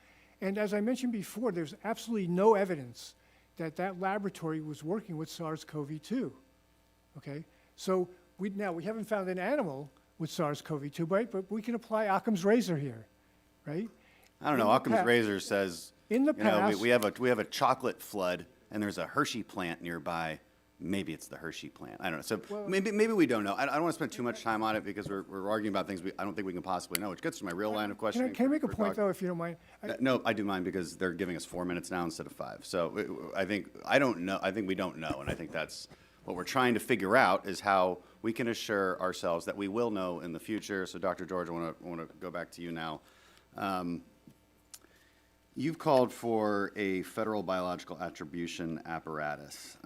S10: And as I mentioned before, there's absolutely no evidence that that laboratory was working with SARS-CoV-2. Okay, so we haven't found an animal with SARS-CoV-2, right? But we can apply Occam's razor here, right?
S20: I don't know. Occam's razor says,
S10: in the past,
S20: we have a chocolate flood and there's a Hershey plant nearby. Maybe it's the Hershey plant. I don't know. So maybe we don't know. I don't want to spend too much time on it because we're arguing about things I don't think we can possibly know, which gets to my real line of questioning.
S10: Can I make a point, though, if you don't mind?
S20: No, I do mind, because they're giving us 4 minutes now instead of 5. So I think we don't know, and I think that's what we're trying to figure out, is how we can assure ourselves that we will know in the future. So, Dr. George, I want to go back to you now. You've called for a federal biological attribution apparatus.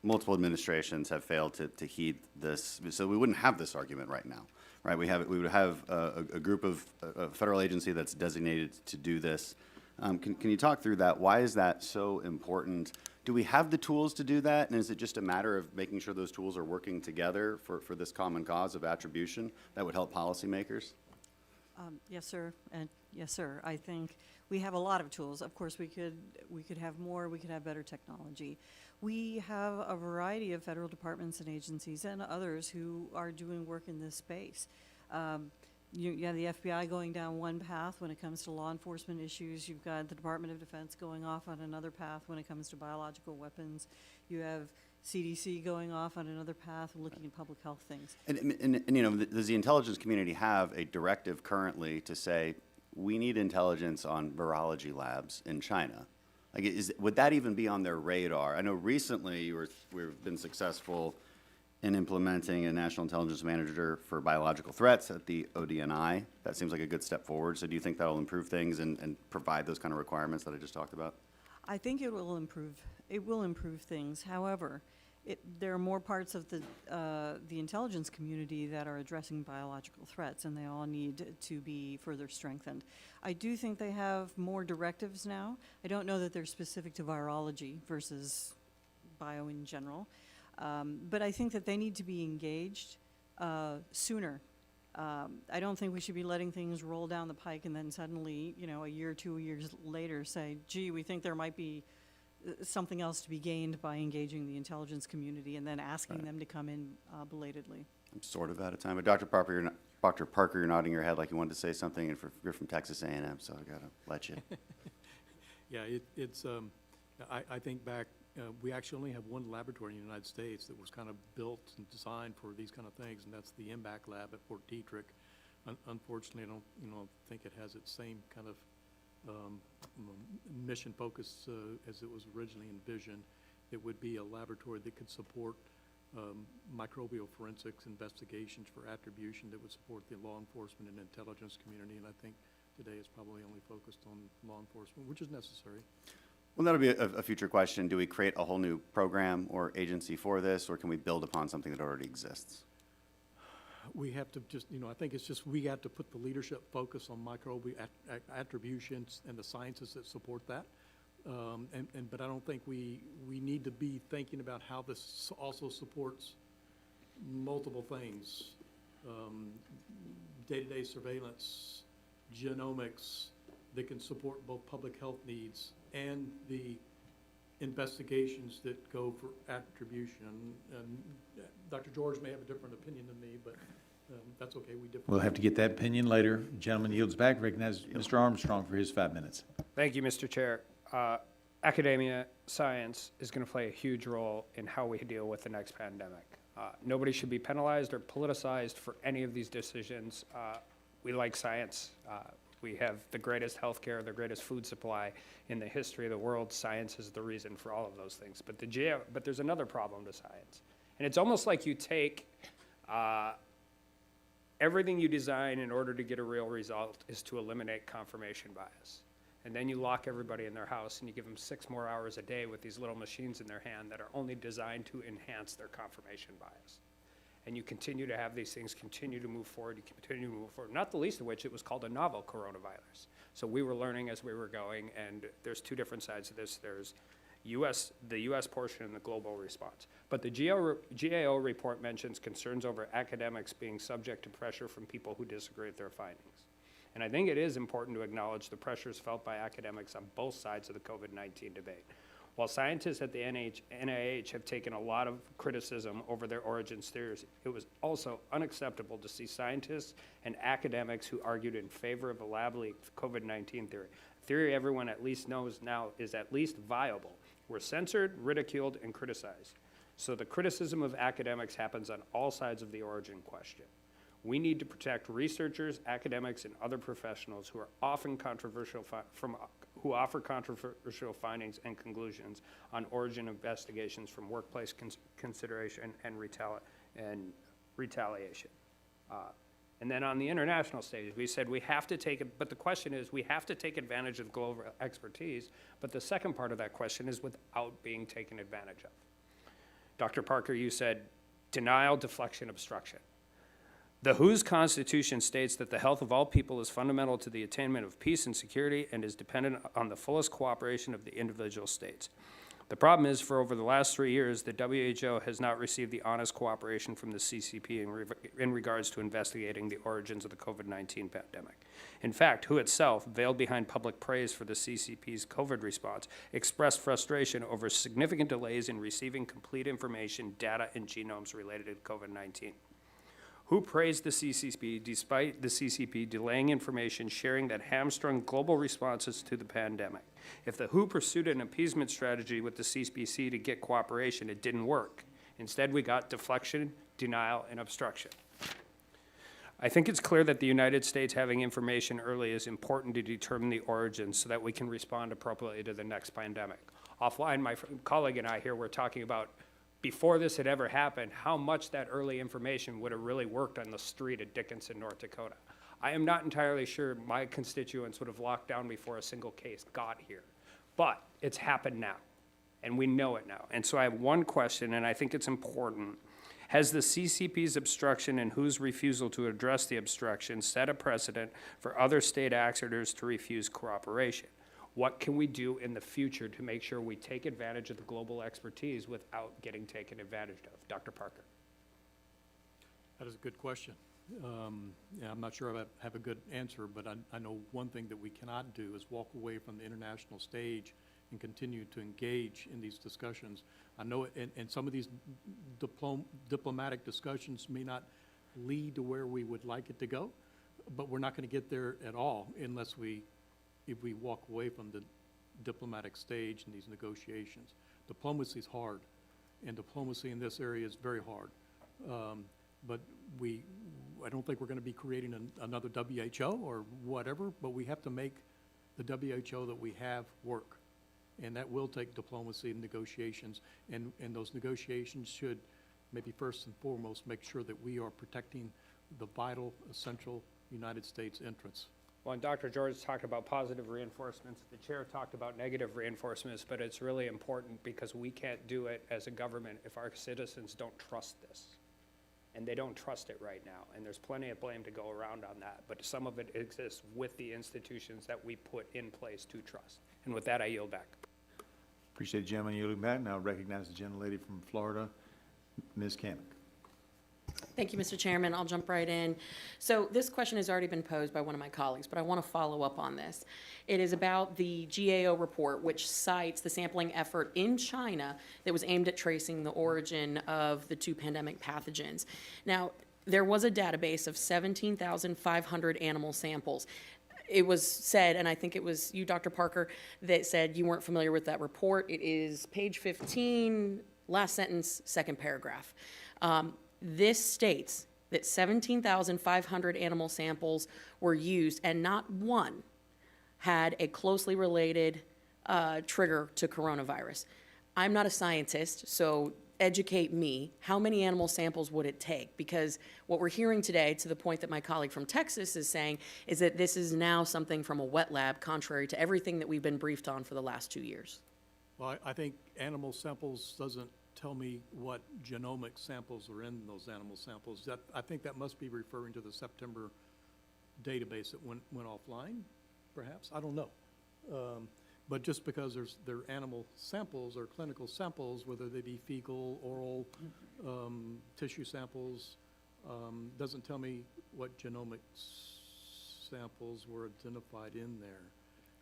S20: Multiple administrations have failed to heed this, so we wouldn't have this argument right now, right? We would have a group of a federal agency that's designated to do this. Can you talk through that? Why is that so important Do we have the tools to do that? And is it just a matter of making sure those tools are working together for this common cause of attribution that would help policymakers?
S8: Yes, sir, and yes, sir. I think we have a lot of tools. Of course, we could have more, we could have better technology. We have a variety of federal departments and agencies and others who are doing work in this space. You have the FBI going down one path when it comes to law enforcement issues. You've got the Department of Defense going off on another path when it comes to biological weapons. You have CDC going off on another path looking at public health things.
S20: And you know, does the intelligence community have a directive currently to say, we need intelligence on virology labs in China? Like, would that even be on their radar? I know recently we've been successful in implementing a national intelligence manager for biological threats at the ODNI. That seems like a good step forward. So do you think that'll improve things and provide those kind of requirements that I just talked about?
S8: I think it will improve. It will improve things. However, there are more parts of the intelligence community that are addressing biological threats, and they all need to be further strengthened. I do think they have more directives now. I don't know that they're specific to virology versus bio in general, but I think that they need to be engaged sooner. I don't think we should be letting things roll down the pike and then suddenly, you know, a year, 2 years later say, gee, we think there might be something else to be gained by engaging the intelligence community and then asking them to come in belatedly.
S20: I'm sort of out of time, but Dr. Parker, you're nodding your head like you wanted to say something, and you're from Texas A&M, so I gotta let you.
S9: Yeah, I think back, we actually only have one laboratory in the United States that was kind of built and designed for these kind of things, and that's the MBAC lab at Fort Detrick. Unfortunately, I don't think it has its same kind of mission focus as it was originally envisioned. It would be a laboratory that could support microbial forensics investigations for attribution that would support the law enforcement and intelligence community, and I think today it's probably only focused on law enforcement, which is necessary.
S20: Well, that'll be a future question. Do we create a whole new program or agency for this, or can we build upon something that already exists?
S9: We have to just, I think it's just we got to put the leadership focus on microbial attributions and the sciences that support that. But I don't think we need to be thinking about how this also supports multiple things. Day-to-day surveillance, genomics that can support both public health needs and the investigations that go for attribution. And Dr. George may have a different opinion than me, but that's okay. We differ.
S1: We'll have to get that opinion later. Gentleman yields back. Recognize Mr. Armstrong for his 5 minutes.
S21: Thank you, Mr. Chair. Academia, science is going to play a huge role in how we deal with the next pandemic. Nobody should be penalized or politicized for any of these decisions. We like science. We have the greatest healthcare, the greatest food supply in the history of the world. Science is the reason for all of those things. But there's another problem to science. And it's almost like you take everything you design in order to get a real result is to eliminate confirmation bias. And then you lock everybody in their house and you give them 6 more hours a day with these little machines in their hand that are only designed to enhance their confirmation bias. And you continue to have these things continue to move forward, you continue to move forward, not the least of which it was called a novel coronavirus. So we were learning as we were going, and there's 2 different sides of this. There's the US portion and the global response. But the GAO report mentions concerns over academics being subject to pressure from people who disagree with their findings. And I think it is important to acknowledge the pressures felt by academics on both sides of the COVID-19 debate. While scientists at the NIH have taken a lot of criticism over their origins theories, it was also unacceptable to see scientists and academics who argued in favor of a lab-leaked COVID-19 theory. A theory everyone at least knows now is at least viable. Were censored, ridiculed, and criticized. So the criticism of academics happens on all sides of the origin question. We need to protect researchers, academics, and other professionals who are often who offer controversial findings and conclusions on origin investigations from workplace consideration and retaliation. And then on the international stage, we said we have to take it, but the question is we have to take advantage of global expertise, but the second part of that question is without being taken advantage of. Dr. Parker, you said denial, deflection, obstruction. The WHO's Constitution states that the health of all people is fundamental to the attainment of peace and security and is dependent on the fullest cooperation of the individual states. The problem is, for over the last 3 years, the WHO has not received the honest cooperation from the CCP in regards to investigating the origins of the COVID-19 pandemic. In fact, WHO itself, veiled behind public praise for the CCP's COVID response, expressed frustration over significant delays in receiving complete information, data, and genomes related to COVID-19. WHO praised the CCP despite the CCP delaying information sharing that hamstrung global responses to the pandemic. If the WHO pursued an appeasement strategy with the CCP to get cooperation, it didn't work. Instead, we got deflection, denial, and obstruction. I think it's clear that the United States having information early is important to determine the origins so that we can respond appropriately to the next pandemic. Offline, my colleague and I here were talking about, before this had ever happened, how much that early information would have really worked on the street at Dickinson, North Dakota. I am not entirely sure my constituents would have locked down before a single case got here. But it's happened now, and we know it now. And so I have one question, and I think it's important. Has the CCP's obstruction and WHO's refusal to address the obstruction set a precedent for other state actors to refuse cooperation? What can we do in the future to make sure we take advantage of the global expertise without getting taken advantage of? Dr. Parker.
S9: That is a good question. Yeah, I'm not sure I have a good answer, but I know one thing that we cannot do is walk away from the international stage and continue to engage in these discussions. I know and some of these diplomatic discussions may not lead to where we would like it to go, but we're not going to get there at all unless if we walk away from the diplomatic stage in these negotiations. Diplomacy is hard, and diplomacy in this area is very hard. But I don't think we're going to be creating another WHO or whatever, but we have to make the WHO that we have work. And that will take diplomacy and negotiations, and those negotiations should maybe first and foremost make sure that we are protecting the vital, essential United States interests.
S21: Well, and Dr. George talked about positive reinforcements. The chair talked about negative reinforcements, but it's really important because we can't do it as a government if our citizens don't trust this. And they don't trust it right now. And there's plenty of blame to go around on that, but some of it exists with the institutions that we put in place to trust. And with that, I yield back.
S1: Appreciate it, gentlemen. Yielding back. Now recognize the gentlelady from Florida, Ms. Kamek.
S2: Thank you, Mr. Chairman. I'll jump right in. So this question has already been posed by one of my colleagues, but I want to follow up on this. It is about the GAO report, which cites the sampling effort in China that was aimed at tracing the origin of the two pandemic pathogens. Now, there was a database of 17,500 animal samples. It was said, and I think it was you, Dr. Parker, that said you weren't familiar with that report. It is page 15, last sentence, second paragraph. This states that 17,500 animal samples were used, and not one had a closely related trigger to coronavirus. I'm not a scientist, so educate me. How many animal samples would it take? Because what we're hearing today, to the point that my colleague from Texas is saying, is that this is now something from a wet lab, contrary to everything that we've been briefed on for the last 2 years.
S9: Well, I think animal samples doesn't tell me what genomic samples are in those animal samples. I think that must be referring to the September database that went offline, perhaps. I don't know. But just because they're animal samples or clinical samples, whether they be fecal, oral, tissue samples, doesn't tell me what genomic samples were identified in there.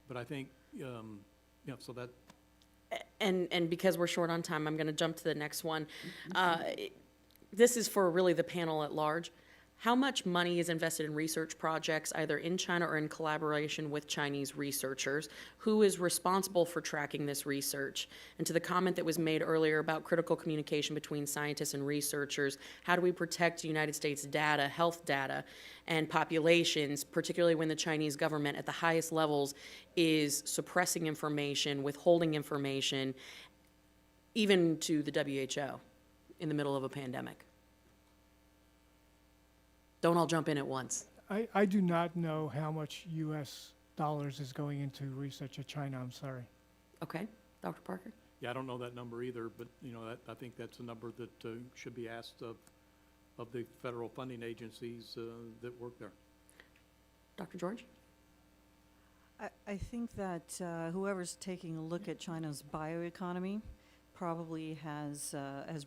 S9: But I think, so that.
S2: And because we're short on time, I'm going to jump to the next one. This is for really the panel at large. How much money is invested in research projects, either in China or in collaboration with Chinese researchers? Who is responsible for tracking this research? And to the comment that was made earlier about critical communication between scientists and researchers, how do we protect United States data, health data, and populations, particularly when the Chinese government at the highest levels is suppressing information, withholding information, even to the WHO in the middle of a pandemic? Don't all jump in at once.
S10: I do not know how much U.S. dollars is going into research at China, I'm sorry.
S2: Okay, Dr. Parker?
S9: Yeah, I don't know that number either, but I think that's a number that should be asked of the federal funding agencies that work there.
S2: Dr. George?
S8: I think that whoever's taking a look at China's bioeconomy probably has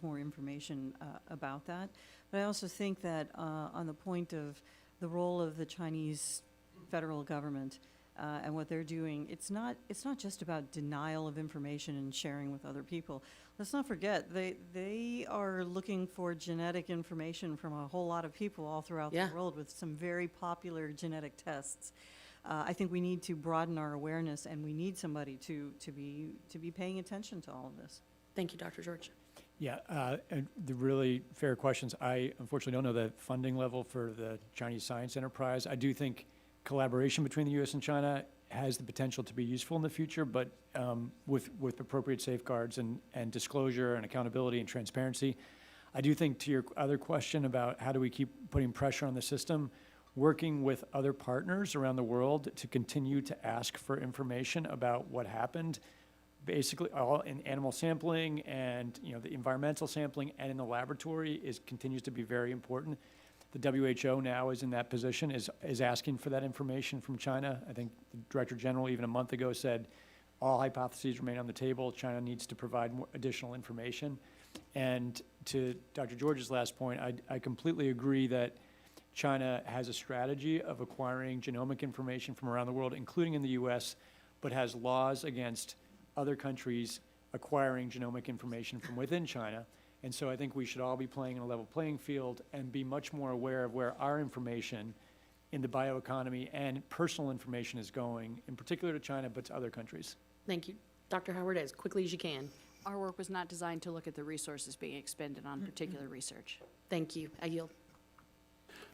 S8: more information about that. But I also think that on the point of the role of the Chinese federal government and what they're doing, it's not just about denial of information and sharing with other people. Let's not forget, they are looking for genetic information from a whole lot of people all throughout the world with some very popular genetic tests. I think we need to broaden our awareness, and we need somebody to be paying attention to all of this.
S2: Thank you, Dr. George.
S7: Yeah, and the really fair questions. I unfortunately don't know the funding level for the Chinese science enterprise. I do think collaboration between the U.S. and China has the potential to be useful in the future, but with appropriate safeguards and disclosure and accountability and transparency. I do think to your other question about how do we keep putting pressure on the system, working with other partners around the world to continue to ask for information about what happened, basically all in animal sampling and the environmental sampling and in the laboratory continues to be very important. The WHO now is in that position, is asking for that information from China. I think the Director General even a month ago said all hypotheses remain on the table. China needs to provide more additional information. And to Dr. George's last point, I completely agree that China has a strategy of acquiring genomic information from around the world, including in the U.S., but has laws against other countries acquiring genomic information from within China. And so I think we should all be playing in a level playing field and be much more aware of where our information in the bioeconomy and personal information is going, in particular to China, but to other countries.
S2: Thank you. Dr. Howard, as quickly as you can.
S6: Our work was not designed to look at the resources being expended on particular research.
S2: Thank you. I yield.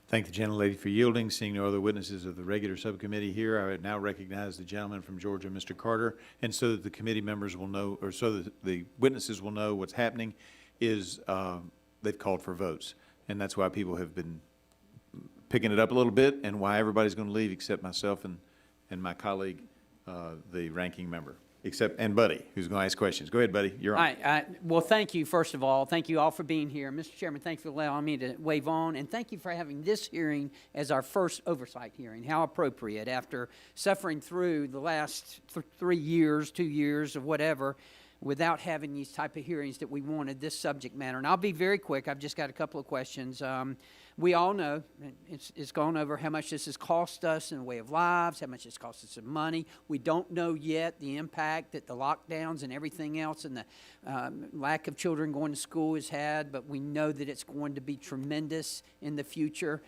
S1: Thank the gentlelady for yielding. Seeing no other witnesses of the regular subcommittee here, I would now recognize the gentleman from Georgia, Mr. Carter, and so that the committee members will know, or so that the witnesses will know what's happening, is they've called for votes. And that's why people have been picking it up a little bit and why everybody's going to leave except myself and my colleague, the ranking member. And Buddy, who's going to ask questions. Go ahead, Buddy. You're on.
S3: Well, thank you, first of all. Thank you all for being here. Mr. Chairman, thank you for allowing me to wave on, and thank you for having this hearing as our first oversight hearing. How appropriate after suffering through the last 3 years, 2 years, or whatever, without having these type of hearings that we wanted, this subject matter. And I'll be very quick. I've just got a couple of questions. We all know, it's gone over how much this has cost us in the way of lives, how much it's cost us in money. We don't know yet the impact that the lockdowns and everything else and the lack of children going to school has had, but we know that it's going to be tremendous in the future.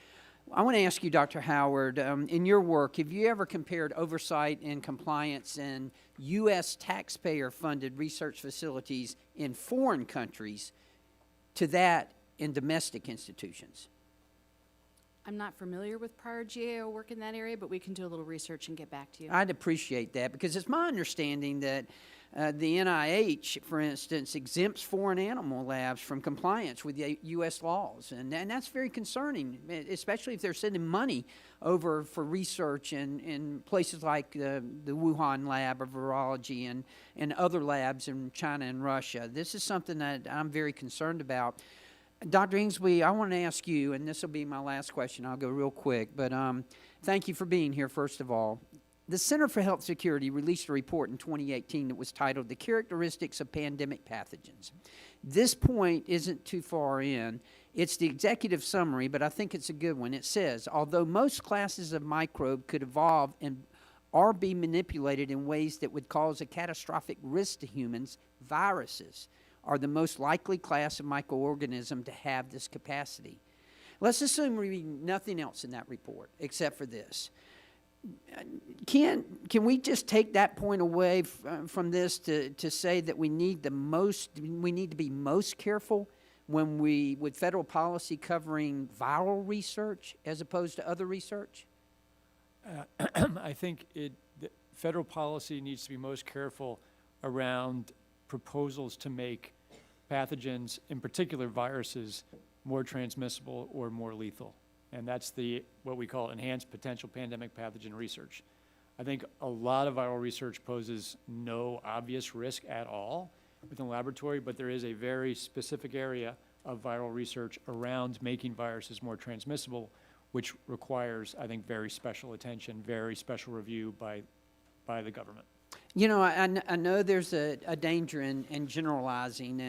S3: I want to ask you, Dr. Howard, in your work, have you ever compared oversight and compliance in U.S. taxpayer-funded research facilities in foreign countries to that in domestic institutions?
S6: I'm not familiar with prior GAO work in that area, but we can do a little research and get back to you.
S3: I'd appreciate that because it's my understanding that the NIH, for instance, exempts foreign animal labs from compliance with the U.S. laws. And that's very concerning, especially if they're sending money over for research in places like the Wuhan lab of virology and other labs in China and Russia. This is something that I'm very concerned about. Dr. Inglesby, I want to ask you, and this will be my last question. I'll go real quick, but thank you for being here, first of all. The Center for Health Security released a report in 2018 that was titled The Characteristics of Pandemic Pathogens. This point isn't too far in. It's the executive summary, but I think it's a good one. It says, although most classes of microbe could evolve and or be manipulated in ways that would cause a catastrophic risk to humans, viruses are the most likely class of microorganism to have this capacity. Let's assume we read nothing else in that report except for this. Can we just take that point away from this to say that we need to be most careful when with federal policy covering viral research as opposed to other research?
S7: I think the federal policy needs to be most careful around proposals to make pathogens, in particular viruses, more transmissible or more lethal. And that's what we call enhanced potential pandemic pathogen research. I think a lot of viral research poses no obvious risk at all within the laboratory, but there is a very specific area of viral research around making viruses more transmissible, which requires, I think, very special attention, very special review by by the government.
S3: You know, I know there's a danger in generalizing,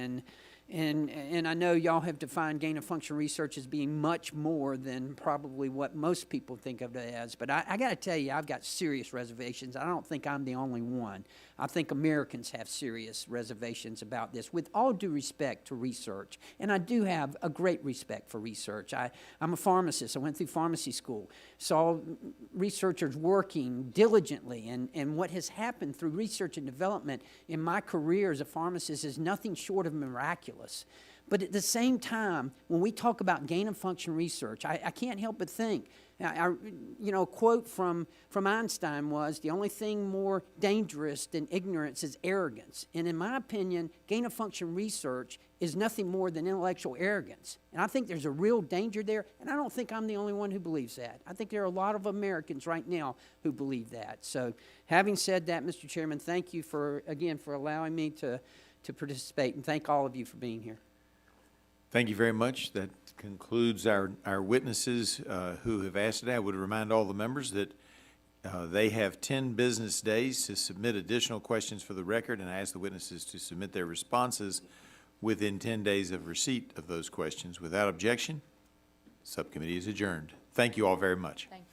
S3: and I know y'all have defined gain-of-function research as being much more than probably what most people think of it as. But I got to tell you, I've got serious reservations. I don't think I'm the only one. I think Americans have serious reservations about this, with all due respect to research. And I do have a great respect for research. I'm a pharmacist. I went through pharmacy school, saw researchers working diligently, and what has happened through research and development in my career as a pharmacist is nothing short of miraculous. But at the same time, when we talk about gain-of-function research, I can't help but think, you know, a quote from Einstein was, the only thing more dangerous than ignorance is arrogance. And in my opinion, gain-of-function research is nothing more than intellectual arrogance. And I think there's a real danger there, and I don't think I'm the only one who believes that. I think there are a lot of Americans right now who believe that. So having said that, Mr. Chairman, thank you again for allowing me to participate, and thank all of you for being here.
S1: Thank you very much. That concludes our witnesses who have asked today. I would remind all the members that they have 10 business days to submit additional questions for the record, and I ask the witnesses to submit their responses within 10 days of receipt of those questions. Without objection, subcommittee is adjourned. Thank you all very much.
S6: Thank you.